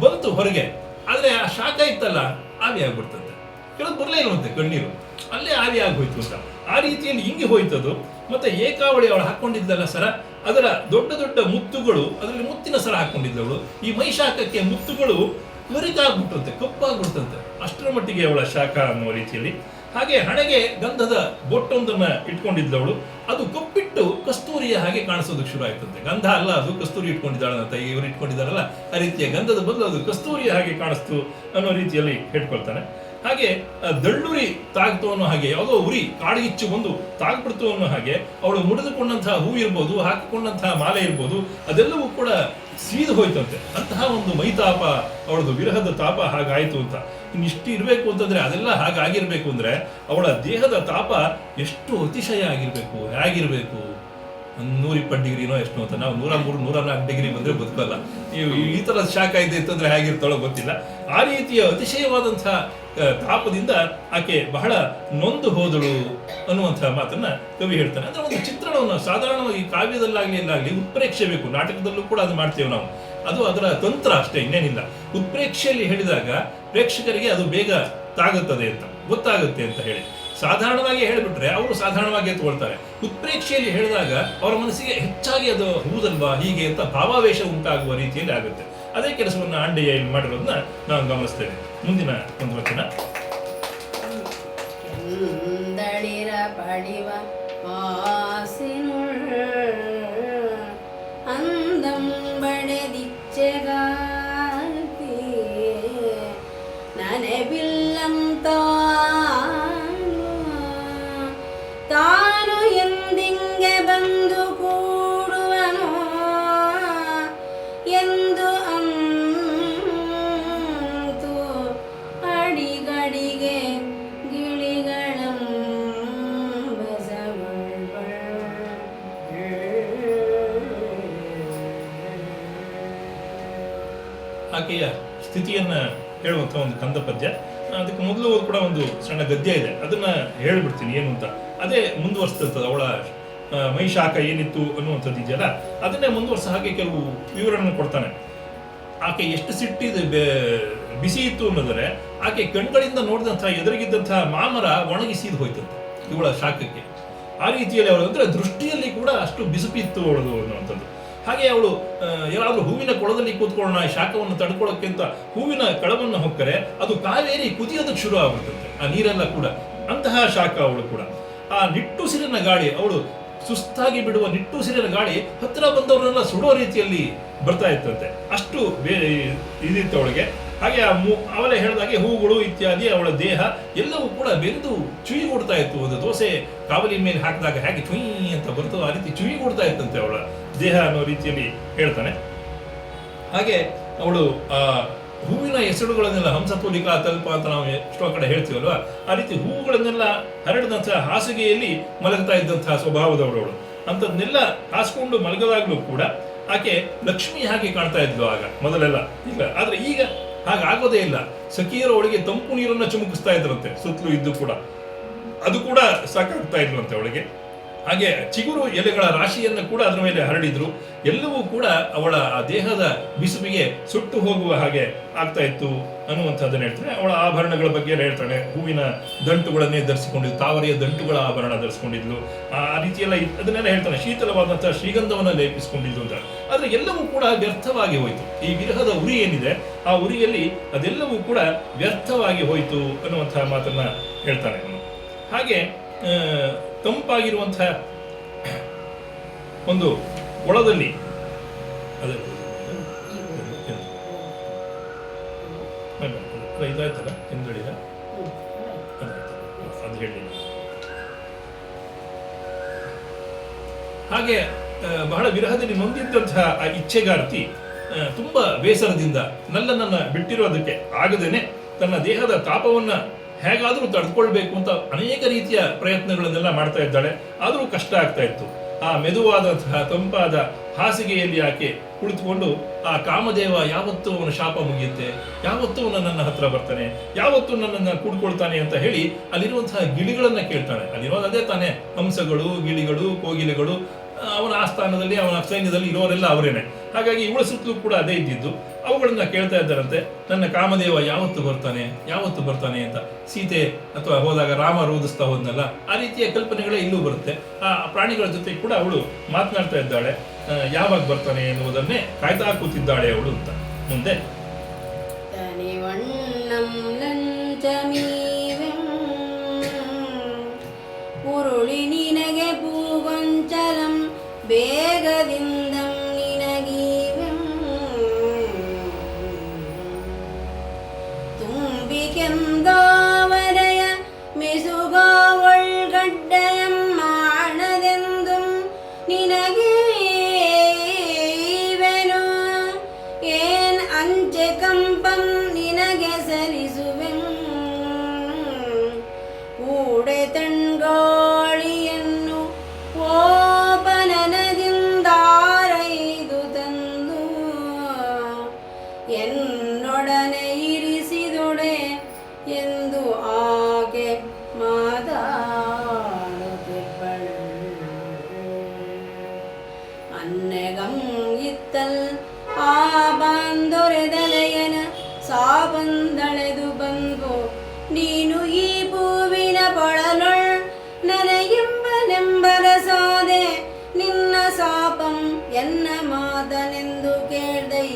ಬಂತು ಹೊರಗೆ, ಆದ್ರೆ ಆ ಶಾಖ ಇತ್ತಲ್ಲ ಆವಿ ಆಗ್ಬಿಡ್ತಂತೆ. ಕೆಲವು ಬರಲೇ ಇರುವಂತೆ ಕಣ್ಣೀರು, ಅಲ್ಲೇ ಆವಿ ಆಗೋಯ್ತು ಅಂತ. ಆ ರೀತಿಯಲ್ಲಿ ಹಿಂಗೆ ಹೋಯ್ತದು. ಮತ್ತೆ ಏಕಾವಳಿ ಅವಳು ಹಾಕೊಂಡಿದ್ದಲ್ಲ ಸರ, ಅದರ ದೊಡ್ಡ ದೊಡ್ಡ ಮುತ್ತುಗಳು, ಅದರಲ್ಲಿ ಮುತ್ತಿನ ಸರ ಹಾಕೊಂಡಿದ್ದವಳು, ಈ ಮೈ ಶಾಖಕ್ಕೆ ಮುತ್ತುಗಳು ಕರಿಕಾಗ್ಬಿಟ್ಟಂತೆ, ಕಪ್ಪಾಗ್ಬಿಡ್ತಂತೆ. ಅಷ್ಟರ ಮಟ್ಟಿಗೆ ಅವಳ ಶಾಖ ಅನ್ನುವ ರೀತಿಯಲ್ಲಿ. ಹಾಗೆ ಹಣೆಗೆ ಗಂಧದ ಬೊಟ್ಟೊಂದನ್ನ ಇಟ್ಕೊಂಡಿದ್ದವಳು, ಅದು ಕಪ್ಪಿಟ್ಟು ಕಸ್ತೂರಿಯ ಹಾಗೆ ಕಾಣಿಸೋದಕ್ಕೆ ಶುರು ಆಯ್ತಂತೆ. ಗಂಧ ಅಲ್ಲ ಅದು, ಕಸ್ತೂರಿ ಇಟ್ಕೊಂಡಿದ್ದಾಳಂತ ಇವರು ಇಟ್ಕೊಂಡಿದ್ದಾರಲ್ಲ, ಆ ರೀತಿಯ ಗಂಧದ ಬದಲು ಅದು ಕಸ್ತೂರಿಯ ಹಾಗೆ ಕಾಣಿಸ್ತು ಅನ್ನೋ ರೀತಿಯಲ್ಲಿ ಹೇಳ್ಕೊಳ್ತಾನೆ. ಹಾಗೆ ದಳ್ಳುರಿ ತಾಗ್ತು ಅನ್ನೋ ಹಾಗೆ, ಯಾವುದೋ ಉರಿ ಕಾಡಿಗಿಚ್ಚು ಬಂದು ತಾಗ್ಬಿಡ್ತು ಅನ್ನೋ ಹಾಗೆ ಅವಳು ಮುಡಿದುಕೊಂಡಂತಹ ಹೂ ಇರ್ಬೋದು, ಹಾಕಿಕೊಂಡಂತಹ ಮಾಲೆ ಇರ್ಬೋದು, ಅದೆಲ್ಲವೂ ಕೂಡ ಸೀದು ಹೋಯ್ತಂತೆ. ಅಂತಹ ಒಂದು ಮೈತಾಪ, ಅವಳದು ವಿರಹದ ತಾಪ ಹಾಗಾಯ್ತು ಅಂತ. ಇನ್ನಿಷ್ಟು ಇರಬೇಕು ಅಂತಂದ್ರೆ, ಅದೆಲ್ಲ ಹಾಗಾಗಿರ್ಬೇಕು ಅಂದ್ರೆ ಅವಳ ದೇಹದ ತಾಪ ಎಷ್ಟು ಅತಿಶಯ ಆಗಿರ್ಬೇಕು, ಹೇಗಿರ್ಬೇಕು. 120 ಡಿಗ್ರಿನೋ ಎಷ್ಟು ಅಂತ, ನಾವು 103, 104 ಡಿಗ್ರಿ ಬಂದ್ರೆ ಬದುಕಲ್ಲ. ಈ ತರ ಶಾಖ ಇದೆ ಅಂತಂದ್ರೆ ಹೇಗಿರ್ತಾಳೋ ಗೊತ್ತಿಲ್ಲ. ಆ ರೀತಿಯ ಅತಿಶಯವಾದಂತಹ ತಾಪದಿಂದ ಆಕೆ ಬಹಳ ನೊಂದು ಹೋದಳು ಅನ್ನುವಂತಹ ಮಾತನ್ನ ಕವಿ ಹೇಳ್ತಾನೆ. ಅಂದ್ರೆ ಒಂದು ಚಿತ್ರಣವನ್ನು ಸಾಧಾರಣವಾಗಿ ಕಾವ್ಯದಲ್ಲಾಗ್ಲಿ ಎಲ್ಲಾಗ್ಲಿ ಉತ್ಪ್ರೇಕ್ಷೆ ಬೇಕು. ನಾಟಕದಲ್ಲೂ ಕೂಡ ಅದು ಮಾಡ್ತೇವೆ ನಾವು, ಅದು ಅದರ ತಂತ್ರ ಅಷ್ಟೇ, ಇನ್ನೇನಿಲ್ಲ. ಉತ್ಪ್ರೇಕ್ಷೆಯಲ್ಲಿ ಹೇಳಿದಾಗ ಪ್ರೇಕ್ಷಕರಿಗೆ ಅದು ಬೇಗ ತಾಗುತ್ತದೆ ಅಂತ, ಗೊತ್ತಾಗುತ್ತೆ ಅಂತ ಹೇಳಿ. ಸಾಧಾರಣವಾಗಿ ಹೇಳಿಬಿಟ್ರೆ ಅವರು ಸಾಧಾರಣವಾಗಿ ಎತ್ಕೊಳ್ತಾರೆ. ಉತ್ಪ್ರೇಕ್ಷೆಯಲ್ಲಿ ಹೇಳಿದಾಗ ಅವರ ಮನಸ್ಸಿಗೆ ಹೆಚ್ಚಾಗಿ ಅದು ಹೌದಲ್ವಾ ಹೀಗೆ ಅಂತ ಭಾವಾವೇಶ ಉಂಟಾಗುವ ರೀತಿಯಲ್ಲಿ ಆಗುತ್ತೆ. ಅದೇ ಕೆಲಸವನ್ನು ಆಂಡೆಯ ಇಲ್ಲಿ ಮಾಡಿರೋದನ್ನ ನಾವು ಗಮನಿಸ್ತೇವೆ. ಮುಂದಿನ ಒಂದು ವಚನ. ಕೆಂದಳಿರ ಪಡಿವ ವಾಸಿನುಳ್ ಅಂದಂಬಡೆದಿಚ್ಚೆಗಾತಿ ನನೆಬಿಲ್ಲಂತ ತಾನು ಎಂದಿಂಗೆ ಬಂದು ಕೂಡುವನು ಎಂದು ಅಂತೂ ಅಡಿಗಡಿಗೆ ಗಿಳಿಗಳಂ ಆಕೆಯ ಸ್ಥಿತಿಯನ್ನ ಹೇಳುವಂತ ಒಂದು ಕಂದ ಪದ್ಯ. ಅದಕ್ಕೆ ಮೊದಲು ಕೂಡ ಒಂದು ಸಣ್ಣ ಗದ್ಯ ಇದೆ, ಅದನ್ನ ಹೇಳ್ಬಿಡ್ತೀನಿ ಏನು ಅಂತ. ಅದೇ ಮುಂದುವರಿಸ್ತದೆ. ಅವಳ ಮೈ ಶಾಖ ಏನಿತ್ತು ಅನ್ನುವಂಥದ್ದು ಇದೆಯಲ್ಲ, ಅದನ್ನೇ ಮುಂದುವರ್ಸ ಹಾಗೆ ಕೆಲವು ವಿವರಣೆ ಕೊಡ್ತಾನೆ. ಆಕೆ ಎಷ್ಟು ಸಿಟ್ಟಿದೆ ಬಿಸಿ ಇತ್ತು ಅನ್ನೋದರೆ ಆಕೆ ಕಣ್ಗಳಿಂದ ನೋಡಿದಂತಹ ಎದುರಿಗಿದ್ದಂತಹ ಮಾಮರ ಒಣಗಿ ಸೀದು ಹೋಯ್ತಂತೆ ಇವಳ ಶಾಖಕ್ಕೆ. ಆ ರೀತಿಯಲ್ಲಿ ಅವಳು ಅಂದರೆ ದೃಷ್ಟಿಯಲ್ಲಿ ಕೂಡ ಅಷ್ಟು ಬಿಸುಪಿತ್ತು ಅವಳದು ಅನ್ನುವಂಥದ್ದು. ಹಾಗೆ ಅವಳು ಯಾರಾದರೂ ಹೂವಿನ ಕೊಳದಲ್ಲಿ ಕೂತ್ಕೊಳ್ಳೋಣ ಶಾಖವನ್ನು ತಡ್ಕೊಳ್ಳೋಕ್ಕಿಂತ ಹೂವಿನ ಕಳವನ್ನು ಹೊಕ್ಕರೆ ಅದು ಕಾವೇರಿ ಕುದಿಯೋದಕ್ಕೆ ಶುರು ಆಗ್ಬಿಡ್ತಂತೆ ಆ ನೀರೆಲ್ಲ ಕೂಡ. ಅಂತಹ ಶಾಖ ಅವಳು ಕೂಡ. ಆ ನಿಟ್ಟುಸಿರಿನ ಗಾಳಿ, ಅವಳು ಸುಸ್ತಾಗಿ ಬಿಡುವ ನಿಟ್ಟುಸಿರಿನ ಗಾಳಿ ಹತ್ತಿರ ಬಂದವರನ್ನೆಲ್ಲ ಸುಡೋ ರೀತಿಯಲ್ಲಿ ಬರ್ತಾ ಇತ್ತಂತೆ. ಅಷ್ಟು ಇದಿತ್ತು ಅವಳಿಗೆ. ಹಾಗೆ ಅವಳೇ ಹೇಳಿದಾಗೆ ಹೂಗಳು ಇತ್ಯಾದಿ ಅವಳ ದೇಹ ಎಲ್ಲವೂ ಕೂಡ ಬೆಂದು ಚುಯಿಗೂಡ್ತಾ ಇತ್ತು. ಒಂದು ದೋಸೆ ಕಾವಲಿ ಮೇಲೆ ಹಾಕಿದಾಗ ಹೇಗೆ ಚುಯಿ ಅಂತ ಬರ್ತೋ ಆ ರೀತಿ ಚುಯಿಗೂಡ್ತಾ ಇತ್ತಂತೆ ಅವಳ ದೇಹ ಅನ್ನೋ ರೀತಿಯಲ್ಲಿ ಹೇಳ್ತಾನೆ. ಹಾಗೆ ಅವಳು ಆ ಹೂವಿನ ಹೆಸರುಗಳನ್ನೆಲ್ಲ ಹಂಸತೂಲಿಕಾ ತಲ್ಪ ಅಂತ ನಾವು ಎಷ್ಟೋ ಕಡೆ ಹೇಳ್ತೀವಲ್ವ, ಆ ರೀತಿ ಹೂವುಗಳನ್ನೆಲ್ಲ ಹರಡಿದಂತಹ ಹಾಸಿಗೆಯಲ್ಲಿ ಮಲಗ್ತಾ ಇದ್ದಂತಹ ಸ್ವಭಾವದವಳು. ಅಂಥದ್ನೆಲ್ಲ ಹಾಸ್ಕೊಂಡು ಮಲಗದಾಗ್ಲೂ ಕೂಡ ಆಕೆ ಲಕ್ಷ್ಮಿ ಹಾಗೆ ಕಾಣ್ತಾ ಇದ್ಲು ಆಗ ಮೊದಲೆಲ್ಲ. ಇಲ್ಲ ಆದ್ರೆ ಈಗ ಹಾಗಾಗೋದೇ ಇಲ್ಲ. ಸಖಿಯರ ಒಳಗೆ ತಂಪು ನೀರನ್ನ ಚುಮುಕಿಸ್ತಾ ಇದ್ರಂತೆ ಸುತ್ತಲೂ ಇದ್ದು ಕೂಡ, ಅದು ಕೂಡ ಸಾಕಾಗ್ತಾ ಇದ್ರಂತೆ ಅವಳಿಗೆ. ಹಾಗೆ ಚಿಗುರು ಎಲೆಗಳ ರಾಶಿಯನ್ನು ಕೂಡ ಅದರ ಮೇಲೆ ಹರಡಿದ್ರು. ಎಲ್ಲವೂ ಕೂಡ ಅವಳ ಆ ದೇಹದ ಬಿಸುವಿಗೆ ಸುಟ್ಟು ಹೋಗುವ ಹಾಗೆ ಆಗ್ತಾ ಇತ್ತು ಅನ್ನುವಂಥದ್ದನ್ನು ಹೇಳ್ತಾನೆ. ಅವಳ ಆಭರಣಗಳ ಬಗ್ಗೆ ಹೇಳ್ತಾನೆ. ಹೂವಿನ ದಂಟುಗಳನ್ನೇ ಧರಿಸಿಕೊಂಡಿದ್ದು, ತಾವರೆಯ ದಂಟುಗಳ ಆಭರಣ ಧರಿಸಿಕೊಂಡಿದ್ಲು. ಆ ರೀತಿಯೆಲ್ಲ ಅದನ್ನೆಲ್ಲ ಹೇಳ್ತಾನೆ. ಶೀತಲವಾದಂತಹ ಶ್ರೀಗಂಧವನ್ನು ಲೇಪಿಸಿಕೊಂಡಿದ್ದು ಅಂತ. ಆದರೆ ಎಲ್ಲವೂ ಕೂಡ ವ್ಯರ್ಥವಾಗಿ ಹೋಯಿತು. ಈ ವಿರಹದ ಉರಿ ಏನಿದೆ ಆ ಉರಿಯಲ್ಲಿ ಅದೆಲ್ಲವೂ ಕೂಡ ವ್ಯರ್ಥವಾಗಿ ಹೋಯಿತು ಅನ್ನುವಂತಹ ಮಾತನ್ನ ಹೇಳ್ತಾನೆ ಅವನು. ಹಾಗೆ ತಂಪಾಗಿರುವಂತಹ ಒಂದು ಒಳದಲ್ಲಿ ಇದಾಯ್ತಲ್ಲ ಹಿಂದುಳಿದ ಅದು ಹೇಳಿ. ಹಾಗೆ ಬಹಳ ವಿರಹದಲ್ಲಿ ನೊಂದಿದ್ದಂತಹ ಆ ಇಚ್ಛೆಗಾರ್ತಿ ತುಂಬಾ ಬೇಸರದಿಂದ ನನ್ನನ್ನು ಬಿಟ್ಟಿರೋದಕ್ಕೆ ಆಗದೇನೆ ತನ್ನ ದೇಹದ ತಾಪವನ್ನ ಹೇಗಾದರೂ ತಡ್ಕೊಳ್ಬೇಕು ಅಂತ ಅನೇಕ ರೀತಿಯ ಪ್ರಯತ್ನಗಳನ್ನೆಲ್ಲ ಮಾಡ್ತಾ ಇದ್ದಾಳೆ. ಆದರೂ ಕಷ್ಟ ಆಗ್ತಾ ಇತ್ತು. ಆ ಮೆದುವಾದಂತಹ ತಂಪಾದ ಹಾಸಿಗೆಯಲ್ಲಿ ಆಕೆ ಕುಳಿತುಕೊಂಡು ಆ ಕಾಮದೇವ ಯಾವತ್ತೂ ಅವನ ಶಾಪ ಮುಗಿಯುತ್ತೆ, ಯಾವತ್ತೂ ನನ್ನ ಹತ್ರ ಬರ್ತಾನೆ, ಯಾವತ್ತೂ ನನ್ನನ್ನು ಕೂಡ್ಕೊಳ್ತಾನೆ ಅಂತ ಹೇಳಿ ಅಲ್ಲಿರುವಂತಹ ಗಿಳಿಗಳನ್ನ ಕೇಳ್ತಾಳೆ. ಅಲ್ಲಿರೋದು ಅದೇ ತಾನೇ, ಹಂಸಗಳು, ಗಿಳಿಗಳು, ಕೋಗಿಲೆಗಳು. ಅವನ ಆಸ್ಥಾನದಲ್ಲಿ ಅವನ ಸೈನ್ಯದಲ್ಲಿ ಇರೋರೆಲ್ಲ ಅವರೇನೆ. ಹಾಗಾಗಿ ಇವಳ ಸುತ್ತಲೂ ಕೂಡ ಅದೇ ಇದ್ದಿದ್ದು. ಅವುಗಳನ್ನ ಕೇಳ್ತಾ ಇದ್ದಾರಂತೆ, ನನ್ನ ಕಾಮದೇವ ಯಾವತ್ತು ಬರ್ತಾನೆ, ಯಾವತ್ತು ಬರ್ತಾನೆ ಅಂತ. ಸೀತೆ ಅಥವಾ ಹೋದಾಗ ರಾಮ ರೋಧಿಸ್ತಾ ಹೋದ್ನಲ್ಲ, ಆ ರೀತಿಯ ಕಲ್ಪನೆಗಳೇ ಇಲ್ಲೂ ಬರುತ್ತೆ. ಆ ಪ್ರಾಣಿಗಳ ಜೊತೆ ಕೂಡ ಅವಳು ಮಾತನಾಡ್ತಾ ಇದ್ದಾಳೆ. ಯಾವಾಗ ಬರ್ತಾನೆ ಎನ್ನುವುದನ್ನೇ ಕಾಯ್ತಾ ಕೂತಿದ್ದಾಳೆ ಅವಳು ಅಂತ. ಮುಂದೆ ಉರುಳಿ ನಿನಗೆ ಪೂಗೊಂಚಲಂ ಬೇಗದಿಂದ ನಿನಗೀವೆಂ ತುಂಬಿಕೆಂದವರೆಯ ಮಿಸುಗೋ ಒಳ್ಗಡ್ಡೆಯಂ ಮಾಡದೆಂದು ನಿನಗೀವೆನು ಏನ್ ಅಂಚೆ ಕಂಪಂ ನಿನಗೆ ಸರಿಸುವೆಂ ಕೂಡೆ ತಂಗಾಳಿಯನ್ನು ಓಪನನದಿಂದಾರೈದು ತಂದು ಎನ್ನೊಡನೆ ಇರಿಸಿದೊಡೆ ಎಂದು ಆಕೆ ಮಾತಾಡುತ್ತಿಬ್ಬಳು. ಅನ್ನೆಗಂ ಇತ್ತಲ್ ಆ ಬಾಂದೊರೆದಲೆಯನ ಸಾಬಂದಳೆದು ಬಂದು ನೀನು ಈ ಪೂವಿನ ಪೊಳಲೊಳ್ ನನಗೆಂಬನೆಂಬರಸಾದೆ ನಿನ್ನ ಸಾಪಂ ಎನ್ನ ಮಾತನೆಂದು ಕೇಳ್ದೈ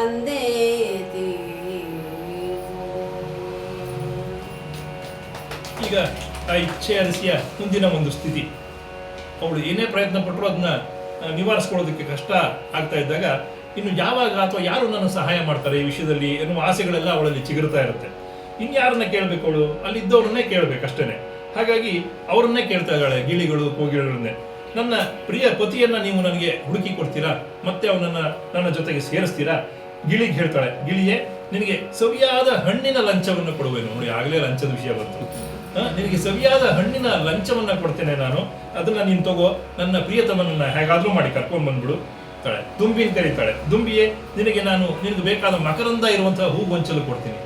ಅಂದೇತಿ. ಈಗ ಆ ಇಚ್ಛೆ ಅರಸಿಯ ಮುಂದಿನ ಒಂದು ಸ್ಥಿತಿ, ಅವಳು ಏನೇ ಪ್ರಯತ್ನ ಪಟ್ಟರು ಅದನ್ನ ನಿವಾರಿಸ್ಕೊಳ್ಳೋದಕ್ಕೆ ಕಷ್ಟ ಆಗ್ತಾ ಇದ್ದಾಗ ಇನ್ನು ಯಾವಾಗ ಅಥವಾ ಯಾರು ನನ್ನ ಸಹಾಯ ಮಾಡ್ತಾರೆ ಈ ವಿಷಯದಲ್ಲಿ ಎನ್ನುವ ಆಸೆಗಳೆಲ್ಲ ಅವಳಲ್ಲಿ ಚಿಗುರ್ತಾ ಇರುತ್ತೆ. ಇನ್ಯಾರನ್ನ ಕೇಳಬೇಕು ಅವಳು? ಅಲ್ಲಿದ್ದವ್ರನ್ನೇ ಕೇಳಬೇಕಷ್ಟೇನೆ. ಹಾಗಾಗಿ ಅವರನ್ನೇ ಕೇಳ್ತಾ ಇದ್ದಾಳೆ, ಗಿಳಿಗಳು, ಕೋಗಿಲೆಗಳನ್ನೇ. ನನ್ನ ಪ್ರಿಯ ಪತಿಯನ್ನ ನೀವು ನನಗೆ ಹುಡುಕಿ ಕೊಡ್ತೀರಾ, ಮತ್ತೆ ಅವನನ್ನ ನನ್ನ ಜೊತೆಗೆ ಸೇರಿಸ್ತೀರಾ? ಗಿಳಿಗೆ ಹೇಳ್ತಾಳೆ, ಗಿಳಿಯೇ ನಿನಗೆ ಸವಿಯಾದ ಹಣ್ಣಿನ ಲಂಚವನ್ನು ಕೊಡುವೆನು. ನೋಡಿ, ಆಗಲೇ ಲಂಚದ ವಿಷಯ ಬಂತು. ನಿನಗೆ ಸವಿಯಾದ ಹಣ್ಣಿನ ಲಂಚವನ್ನ ಕೊಡ್ತೇನೆ ನಾನು, ಅದನ್ನ ನೀನು ತಗೋ, ನನ್ನ ಪ್ರಿಯತಮನನ್ನ ಹೇಗಾದ್ರೂ ಮಾಡಿ ಕರ್ಕೊಂಡ್ ಬಂದ್ಬಿಡು ತಾಳೆ. ದುಂಬಿನ ಕರೀತಾಳೆ, ದುಂಬಿಯೇ ನಿನಗೆ ನಿನಗೆ ಬೇಕಾದ ಮಕರಂದ ಇರುವಂತಹ ಹೂ ಗೊಂಚಲು ಕೊಡ್ತೀನಿ,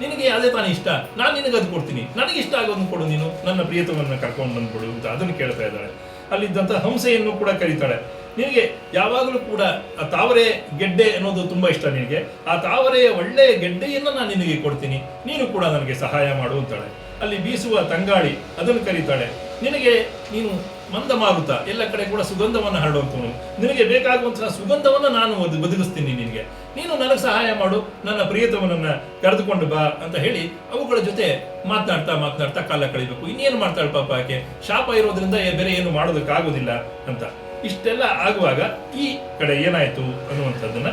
ನಿನಗೆ ಅದೇ ತಾನೇ ಇಷ್ಟ, ನಾನು ನಿನಗೆ ಅದು ಕೊಡ್ತೀನಿ, ನನಗೆ ಇಷ್ಟ ಆಗೋದನ್ನು ಕೊಡು, ನೀನು ನನ್ನ ಪ್ರಿಯತಮನ್ನ ಕರ್ಕೊಂಡು ಬಂದ್ಬಿಡು ಅಂತ ಅದನ್ನು ಕೇಳ್ತಾ ಇದ್ದಾಳೆ. ಅಲ್ಲಿದ್ದಂಥ ಹಂಸೆಯನ್ನು ಕೂಡ ಕರೀತಾಳೆ. ನಿನಗೆ ಯಾವಾಗಲೂ ಕೂಡ ಆ ತಾವರೆ ಗೆಡ್ಡೆ ಅನ್ನೋದು ತುಂಬಾ ಇಷ್ಟ ನಿನಗೆ. ಆ ತಾವರೆಯ ಒಳ್ಳೆಯ ಗೆಡ್ಡೆಯನ್ನು ನಾನು ನಿನಗೆ ಕೊಡ್ತೀನಿ, ನೀನು ಕೂಡ ನನಗೆ ಸಹಾಯ ಮಾಡು ಅಂತಾಳೆ. ಅಲ್ಲಿ ಬೀಸುವ ತಂಗಾಳಿ ಅದನ್ನು ಕರೀತಾಳೆ. ನಿನಗೆ ನೀನು ಮಂದ ಮಾರುತ, ಎಲ್ಲ ಕಡೆ ಕೂಡ ಸುಗಂಧವನ್ನು ಹರಡುವಂತವನು, ನಿನಗೆ ಬೇಕಾಗುವಂತಹ ಸುಗಂಧವನ್ನು ನಾನು ಒದಗಿಸ್ತೀನಿ ನಿನಗೆ, ನೀನು ನನಗೆ ಸಹಾಯ ಮಾಡು, ನನ್ನ ಪ್ರಿಯತಮನನ್ನ ಕರೆದುಕೊಂಡು ಬಾ ಅಂತ ಹೇಳಿ ಅವುಗಳ ಜೊತೆ ಮಾತನಾಡ್ತಾ ಕಾಲ ಕಳಿಬೇಕು. ಇನ್ನೇನು ಮಾಡ್ತಾಳೆ ಪಾಪ ಆಕೆ, ಶಾಪ ಇರೋದ್ರಿಂದ ಬೇರೆ ಏನು ಮಾಡೋದಕ್ಕಾಗೋದಿಲ್ಲ ಅಂತ. ಇಷ್ಟೆಲ್ಲ ಆಗುವಾಗ ಈ ಕಡೆ ಏನಾಯ್ತು ಅನ್ನುವಂಥದ್ದನ್ನ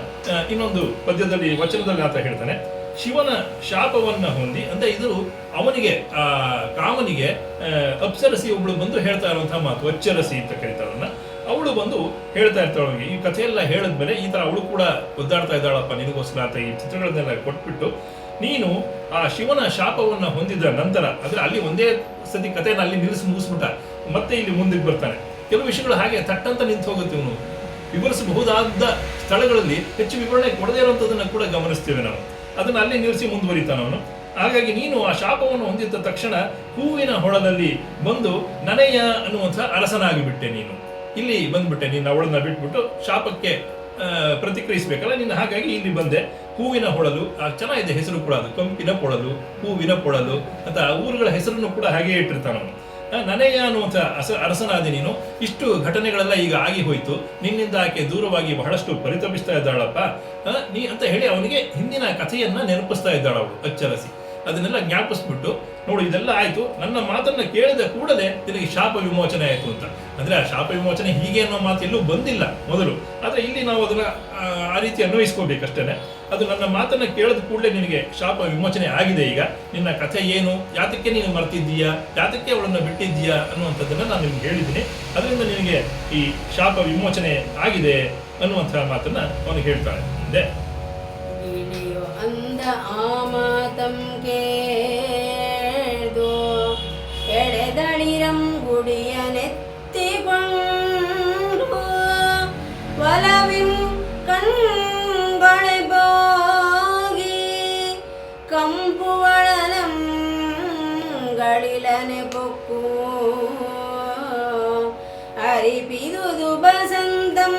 ಇನ್ನೊಂದು ಪದ್ಯದಲ್ಲಿ ವಚನದಲ್ಲಿ ಆತ ಹೇಳ್ತಾನೆ. ಶಿವನ ಶಾಪವನ್ನ ಹೊಂದಿ ಅಂದ್ರೆ ಇದು ಅವನಿಗೆ ಆ ಕಾಮನಿಗೆ ಅಪ್ಸರಸಿ ಒಬ್ಳು ಬಂದು ಹೇಳ್ತಾ ಇರುವಂತಹ ಮಾತು, ಅಚ್ಚರಸಿ ಅಂತ ಕರೀತಾರನ್ನ. ಅವಳು ಬಂದು ಹೇಳ್ತಾ ಇರ್ತಾಳೆ. ಈ ಕಥೆಯೆಲ್ಲ ಹೇಳಿದ್ಮೇಲೆ ಈ ತರ ಅವಳು ಕೂಡ ಒದ್ದಾಡ್ತಾ ಇದ್ದಾಳಪ್ಪ ನಿನಗೋಸ್ಕರ ಅಂತ ಈ ಚಿತ್ರಗಳನ್ನೆಲ್ಲ ಕೊಟ್ಬಿಟ್ಟು, ನೀನು ಆ ಶಿವನ ಶಾಪವನ್ನ ಹೊಂದಿದ ನಂತರ ಅಂದ್ರೆ ಅಲ್ಲಿ ಒಂದೇ ಸತಿ ಕಥೆನ ಅಲ್ಲಿ ಮುಗಿಸ್ಬಿಟ್ಟ, ಮತ್ತೆ ಇಲ್ಲಿ ಮುಂದಕ್ಕೆ ಬರ್ತಾನೆ. ಕೆಲವು ವಿಷಯಗಳು ಹಾಗೆ ತಟ್ಟಂತ ನಿಂತು ಹೋಗುತ್ತೆ. ಇವನು ವಿವರಿಸಬಹುದಾದ ಸ್ಥಳಗಳಲ್ಲಿ ಹೆಚ್ಚು ವಿವರಣೆ ಕೊಡದೇ ಇರುವಂತದನ್ನ ಕೂಡ ಗಮನಿಸ್ತೇವೆ ನಾವು. ಅದನ್ನ ಅಲ್ಲಿ ನಿಲ್ಲಿಸಿ ಮುಂದುವರಿತಾನವನು. ಹಾಗಾಗಿ ನೀನು ಆ ಶಾಪವನ್ನು ಹೊಂದಿದ್ದ ತಕ್ಷಣ ಹೂವಿನ ಹೊಳದಲ್ಲಿ ಬಂದು ನನಯ ಅನ್ನುವಂಥ ಅರಸನಾಗಿಬಿಟ್ಟೆ. ನೀನು ಇಲ್ಲಿ ಬಂದ್ಬಿಟ್ಟೆ, ನೀನು ಅವಳನ್ನ ಬಿಟ್ಬಿಟ್ಟು ಶಾಪಕ್ಕೆ ಪ್ರತಿಕ್ರಿಯಿಸ್ಬೇಕಲ್ಲ ನೀನು. ಹಾಗಾಗಿ ಇಲ್ಲಿ ಬಂದೆ. ಹೂವಿನ ಹೊಳಲು ಚೆನ್ನಾಗಿದೆ ಹೆಸರು ಕೂಡ, ಅದು ಕಂಪಿನ ಪೊಳಲು, ಹೂವಿನ ಪೊಳಲು ಅಂತ ಊರುಗಳ ಹೆಸರನ್ನು ಕೂಡ ಹಾಗೆ ಇಟ್ಟಿರ್ತಾನವನು. ನನಯ ಅನ್ನುವಂಥ ಅರಸನಾದ ನೀನು. ಇಷ್ಟು ಘಟನೆಗಳೆಲ್ಲ ಈಗ ಆಗಿ ಹೋಯ್ತು, ನಿನ್ನಿಂದ ಆಕೆ ದೂರವಾಗಿ ಬಹಳಷ್ಟು ಪರಿತಪಿಸ್ತಾ ಇದ್ದಾಳಪ್ಪ ನೀ ಅಂತ ಹೇಳಿ ಅವನಿಗೆ ಹಿಂದಿನ ಕಥೆಯನ್ನ ನೆನಪಿಸ್ತಾ ಇದ್ದಾಳ ಅವಳು ಅಚ್ಚರಸಿ. ಅದನ್ನೆಲ್ಲ ಜ್ಞಾಪಿಸ್ಬಿಟ್ಟು, ನೋಡು ಇದೆಲ್ಲ ಆಯ್ತು, ನನ್ನ ಮಾತನ್ನ ಕೇಳಿದ ಕೂಡಲೇ ನಿನಗೆ ಶಾಪ ವಿಮೋಚನೆ ಆಯ್ತು ಅಂತ. ಅಂದ್ರೆ ಆ ಶಾಪ ವಿಮೋಚನೆ ಹೀಗೆ ಅನ್ನೋ ಮಾತು ಎಲ್ಲೂ ಬಂದಿಲ್ಲ ಮೊದಲು, ಆದ್ರೆ ಇಲ್ಲಿ ನಾವು ಅದನ್ನ ಆ ರೀತಿ ಅನ್ವಯಿಸ್ಕೋಬೇಕಷ್ಟೇನೆ. ಅದು ನನ್ನ ಮಾತನ್ನ ಕೇಳಿದ ಕೂಡಲೇ ನಿನಗೆ ಶಾಪ ವಿಮೋಚನೆ ಆಗಿದೆ. ಈಗ ನಿನ್ನ ಕಥೆ ಏನು, ಯಾತಕ್ಕೆ ನೀನು ಮರ್ತಿದ್ದೀಯಾ, ಯಾತಕ್ಕೆ ಅವಳನ್ನ ಬಿಟ್ಟಿದ್ದೀಯಾ ಅನ್ನುವಂಥದ್ದನ್ನ ನಾನು ನಿಮ್ಗೆ ಹೇಳಿದ್ದೀನಿ. ಅದರಿಂದ ನಿನಗೆ ಈ ಶಾಪ ವಿಮೋಚನೆ ಆಗಿದೆ ಅನ್ನುವಂತಹ ಮಾತನ್ನ ಅವನಿಗೆ ಹೇಳ್ತಾಳೆ. ಮುಂದೆ ಅಂದ ಆ ಮಾತಂ ಕೇಳ್ದು ಎಳೆದಳಿರಂ ಗುಡಿಯ ನೆತ್ತಿಕೊಂಡು ಒಲವಿಂ ಕಣ್ಗೊಳೆ ಬೋಗಿ ಕಂಪುವಳಲಂ ಗಳಿಲನೆ ಪೊಕ್ಕು ಅರಿಪಿದುದು ಬಸಂತಂ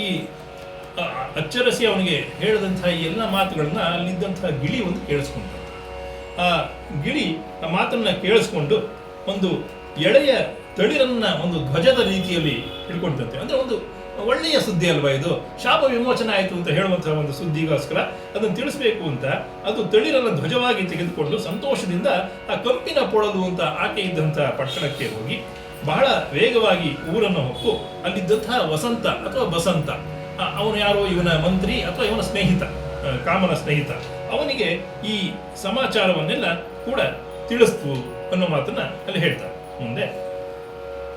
ಈ ಅಚ್ಚರಸಿ ಅವನಿಗೆ ಹೇಳಿದಂತಹ ಈ ಎಲ್ಲ ಮಾತುಗಳನ್ನ ಅಲ್ಲಿದ್ದಂತಹ ಗಿಳಿ ಒಂದು ಕೇಳಿಸ್ಕೊಂಡ್ರು. ಆ ಗಿಳಿ ಆ ಮಾತನ್ನ ಕೇಳಿಸ್ಕೊಂಡು ಒಂದು ಎಳೆಯ ತಳಿರನ್ನ ಒಂದು ಧ್ವಜದ ರೀತಿಯಲ್ಲಿ ಹಿಡ್ಕೊಂಡಂತೆ. ಅಂದ್ರೆ ಒಂದು ಒಳ್ಳೆಯ ಸುದ್ದಿ ಅಲ್ವಾ ಇದು, ಶಾಪ ವಿಮೋಚನೆ ಆಯಿತು ಅಂತ ಹೇಳುವಂತಹ ಒಂದು ಸುದ್ದಿಗೋಸ್ಕರ ಅದನ್ನು ತಿಳಿಸ್ಬೇಕು ಅಂತ ಅದು ತಳಿರನ್ನ ಧ್ವಜವಾಗಿ ತೆಗೆದುಕೊಂಡು ಸಂತೋಷದಿಂದ ಆ ಕಂಪಿನ ಪೊಳಲು ಅಂತ ಆಕೆ ಇದ್ದಂತಹ ಪಟ್ಟಣಕ್ಕೆ ಹೋಗಿ ಬಹಳ ವೇಗವಾಗಿ ಊರನ್ನು ಹೊಕ್ಕು ಅಲ್ಲಿದ್ದಂತಹ ವಸಂತ ಅಥವಾ ಬಸಂತ, ಅವನು ಯಾರೋ ಇವನ ಮಂತ್ರಿ ಅಥವಾ ಇವನ ಸ್ನೇಹಿತ, ಕಾಮನ ಸ್ನೇಹಿತ, ಅವನಿಗೆ ಈ ಸಮಾಚಾರವನ್ನೆಲ್ಲ ಕೂಡ ತಿಳಿಸ್ತು ಅನ್ನೋ ಮಾತನ್ನ ಅಲ್ಲಿ ಹೇಳ್ತಾರೆ. ಮುಂದೆ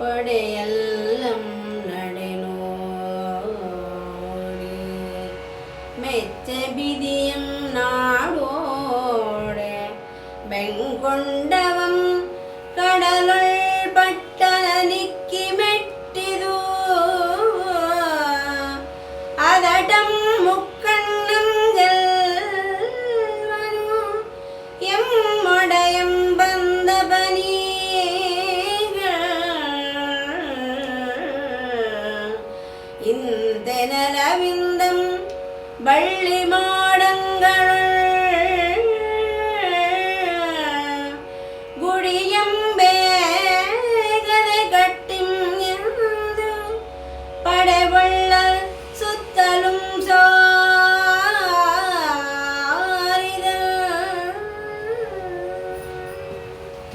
ಪಡೆಯಲ್ಲಂ ನಡೆನೋಡಿ ಮೆಚ್ಚ ಬಿದಿಯಂ ನಾಡೋಡೆ ಬೆಂಕೊಂಡವಂ ಕಡಲೊಳ್ ಪಟ್ಟಣ ನಿಕ್ಕಿ ಮೆಟ್ಟಿದು ಅದಟಂ ಮುಕ್ಕಣ್ಣಂ ಗೆಲ್ವನು ಎಮ್ಮೊಡೆಯಂ ಬಂದ ಬನೀಗ ಇಂತೆನಲವಿಂದಂ ಬಳ್ಳಿ ಮಾಡಂಗಳು ಗುಡಿಯಂಬೆ ಪಡೆಬಳ್ಳ ಸುತ್ತಲುಂ ಸಾರಿದ.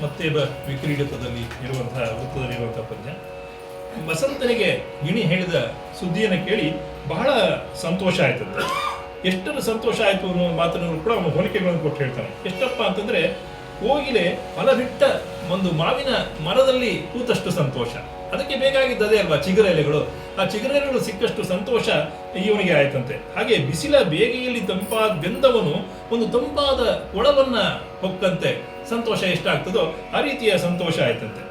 ಮತ್ತೆ ವಿಕ್ರೀಡಿತದಲ್ಲಿ ಇರುವಂತಹ ವೃತ್ತದಲ್ಲಿ ಇರುವಂತಹ ಪದ್ಯ. ವಸಂತನಿಗೆ ಗಿಣಿ ಹೇಳಿದ ಸುದ್ದಿಯನ್ನು ಕೇಳಿ ಬಹಳ ಸಂತೋಷ ಆಯ್ತಂತೆ. ಎಷ್ಟರ ಸಂತೋಷ ಆಯ್ತು ಅನ್ನೋ ಮಾತನ್ನು ಕೂಡ ಅವನು ಹೋಲಿಕೆಗಳನ್ನು ಕೊಟ್ಟು ಹೇಳ್ತಾನೆ. ಎಷ್ಟಪ್ಪ ಅಂತಂದ್ರೆ, ಕೋಗಿಲೆ ಫಲ ಬಿಟ್ಟ ಒಂದು ಮಾವಿನ ಮರದಲ್ಲಿ ಕೂತಷ್ಟು ಸಂತೋಷ, ಅದಕ್ಕೆ ಬೇಕಾಗಿದ್ದದೇ ಅಲ್ವಾ ಚಿಗುರ ಎಲೆಗಳು. ಆ ಚಿಗುರ ಎಲೆಗಳು ಸಿಕ್ಕಷ್ಟು ಸಂತೋಷ ಇವನಿಗೆ ಆಯ್ತಂತೆ. ಹಾಗೆ ಬಿಸಿಲ ಬೇಗೆಯಲ್ಲಿ ತಂಪಾದ ಬೆಂದವನು ಒಂದು ತಂಪಾದ ಕೊಳವನ್ನ ಹೊಕ್ಕಂತೆ ಸಂತೋಷ ಎಷ್ಟಾಗ್ತದೋ ಆ ರೀತಿಯ ಸಂತೋಷ ಆಯ್ತಂತೆ.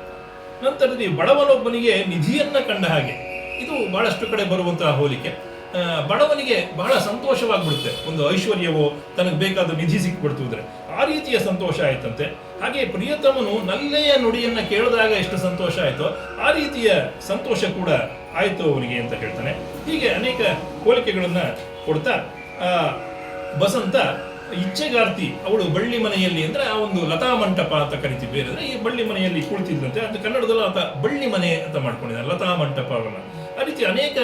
ನಂತರದಲ್ಲಿ ಬಡವನೊಬ್ಬನಿಗೆ ನಿಧಿಯನ್ನ ಕಂಡ ಹಾಗೆ, ಇದು ಬಹಳಷ್ಟು ಕಡೆ ಬರುವಂತಹ ಹೋಲಿಕೆ. ಬಡವನಿಗೆ ಬಹಳ ಸಂತೋಷವಾಗ್ಬಿಡುತ್ತೆ. ಒಂದು ಐಶ್ವರ್ಯವೋ ತನಗೆ ಬೇಕಾದ ನಿಧಿ ಸಿಕ್ಬಿಡ್ತು ಅಂದ್ರೆ ಆ ರೀತಿಯ ಸಂತೋಷ ಆಯ್ತಂತೆ. ಹಾಗೆ ಪ್ರಿಯತಮನು ನಲ್ಲೆಯ ನುಡಿಯನ್ನ ಕೇಳಿದಾಗ ಎಷ್ಟು ಸಂತೋಷ ಆಯ್ತೋ ಆ ರೀತಿಯ ಸಂತೋಷ ಕೂಡ ಆಯ್ತು ಅವನಿಗೆ ಅಂತ ಹೇಳ್ತಾನೆ. ಹೀಗೆ ಅನೇಕ ಹೋಲಿಕೆಗಳನ್ನ ಕೊಡ್ತಾ ಬಸಂತ ಇಚ್ಛೆಗಾರ್ತಿ ಅವಳು ಬಳ್ಳಿ ಮನೆಯಲ್ಲಿ ಅಂದ್ರೆ ಆ ಒಂದು ಲತಾ ಮಂಟಪ ಅಂತ ಕರಿತೀವಿ, ಬೇರೆ ಈ ಬಳ್ಳಿ ಮನೆಯಲ್ಲಿ ಕುಳಿತಿದ್ದಂತೆ. ಅದು ಕನ್ನಡದಲ್ಲ ಆತ ಬಳ್ಳಿ ಮನೆ ಅಂತ ಮಾಡ್ಕೊಂಡಿದ್ದಾನೆ, ಲತಾ ಮಂಟಪವನ್ನ. ಆ ರೀತಿ ಅನೇಕ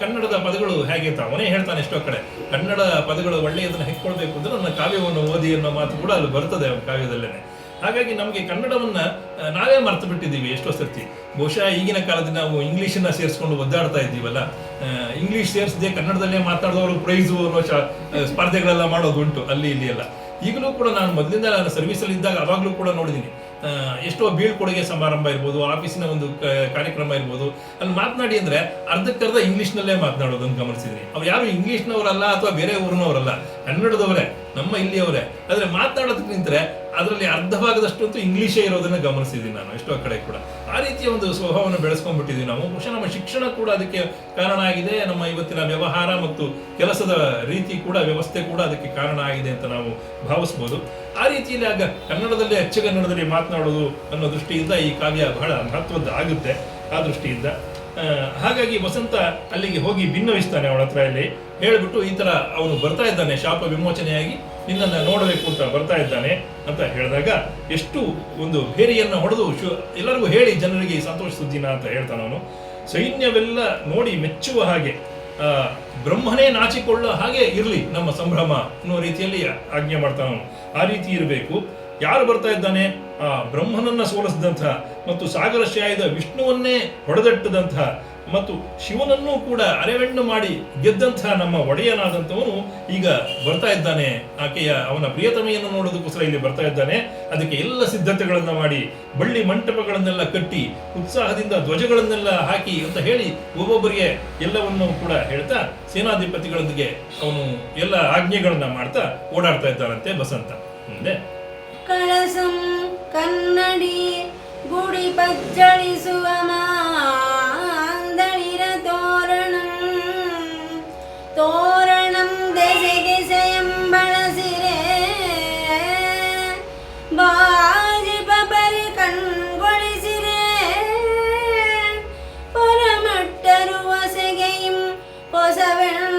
ಕನ್ನಡದ ಪದಗಳು ಹೇಗೆ ಅಂತ ಅವನೇ ಹೇಳ್ತಾನೆ. ಎಷ್ಟೋ ಕಡೆ ಕನ್ನಡ ಪದಗಳು ಒಳ್ಳೆಯದನ್ನ ಹೆಕ್ಕೊಳ್ಬೇಕು ಅಂದ್ರೆ ನನ್ನ ಕಾವ್ಯವನ್ನು ಓದಿ ಅನ್ನೋ ಮಾತು ಕೂಡ ಅಲ್ಲಿ ಬರ್ತದೆ ಕಾವ್ಯದಲ್ಲೇನೆ. ಹಾಗಾಗಿ ನಮಗೆ ಕನ್ನಡವನ್ನ ನಾವೇ ಮರ್ತು ಬಿಟ್ಟಿದ್ದೀವಿ ಎಷ್ಟೋ ಸರ್ತಿ. ಬಹುಶಃ ಈಗಿನ ಕಾಲದಲ್ಲಿ ನಾವು ಇಂಗ್ಲೀಷನ್ನ ಸೇರಿಸ್ಕೊಂಡು ಒದ್ದಾಡ್ತಾ ಇದ್ದೀವಲ್ಲ, ಇಂಗ್ಲೀಷ್ ಸೇರಿಸದೆ ಕನ್ನಡದಲ್ಲೇ ಮಾತಾಡಿದವರು ಪ್ರೈಸು ಅನ್ನೋ ಸ್ಪರ್ಧೆಗಳೆಲ್ಲ ಮಾಡೋದುಂಟು ಅಲ್ಲಿ ಇಲ್ಲಿ ಎಲ್ಲ. ಈಗಲೂ ಕೂಡ ನಾನು ಮೊದಲಿಂದ ನಾನು ಸರ್ವಿಸಲ್ಲಿ ಇದ್ದಾಗ ಅವಾಗಲೂ ಕೂಡ ನೋಡಿದ್ದೀನಿ. ಎಷ್ಟೋ ಬೀಳ್ಕೊಡುಗೆ ಸಮಾರಂಭ ಇರ್ಬೋದು, ಆಫೀಸಿನ ಒಂದು ಕಾರ್ಯಕ್ರಮ ಇರ್ಬೋದು, ಅಲ್ಲಿ ಮಾತನಾಡಿ ಅಂದ್ರೆ ಅರ್ಧಕ್ಕರ್ಧ ಇಂಗ್ಲೀಷ್ನಲ್ಲೇ ಮಾತನಾಡೋದನ್ನು ಗಮನಿಸಿದ್ದೀನಿ. ಅವ್ರು ಯಾರು ಇಂಗ್ಲೀಷ್ನವರಲ್ಲ ಅಥವಾ ಬೇರೆ ಊರಿನವರಲ್ಲ, ಕನ್ನಡದವರೇ, ನಮ್ಮ ಇಲ್ಲಿಯವರೇ. ಆದರೆ ಮಾತನಾಡೋದಕ್ಕೆ ನಿಂತರೆ ಅದರಲ್ಲಿ ಅರ್ಧ ಭಾಗದಷ್ಟಂತೂ ಇಂಗ್ಲೀಷೇ ಇರೋದನ್ನ ಗಮನಿಸಿದ್ದೀನಿ ನಾನು ಎಷ್ಟೋ ಕಡೆ ಕೂಡ. ಆ ರೀತಿಯ ಒಂದು ಸ್ವಭಾವವನ್ನು ಬೆಳೆಸ್ಕೊಂಡ್ಬಿಟ್ಟಿದ್ದೀವಿ ನಾವು. ಬಹುಶಃ ನಮ್ಮ ಶಿಕ್ಷಣ ಕೂಡ ಅದಕ್ಕೆ ಕಾರಣ ಆಗಿದೆ. ನಮ್ಮ ಇವತ್ತಿನ ವ್ಯವಹಾರ ಮತ್ತು ಕೆಲಸದ ರೀತಿ ಕೂಡ, ವ್ಯವಸ್ಥೆ ಕೂಡ ಅದಕ್ಕೆ ಕಾರಣ ಆಗಿದೆ ಅಂತ ನಾವು ಭಾವಿಸ್ಬೋದು. ಆ ರೀತಿಯಲ್ಲಿ ಆಗ ಕನ್ನಡದಲ್ಲೇ ಅಚ್ಚಗನ್ನಡದಲ್ಲಿ ಮಾತನಾಡೋದು ಅನ್ನೋ ದೃಷ್ಟಿಯಿಂದ ಈ ಕಾವ್ಯ ಬಹಳ ಮಹತ್ವದ ಆಗುತ್ತೆ ಆ ದೃಷ್ಟಿಯಿಂದ. ಹಾಗಾಗಿ ವಸಂತ ಅಲ್ಲಿಗೆ ಹೋಗಿ ಭಿನ್ನವಿಸ್ತಾನೆ ಅವಳ ಹತ್ರ. ಇಲ್ಲಿ ಹೇಳ್ಬಿಟ್ಟು ಈ ತರ ಅವನು ಬರ್ತಾ ಇದ್ದಾನೆ, ಶಾಪ ವಿಮೋಚನೆಯಾಗಿ ನಿನ್ನನ್ನು ನೋಡಬೇಕು ಅಂತ ಬರ್ತಾ ಇದ್ದಾನೆ ಅಂತ ಹೇಳಿದಾಗ ಎಷ್ಟು ಒಂದು ಭೇರಿಯನ್ನು ಹೊಡೆದು ಎಲ್ಲರಿಗೂ ಹೇಳಿ ಜನರಿಗೆ ಸಂತೋಷ ಸುದ್ದಿನ ಅಂತ ಹೇಳ್ತಾನೆ ಅವನು. ಸೈನ್ಯವೆಲ್ಲ ನೋಡಿ ಮೆಚ್ಚುವ ಹಾಗೆ, ಬ್ರಹ್ಮನೇ ನಾಚಿಕೊಳ್ಳೋ ಹಾಗೆ ಇರಲಿ ನಮ್ಮ ಸಂಭ್ರಮ ಅನ್ನೋ ರೀತಿಯಲ್ಲಿ ಆಜ್ಞೆ ಮಾಡ್ತಾನ ಅವನು. ಆ ರೀತಿ ಇರಬೇಕು. ಯಾರು ಬರ್ತಾ ಇದ್ದಾನೆ? ಆ ಬ್ರಹ್ಮನನ್ನ ಸೋಲಿಸಿದಂತಹ ಮತ್ತು ಸಾಗರಶಾಯದ ವಿಷ್ಣುವನ್ನೇ ಹೊಡೆದಟ್ಟದಂತಹ ಮತ್ತು ಶಿವನನ್ನೂ ಕೂಡ ಅರೆವೆಣ್ಣು ಮಾಡಿ ಗೆದ್ದಂತಹ ನಮ್ಮ ಒಡೆಯನಾದಂಥವನು ಈಗ ಬರ್ತಾ ಇದ್ದಾನೆ. ಅವನ ಪ್ರಿಯತಮೆಯನ್ನು ನೋಡೋದಕ್ಕೋಸ್ಕರ ಇಲ್ಲಿ ಬರ್ತಾ ಇದ್ದಾನೆ. ಅದಕ್ಕೆ ಎಲ್ಲ ಸಿದ್ಧತೆಗಳನ್ನ ಮಾಡಿ ಬಳ್ಳಿ ಮಂಟಪಗಳನ್ನೆಲ್ಲ ಕಟ್ಟಿ ಉತ್ಸಾಹದಿಂದ ಧ್ವಜಗಳನ್ನೆಲ್ಲ ಹಾಕಿ ಅಂತ ಹೇಳಿ ಒಬ್ಬೊಬ್ಬರಿಗೆ ಎಲ್ಲವನ್ನೂ ಕೂಡ ಹೇಳ್ತಾ ಸೇನಾಧಿಪತಿಗಳೊಂದಿಗೆ ಅವನು ಎಲ್ಲ ಆಜ್ಞೆಗಳನ್ನ ಮಾಡ್ತಾ ಓಡಾಡ್ತಾ ಇದ್ದಾನಂತೆ ಬಸಂತ. ಮುಂದೆ ಕಳಸಂ ಕನ್ನಡಿ ಗುಡಿ ಪಜ್ಜಳಿಸುವ ಮಾಂದಳಿರ ತೋರಣಂ ದೆಸೆಗೆಸೆಯಂ ಬಳಸಿರೆ ಬಾಜಿಪ ಪರಿ ಕಣ್ಗೊಳಿಸಿರೆ ಪರಮಟ್ಟರು ಹೊಸಗೆಯಂ ಹೊಸವೆಣ್ಣ.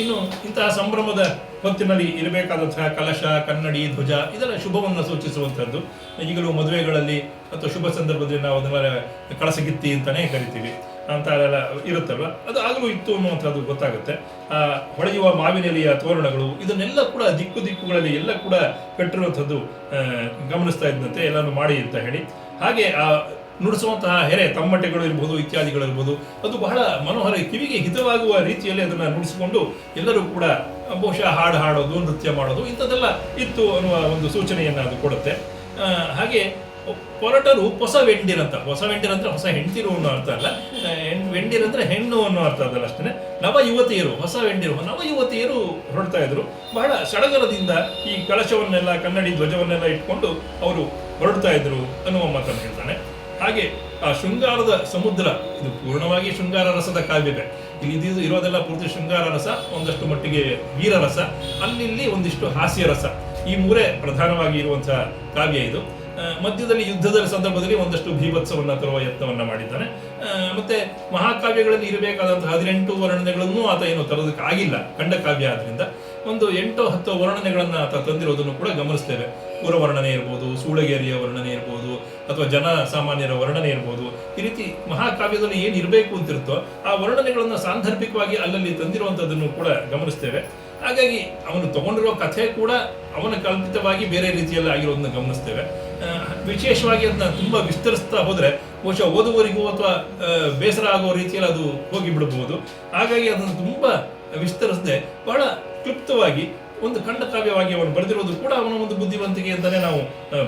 ಇನ್ನು ಇಂತಹ ಸಂಭ್ರಮದ ಹೊತ್ತಿನಲ್ಲಿ ಇರಬೇಕಾದಂತಹ ಕಲಶ, ಕನ್ನಡಿ, ಧ್ವಜ ಇದೆಲ್ಲ ಶುಭವನ್ನು ಸೂಚಿಸುವಂಥದ್ದು. ಈಗಲೂ ಮದುವೆಗಳಲ್ಲಿ ಅಥವಾ ಶುಭ ಸಂದರ್ಭದಲ್ಲಿ ನಾವು ಅದನ್ನ ಕಳಸಗಿತ್ತಿ ಅಂತಾನೆ ಕರಿತೀವಿ ಅಂತ ಎಲ್ಲ ಇರುತ್ತಲ್ವ, ಅದು ಆಗಲೂ ಇತ್ತು ಅನ್ನುವಂಥದ್ದು ಗೊತ್ತಾಗುತ್ತೆ. ಹೊಳೆಯುವ ಮಾವಿನೆಲೆಯ ತೋರಣಗಳು ಇದನ್ನೆಲ್ಲ ಕೂಡ ದಿಕ್ಕುಗಳಲ್ಲಿ ಎಲ್ಲ ಕೂಡ ಕಟ್ಟಿರುವಂಥದ್ದು ಗಮನಿಸ್ತಾ ಇದ್ದಂತೆ ಎಲ್ಲಾನು ಮಾಡಿ ಅಂತ ಹೇಳಿ. ಹಾಗೆ ನುಡಿಸುವಂತಹ ಹೆರೆ ತಮ್ಮಟೆಗಳು ಇರ್ಬೋದು, ಇತ್ಯಾದಿಗಳಿರ್ಬೋದು, ಅದು ಬಹಳ ಮನೋಹರ, ಕಿವಿಗೆ ಹಿತವಾಗುವ ರೀತಿಯಲ್ಲಿ ಅದನ್ನು ನುಡಿಸಿಕೊಂಡು ಎಲ್ಲರೂ ಕೂಡ ಬಹುಶಃ ಹಾಡು ಹಾಡೋದು, ನೃತ್ಯ ಮಾಡೋದು ಇಂಥದ್ದೆಲ್ಲ ಇತ್ತು ಅನ್ನುವ ಒಂದು ಸೂಚನೆಯನ್ನು ಅದು ಕೊಡುತ್ತೆ. ಹಾಗೆ ಪೊರಟರು ಹೊಸ ವೆಂಡಿರಂತ, ಹೊಸ ವೆಂಡಿರಂದ್ರೆ ಹೊಸ ಹೆಂಡತಿರು ಅನ್ನೋ ಅರ್ಥ ಅಲ್ಲ, ವೆಂಡಿರಂದ್ರೆ ಹೆಣ್ಣು ಅನ್ನೋ ಅರ್ಥ ಅದಲ್ಲ ಅಷ್ಟೇ. ನವ ಯುವತಿಯರು, ಹೊಸ ವೆಂಡಿರು ನವ ಯುವತಿಯರು ಹೊರಡ್ತಾ ಇದ್ರು. ಬಹಳ ಸಡಗರದಿಂದ ಈ ಕಳಶವನ್ನೆಲ್ಲ, ಕನ್ನಡಿ ಧ್ವಜವನ್ನೆಲ್ಲ ಇಟ್ಕೊಂಡು ಅವರು ಹೊರಡ್ತಾ ಇದ್ರು ಅನ್ನುವ ಮಾತನ್ನು ಹೇಳ್ತಾನೆ. ಹಾಗೆ ಆ ಶೃಂಗಾರದ ಸಮುದ್ರ, ಇದು ಪೂರ್ಣವಾಗಿ ಶೃಂಗಾರ ರಸದ ಕಾವ್ಯವೇ. ಇಲ್ಲಿ ಇರೋದೆಲ್ಲ ಪೂರ್ತಿ ಶೃಂಗಾರ ರಸ, ಒಂದಷ್ಟು ಮಟ್ಟಿಗೆ ವೀರರಸ, ಅಲ್ಲಿ ಒಂದಿಷ್ಟು ಹಾಸ್ಯ ರಸ, ಈ ಮೂರೇ ಪ್ರಧಾನವಾಗಿ ಇರುವಂತಹ ಕಾವ್ಯ ಇದು. ಮಧ್ಯದಲ್ಲಿ ಯುದ್ಧದ ಸಂದರ್ಭದಲ್ಲಿ ಒಂದಷ್ಟು ಭೀಭತ್ಸವನ್ನ ತರುವ ಯತ್ನವನ್ನ ಮಾಡಿದ್ದಾನೆ. ಮತ್ತೆ ಮಹಾಕಾವ್ಯಗಳಲ್ಲಿ ಇರಬೇಕಾದಂತಹ 18 ವರ್ಣನೆಗಳನ್ನು ಆತ ಏನು ತರೋದಕ್ಕೆ ಆಗಿಲ್ಲ, ಖಂಡ ಕಾವ್ಯ ಆದ್ರಿಂದ ಒಂದು 8-10 ವರ್ಣನೆಗಳನ್ನ ಆತ ತಂದಿರೋದನ್ನು ಕೂಡ ಗಮನಿಸ್ತೇವೆ. ಪುರವರ್ಣನೆ ಇರ್ಬೋದು, ಸೂಳಗೇರಿಯ ವರ್ಣನೆ ಇರ್ಬೋದು, ಅಥವಾ ಜನ ಸಾಮಾನ್ಯರ ವರ್ಣನೆ ಇರ್ಬೋದು. ಈ ರೀತಿ ಮಹಾಕಾವ್ಯದಲ್ಲಿ ಏನು ಇರಬೇಕು ಅಂತಿರುತ್ತೋ ಆ ವರ್ಣನೆಗಳನ್ನ ಸಾಂದರ್ಭಿಕವಾಗಿ ಅಲ್ಲಲ್ಲಿ ತಂದಿರುವಂಥದ್ದನ್ನು ಕೂಡ ಗಮನಿಸ್ತೇವೆ. ಹಾಗಾಗಿ ಅವನು ತಗೊಂಡಿರೋ ಕಥೆ ಕೂಡ ಅವನ ಕಲ್ಪಿತವಾಗಿ ಬೇರೆ ರೀತಿಯಲ್ಲಿ ಆಗಿರೋದನ್ನ ಗಮನಿಸ್ತೇವೆ. ವಿಶೇಷವಾಗಿ ಅದನ್ನ ತುಂಬಾ ವಿಸ್ತರಿಸ್ತಾ ಹೋದ್ರೆ ಬಹುಶಃ ಓದುವರಿಗೂ ಅಥವಾ ಬೇಸರ ಆಗೋ ರೀತಿಯಲ್ಲಿ ಅದು ಹೋಗಿ ಬಿಡಬಹುದು. ಹಾಗಾಗಿ ಅದನ್ನು ತುಂಬಾ ವಿಸ್ತರಿಸದೆ ಬಹಳ ಕ್ಲುಪ್ತವಾಗಿ ಒಂದು ಖಂಡಕಾವ್ಯವಾಗಿ ಅವನು ಬರೆದಿರೋದು ಕೂಡ ಅವನ ಒಂದು ಬುದ್ಧಿವಂತಿಕೆ ಅಂತಲೇ ನಾವು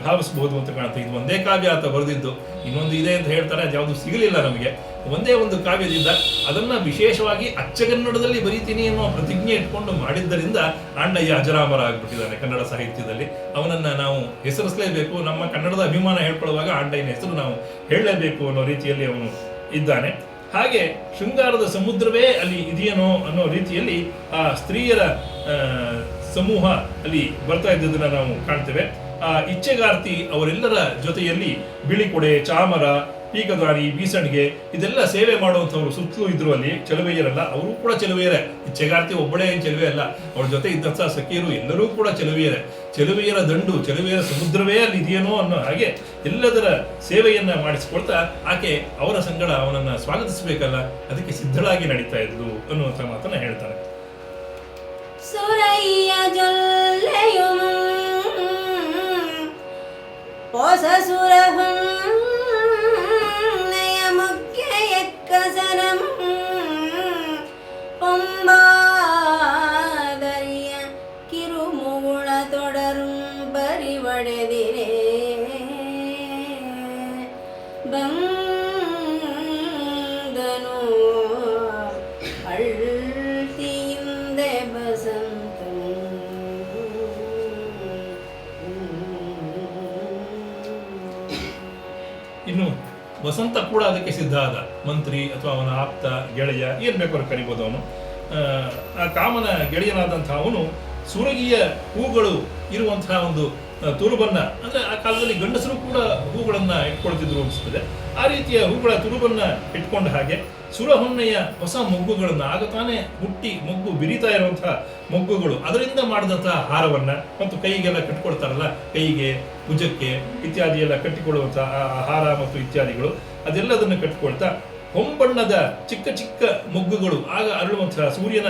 ಭಾವಿಸಬಹುದು ಅಂತ ಕಾಣುತ್ತೆ. ಇದು ಒಂದೇ ಕಾವ್ಯ ಆತ ಬರೆದಿದ್ದು, ಇನ್ನೊಂದು ಇದೆ ಅಂತ ಹೇಳ್ತಾರೆ, ಅದು ಯಾವುದು ಸಿಗಲಿಲ್ಲ ನಮಗೆ. ಒಂದೇ ಒಂದು ಕಾವ್ಯದಿಂದ ಅದನ್ನ ವಿಶೇಷವಾಗಿ ಅಚ್ಚಗನ್ನಡದಲ್ಲಿ ಬರೀತೀನಿ ಅನ್ನೋ ಪ್ರತಿಜ್ಞೆ ಇಟ್ಕೊಂಡು ಮಾಡಿದ್ದರಿಂದ ಆಂಡಯ್ಯ ಅಜರಾಮರ ಆಗ್ಬಿಟ್ಟಿದ್ದಾನೆ ಕನ್ನಡ ಸಾಹಿತ್ಯದಲ್ಲಿ. ಅವನನ್ನ ನಾವು ಹೆಸರಿಸಲೇಬೇಕು, ನಮ್ಮ ಕನ್ನಡದ ಅಭಿಮಾನ ಹೇಳ್ಕೊಳ್ಳುವಾಗ ಆಂಡಯ್ಯನ ಹೆಸರು ನಾವು ಹೇಳಲೇಬೇಕು ಅನ್ನೋ ರೀತಿಯಲ್ಲಿ ಅವನು ಇದ್ದಾನೆ. ಹಾಗೆ ಶೃಂಗಾರದ ಸಮುದ್ರವೇ ಅಲ್ಲಿ ಇದೆಯೇನೋ ಅನ್ನೋ ರೀತಿಯಲ್ಲಿ ಆ ಸ್ತ್ರೀಯರ ಸಮೂಹ ಅಲ್ಲಿ ಬರ್ತಾ ಇದ್ದದನ್ನ ನಾವು ಕಾಣ್ತೇವೆ. ಆ ಇಚ್ಛೆಗಾರ್ತಿ ಅವರೆಲ್ಲರ ಜೊತೆಯಲ್ಲಿ ಬಿಳಿಕೊಡೆ, ಚಾಮರ, ಪೀಕದಾರಿ, ಬೀಸಣಿಗೆ ಇದೆಲ್ಲ ಸೇವೆ ಮಾಡುವಂಥವ್ರು ಸುತ್ತಲೂ ಇದ್ರು. ಅಲ್ಲಿ ಚೆಲುವೆಯರಲ್ಲ, ಅವರು ಕೂಡ ಚೆಲುವೆಯರೇ. ಇಚ್ಛೆಗಾರ್ತಿ ಒಬ್ಬಳೇ ಚೆಲುವೆ ಅಲ್ಲ, ಅವಳ ಜೊತೆ ಇದ್ದಂಥ ಸಖಿಯರು ಎಲ್ಲರೂ ಕೂಡ ಚೆಲುವೆಯರೇ. ಚೆಲುವೆಯರ ದಂಡು, ಚೆಲುವೆಯರ ಸಮುದ್ರವೇ ಅಲ್ಲಿ ಇದೆಯೇನೋ ಅನ್ನೋ ಹಾಗೆ ಎಲ್ಲದರ ಸೇವೆಯನ್ನ ಮಾಡಿಸಿಕೊಳ್ತಾ ಆಕೆ ಅವರ ಸಂಗಡ ಅವನನ್ನ ಸ್ವಾಗತಿಸಬೇಕಲ್ಲ, ಅದಕ್ಕೆ ಸಿದ್ಧಳಾಗಿ ನಡೀತಾ ಇದ್ಲು ಅನ್ನುವಂಥ ಮಾತನ್ನ ಹೇಳ್ತಾರೆ. ಸುರಯ್ಯ ಜೊಲ್ಲೆಯುಂ ಹೊಸ ಸುರಹುನ್ನಯ ಮುಖ್ಯಯಕ್ಕಸರಂ ಪೊಂಬಾದರಿಯ ಕಿರುಮುಗುಳ ತೊಡರುಂ ಬರಿವಡೆದಿರೆ ಬಂದನು ಅಳ್ತಿಯಿಂದೆ ಬಸಂತಂ. ಇನ್ನು ವಸಂತ ಕೂಡ ಅದಕ್ಕೆ ಸಿದ್ಧ ಆದ. ಮಂತ್ರಿ ಅಥವಾ ಅವನ ಆಪ್ತ, ಗೆಳೆಯ, ಏನ್ ಬೇಕಾದ್ರೂ ಕರಿಬೋದು ಅವನು. ಆ ಕಾಮನ ಗೆಳೆಯನಾದಂತಹ ಅವನು ಸುರಗಿಯ ಹೂಗಳು ಇರುವಂತಹ ಒಂದು ತುರುಬನ್ನ, ಅಂದ್ರೆ ಆ ಕಾಲದಲ್ಲಿ ಗಂಡಸರು ಕೂಡ ಹೂಗಳನ್ನ ಇಟ್ಕೊಳ್ತಿದ್ರು ಅನಿಸ್ತದೆ. ಆ ರೀತಿಯ ಹೂಗಳ ತುರುಬನ್ನ ಇಟ್ಕೊಂಡ ಹಾಗೆ ಸುರಹೊನ್ನೆಯ ಹೊಸ ಮೊಗ್ಗುಗಳನ್ನ, ಆಗ ತಾನೇ ಹುಟ್ಟಿ ಮೊಗ್ಗು ಬಿರಿತಾ ಇರುವಂತಹ ಮೊಗ್ಗುಗಳು, ಅದರಿಂದ ಮಾಡಿದಂತಹ ಹಾರವನ್ನ ಮತ್ತು ಕೈಗೆಲ್ಲ ಕಟ್ಟಿಕೊಳ್ತಾರಲ್ಲ, ಕೈಗೆ, ಭುಜಕ್ಕೆ ಇತ್ಯಾದಿ ಎಲ್ಲ ಕಟ್ಟಿಕೊಳ್ಳುವಂತಹ ಹಾರ ಮತ್ತು ಇತ್ಯಾದಿಗಳು, ಅದೆಲ್ಲದನ್ನು ಕಟ್ಟಿಕೊಳ್ತಾ ಹೊಂಬಣ್ಣದ ಚಿಕ್ಕ ಚಿಕ್ಕ ಮೊಗ್ಗುಗಳು, ಆಗ ಅರಳುವಂತಹ ಸೂರ್ಯನ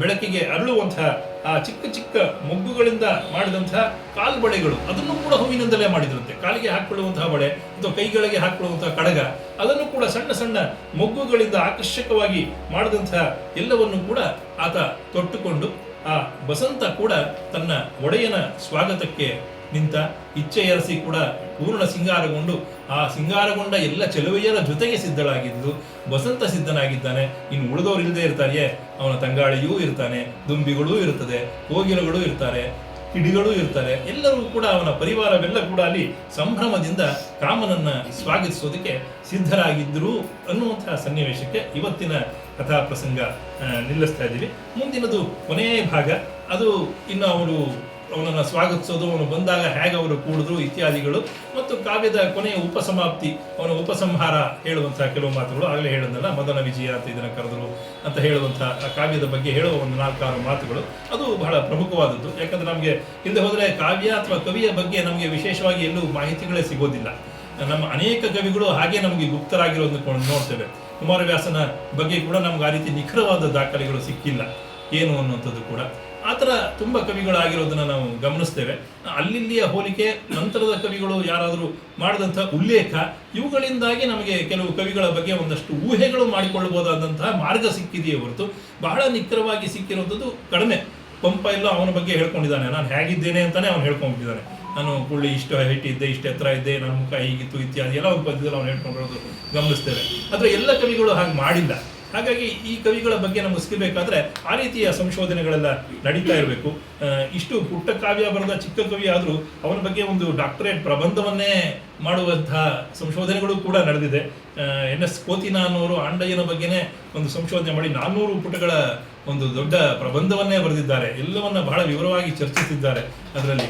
ಬೆಳಕಿಗೆ ಅರಳುವಂತಹ ಆ ಚಿಕ್ಕ ಚಿಕ್ಕ ಮೊಗ್ಗುಗಳಿಂದ ಮಾಡಿದಂತಹ ಕಾಲ್ಬಳೆಗಳು, ಅದನ್ನು ಕೂಡ ಹೂವಿನಿಂದಲೇ ಮಾಡಿದ್ರಂತೆ. ಕಾಲಿಗೆ ಹಾಕೊಳ್ಳುವಂತಹ ಬಳೆ ಅಥವಾ ಕೈಗಳಿಗೆ ಹಾಕೊಳ್ಳುವಂತಹ ಕಡಗ, ಅದನ್ನು ಕೂಡ ಸಣ್ಣ ಸಣ್ಣ ಮೊಗ್ಗುಗಳಿಂದ ಆಕರ್ಷಕವಾಗಿ ಮಾಡಿದಂತಹ ಎಲ್ಲವನ್ನು ಕೂಡ ಆತ ತೊಟ್ಟುಕೊಂಡು ಆ ಬಸಂತ ಕೂಡ ತನ್ನ ಒಡೆಯನ ಸ್ವಾಗತಕ್ಕೆ ನಿಂತ. ಇಚ್ಛೆಯರಸಿ ಕೂಡ ಪೂರ್ಣ ಸಿಂಗಾರಗೊಂಡು ಆ ಸಿಂಗಾರಗೊಂಡ ಎಲ್ಲ ಚೆಲುವೆಯರ ಜೊತೆಗೆ ಸಿದ್ಧಳಾಗಿದ್ದು ಬಸಂತ ಸಿದ್ಧನಾಗಿದ್ದಾನೆ. ಇನ್ನು ಉಳಿದವರು ಇಲ್ಲದೆ ಇರ್ತಾರೆಯೇ, ಅವನ ತಂಗಾಳಿಯೂ ಇರ್ತಾನೆ, ದುಂಬಿಗಳೂ ಇರ್ತದೆ, ಕೋಗಿಲಗಳು ಇರ್ತಾರೆ, ಕಿಡಿಗಳು ಇರ್ತಾರೆ. ಎಲ್ಲರೂ ಕೂಡ ಅವನ ಪರಿವಾರವೆಲ್ಲ ಕೂಡ ಅಲ್ಲಿ ಸಂಭ್ರಮದಿಂದ ಕಾಮನನ್ನ ಸ್ವಾಗತಿಸೋದಕ್ಕೆ ಸಿದ್ಧರಾಗಿದ್ದರು ಅನ್ನುವಂತಹ ಸನ್ನಿವೇಶಕ್ಕೆ ಇವತ್ತಿನ ಕಥಾ ಪ್ರಸಂಗ ನಿಲ್ಲಿಸ್ತಾ ಇದ್ದೀವಿ. ಮುಂದಿನದು ಕೊನೆಯ ಭಾಗ, ಅದು ಇನ್ನು ಅವರು ಅವನನ್ನು ಸ್ವಾಗತಿಸೋದು, ಅವನು ಬಂದಾಗ ಹೇಗೆ ಅವರು ಕೂಡಿದ್ರು ಇತ್ಯಾದಿಗಳು, ಮತ್ತು ಕಾವ್ಯದ ಕೊನೆಯ ಉಪಸಮಾಪ್ತಿ, ಅವನ ಉಪಸಂಹಾರ ಹೇಳುವಂತಹ ಕೆಲವು ಮಾತುಗಳು. ಆಗಲೇ ಹೇಳಿದ್ನಲ್ಲ, ಮದನ ವಿಜಯ ಅಂತ ಇದನ್ನು ಕರೆದರು ಅಂತ ಹೇಳುವಂತಹ ಆ ಕಾವ್ಯದ ಬಗ್ಗೆ ಹೇಳುವ ಒಂದು 4-6 ಮಾತುಗಳು, ಅದು ಬಹಳ ಪ್ರಮುಖವಾದದ್ದು. ಯಾಕಂದ್ರೆ ನಮಗೆ ಇಲ್ಲದೆ ಹೋದರೆ ಕಾವ್ಯ ಅಥವಾ ಕವಿಯ ಬಗ್ಗೆ ನಮಗೆ ವಿಶೇಷವಾಗಿ ಎಲ್ಲೂ ಮಾಹಿತಿಗಳೇ ಸಿಗೋದಿಲ್ಲ. ನಮ್ಮ ಅನೇಕ ಕವಿಗಳು ಹಾಗೆ ನಮಗೆ ಗುಪ್ತರಾಗಿರೋದನ್ನು ನೋಡ್ತೇವೆ. ಕುಮಾರವ್ಯಾಸನ ಬಗ್ಗೆ ಕೂಡ ನಮ್ಗೆ ಆ ರೀತಿ ನಿಖರವಾದ ದಾಖಲೆಗಳು ಸಿಕ್ಕಿಲ್ಲ ಏನು ಅನ್ನುವಂಥದ್ದು ಕೂಡ. ಆ ಥರ ತುಂಬ ಕವಿಗಳಾಗಿರೋದನ್ನು ನಾವು ಗಮನಿಸ್ತೇವೆ. ಅಲ್ಲಿಯ ಹೋಲಿಕೆ, ನಂತರದ ಕವಿಗಳು ಯಾರಾದರೂ ಮಾಡಿದಂಥ ಉಲ್ಲೇಖ, ಇವುಗಳಿಂದಾಗಿ ನಮಗೆ ಕೆಲವು ಕವಿಗಳ ಬಗ್ಗೆ ಒಂದಷ್ಟು ಊಹೆಗಳು ಮಾಡಿಕೊಳ್ಳಬಹುದಾದಂತಹ ಮಾರ್ಗ ಸಿಕ್ಕಿದೆಯೇ ಹೊರತು ಬಹಳ ನಿಖರವಾಗಿ ಸಿಕ್ಕಿರುವಂಥದ್ದು ಕಡಿಮೆ. ಪಂಪ ಎಲ್ಲೋ ಅವನ ಬಗ್ಗೆ ಹೇಳ್ಕೊಂಡಿದ್ದಾನೆ, ನಾನು ಹೇಗಿದ್ದೇನೆ ಅಂತಾನೆ ಅವನು ಹೇಳ್ಕೊಂಡ್ಬಿಟ್ಟಿದ್ದಾನೆ. ನಾನು ಕುಳ್ಳಿ ಇಷ್ಟು ಹೈಟ್ ಇದ್ದೆ, ಇಷ್ಟು ಎತ್ತರ ಇದ್ದೆ, ನನ್ನ ಮುಖ ಹೀಗಿತ್ತು ಇತ್ಯಾದಿ ಎಲ್ಲ ಒಂದು ಪದ್ಯದಲ್ಲಿ ಅವನು ಹೇಳ್ಕೊಂಡಿರೋದು ಗಮನಿಸ್ತೇವೆ. ಆದರೆ ಎಲ್ಲ ಕವಿಗಳು ಹಾಗೆ ಮಾಡಿಲ್ಲ. ಹಾಗಾಗಿ ಈ ಕವಿಗಳ ಬಗ್ಗೆ ನಮಗೆ ಸಿಗಬೇಕಾದ್ರೆ ಆ ರೀತಿಯ ಸಂಶೋಧನೆಗಳೆಲ್ಲ ನಡೀತಾ ಇರಬೇಕು. ಇಷ್ಟು ಪುಟ್ಟ ಕಾವ್ಯ ಬರೆದ ಚಿಕ್ಕ ಕವಿ ಆದರೂ ಅವನ ಬಗ್ಗೆ ಒಂದು ಡಾಕ್ಟರೇಟ್ ಪ್ರಬಂಧವನ್ನೇ ಮಾಡುವಂತಹ ಸಂಶೋಧನೆಗಳು ಕೂಡ ನಡೆದಿದೆ. NS ಕೋತಿನ ಅನ್ನೋರು ಆಂಡಯ್ಯನ ಬಗ್ಗೆನೇ ಒಂದು ಸಂಶೋಧನೆ ಮಾಡಿ 400 ಪುಟಗಳ ಒಂದು ದೊಡ್ಡ ಪ್ರಬಂಧವನ್ನೇ ಬರೆದಿದ್ದಾರೆ. ಎಲ್ಲವನ್ನ ಬಹಳ ವಿವರವಾಗಿ ಚರ್ಚಿಸಿದ್ದಾರೆ. ಅದರಲ್ಲಿ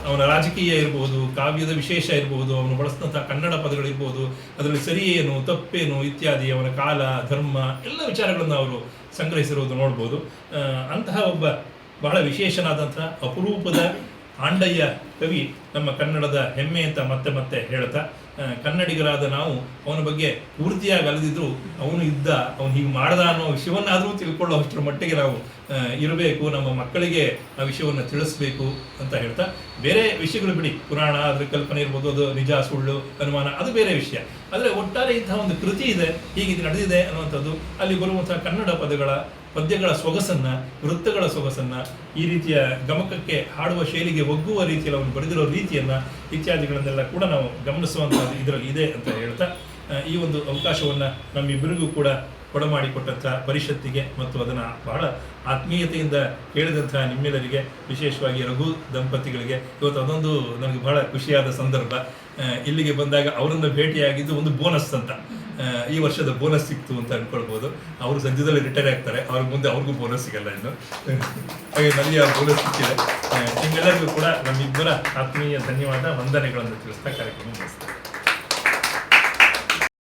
ಅವನ ರಾಜಕೀಯ ಇರಬಹುದು, ಕಾವ್ಯದ ವಿಶೇಷ ಇರಬಹುದು, ಅವನು ಬಳಸಿದಂತಹ ಕನ್ನಡ ಪದಗಳಿರ್ಬೋದು, ಅದರಲ್ಲಿ ಸರಿ ಏನು ತಪ್ಪೇನು ಇತ್ಯಾದಿ, ಅವನ ಕಾಲ, ಧರ್ಮ ಎಲ್ಲ ವಿಚಾರಗಳನ್ನು ಅವರು ಸಂಗ್ರಹಿಸಿರುವುದು ನೋಡ್ಬೋದು. ಅಂತಹ ಒಬ್ಬ ಬಹಳ ವಿಶೇಷನಾದಂತಹ ಅಪರೂಪದ ಆಂಡಯ್ಯ ಕವಿ ನಮ್ಮ ಕನ್ನಡದ ಹೆಮ್ಮೆ ಅಂತ ಮತ್ತೆ ಮತ್ತೆ ಹೇಳ್ತಾ, ಕನ್ನಡಿಗರಾದ ನಾವು ಅವನ ಬಗ್ಗೆ ಪೂರ್ತಿಯಾಗಿ ಅಲ್ಲದಿದ್ರು ಅವನು ಇದ್ದ, ಅವನು ಹೀಗೆ ಮಾಡ್ದ ಅನ್ನೋ ವಿಷಯವನ್ನಾದರೂ ತಿಳ್ಕೊಳ್ಳೋ ಅಷ್ಟರ ಮಟ್ಟಿಗೆ ನಾವು ಇರಬೇಕು, ನಮ್ಮ ಮಕ್ಕಳಿಗೆ ಆ ವಿಷಯವನ್ನು ತಿಳಿಸ್ಬೇಕು ಅಂತ ಹೇಳ್ತಾ, ಬೇರೆ ವಿಷಯಗಳು ಬಿಡಿ, ಪುರಾಣ ಅದ್ರ ಕಲ್ಪನೆ ಇರ್ಬೋದು, ಅದು ನಿಜ ಸುಳ್ಳು ಅನುಮಾನ ಅದು ಬೇರೆ ವಿಷಯ. ಆದರೆ ಒಟ್ಟಾರೆ ಇಂತಹ ಒಂದು ಕೃತಿ ಇದೆ, ಹೀಗೆ ನಡೆದಿದೆ ಅನ್ನುವಂಥದ್ದು, ಅಲ್ಲಿ ಬರುವಂತಹ ಕನ್ನಡ ಪದ್ಯಗಳ ಸೊಗಸನ್ನು, ವೃತ್ತಗಳ ಸೊಗಸನ್ನು, ಈ ರೀತಿಯ ಗಮಕಕ್ಕೆ ಹಾಡುವ ಶೈಲಿಗೆ ಒಗ್ಗುವ ರೀತಿಯಲ್ಲಿ ಅವನು ಬರೆದಿರೋ ರೀತಿಯನ್ನು ಇತ್ಯಾದಿಗಳನ್ನೆಲ್ಲ ಕೂಡ ನಾವು ಗಮನಿಸುವಂಥದ್ದು ಇದರಲ್ಲಿ ಇದೆ ಅಂತ ಹೇಳ್ತಾ, ಈ ಒಂದು ಅವಕಾಶವನ್ನು ನಮ್ಮಿಬ್ಬರಿಗೂ ಕೂಡ ಕೊಡಮಾಡಿಕೊಟ್ಟಂಥ ಪರಿಷತ್ತಿಗೆ ಮತ್ತು ಅದನ್ನು ಬಹಳ ಆತ್ಮೀಯತೆಯಿಂದ ಕೇಳಿದಂಥ ನಿಮ್ಮೆಲ್ಲರಿಗೆ, ವಿಶೇಷವಾಗಿ ರಘು ದಂಪತಿಗಳಿಗೆ ಇವತ್ತು ಅದೊಂದು ನನಗೆ ಬಹಳ ಖುಷಿಯಾದ ಸಂದರ್ಭ. ಇಲ್ಲಿಗೆ ಬಂದಾಗ ಅವರನ್ನು ಭೇಟಿಯಾಗಿದ್ದು ಒಂದು ಬೋನಸ್ ಅಂತ, ಈ ವರ್ಷದ ಬೋನಸ್ ಸಿಕ್ತು ಅಂತ ಅನ್ಕೊಳ್ಬೋದು. ಅವರು ಸದ್ಯದಲ್ಲಿ ರಿಟೈರ್ ಆಗ್ತಾರೆ, ಅವ್ರ ಮುಂದೆ ಅವ್ರಿಗೂ ಬೋನಸ್ ಸಿಗಲ್ಲ ಇನ್ನು, ಹಾಗೆ ನನಗೆ ಆ ಬೋನಸ್ ಸಿಕ್ಕಿದೆ. ನಿಮ್ಮೆಲ್ಲರಿಗೂ ಕೂಡ ನಮ್ಮಿಬ್ಬರ ಆತ್ಮೀಯ ಧನ್ಯವಾದ, ವಂದನೆಗಳನ್ನು ತಿಳಿಸ್ತಾ ಕಾರ್ಯಕ್ರಮ ಮುಗಿಸ್ತೇವೆ.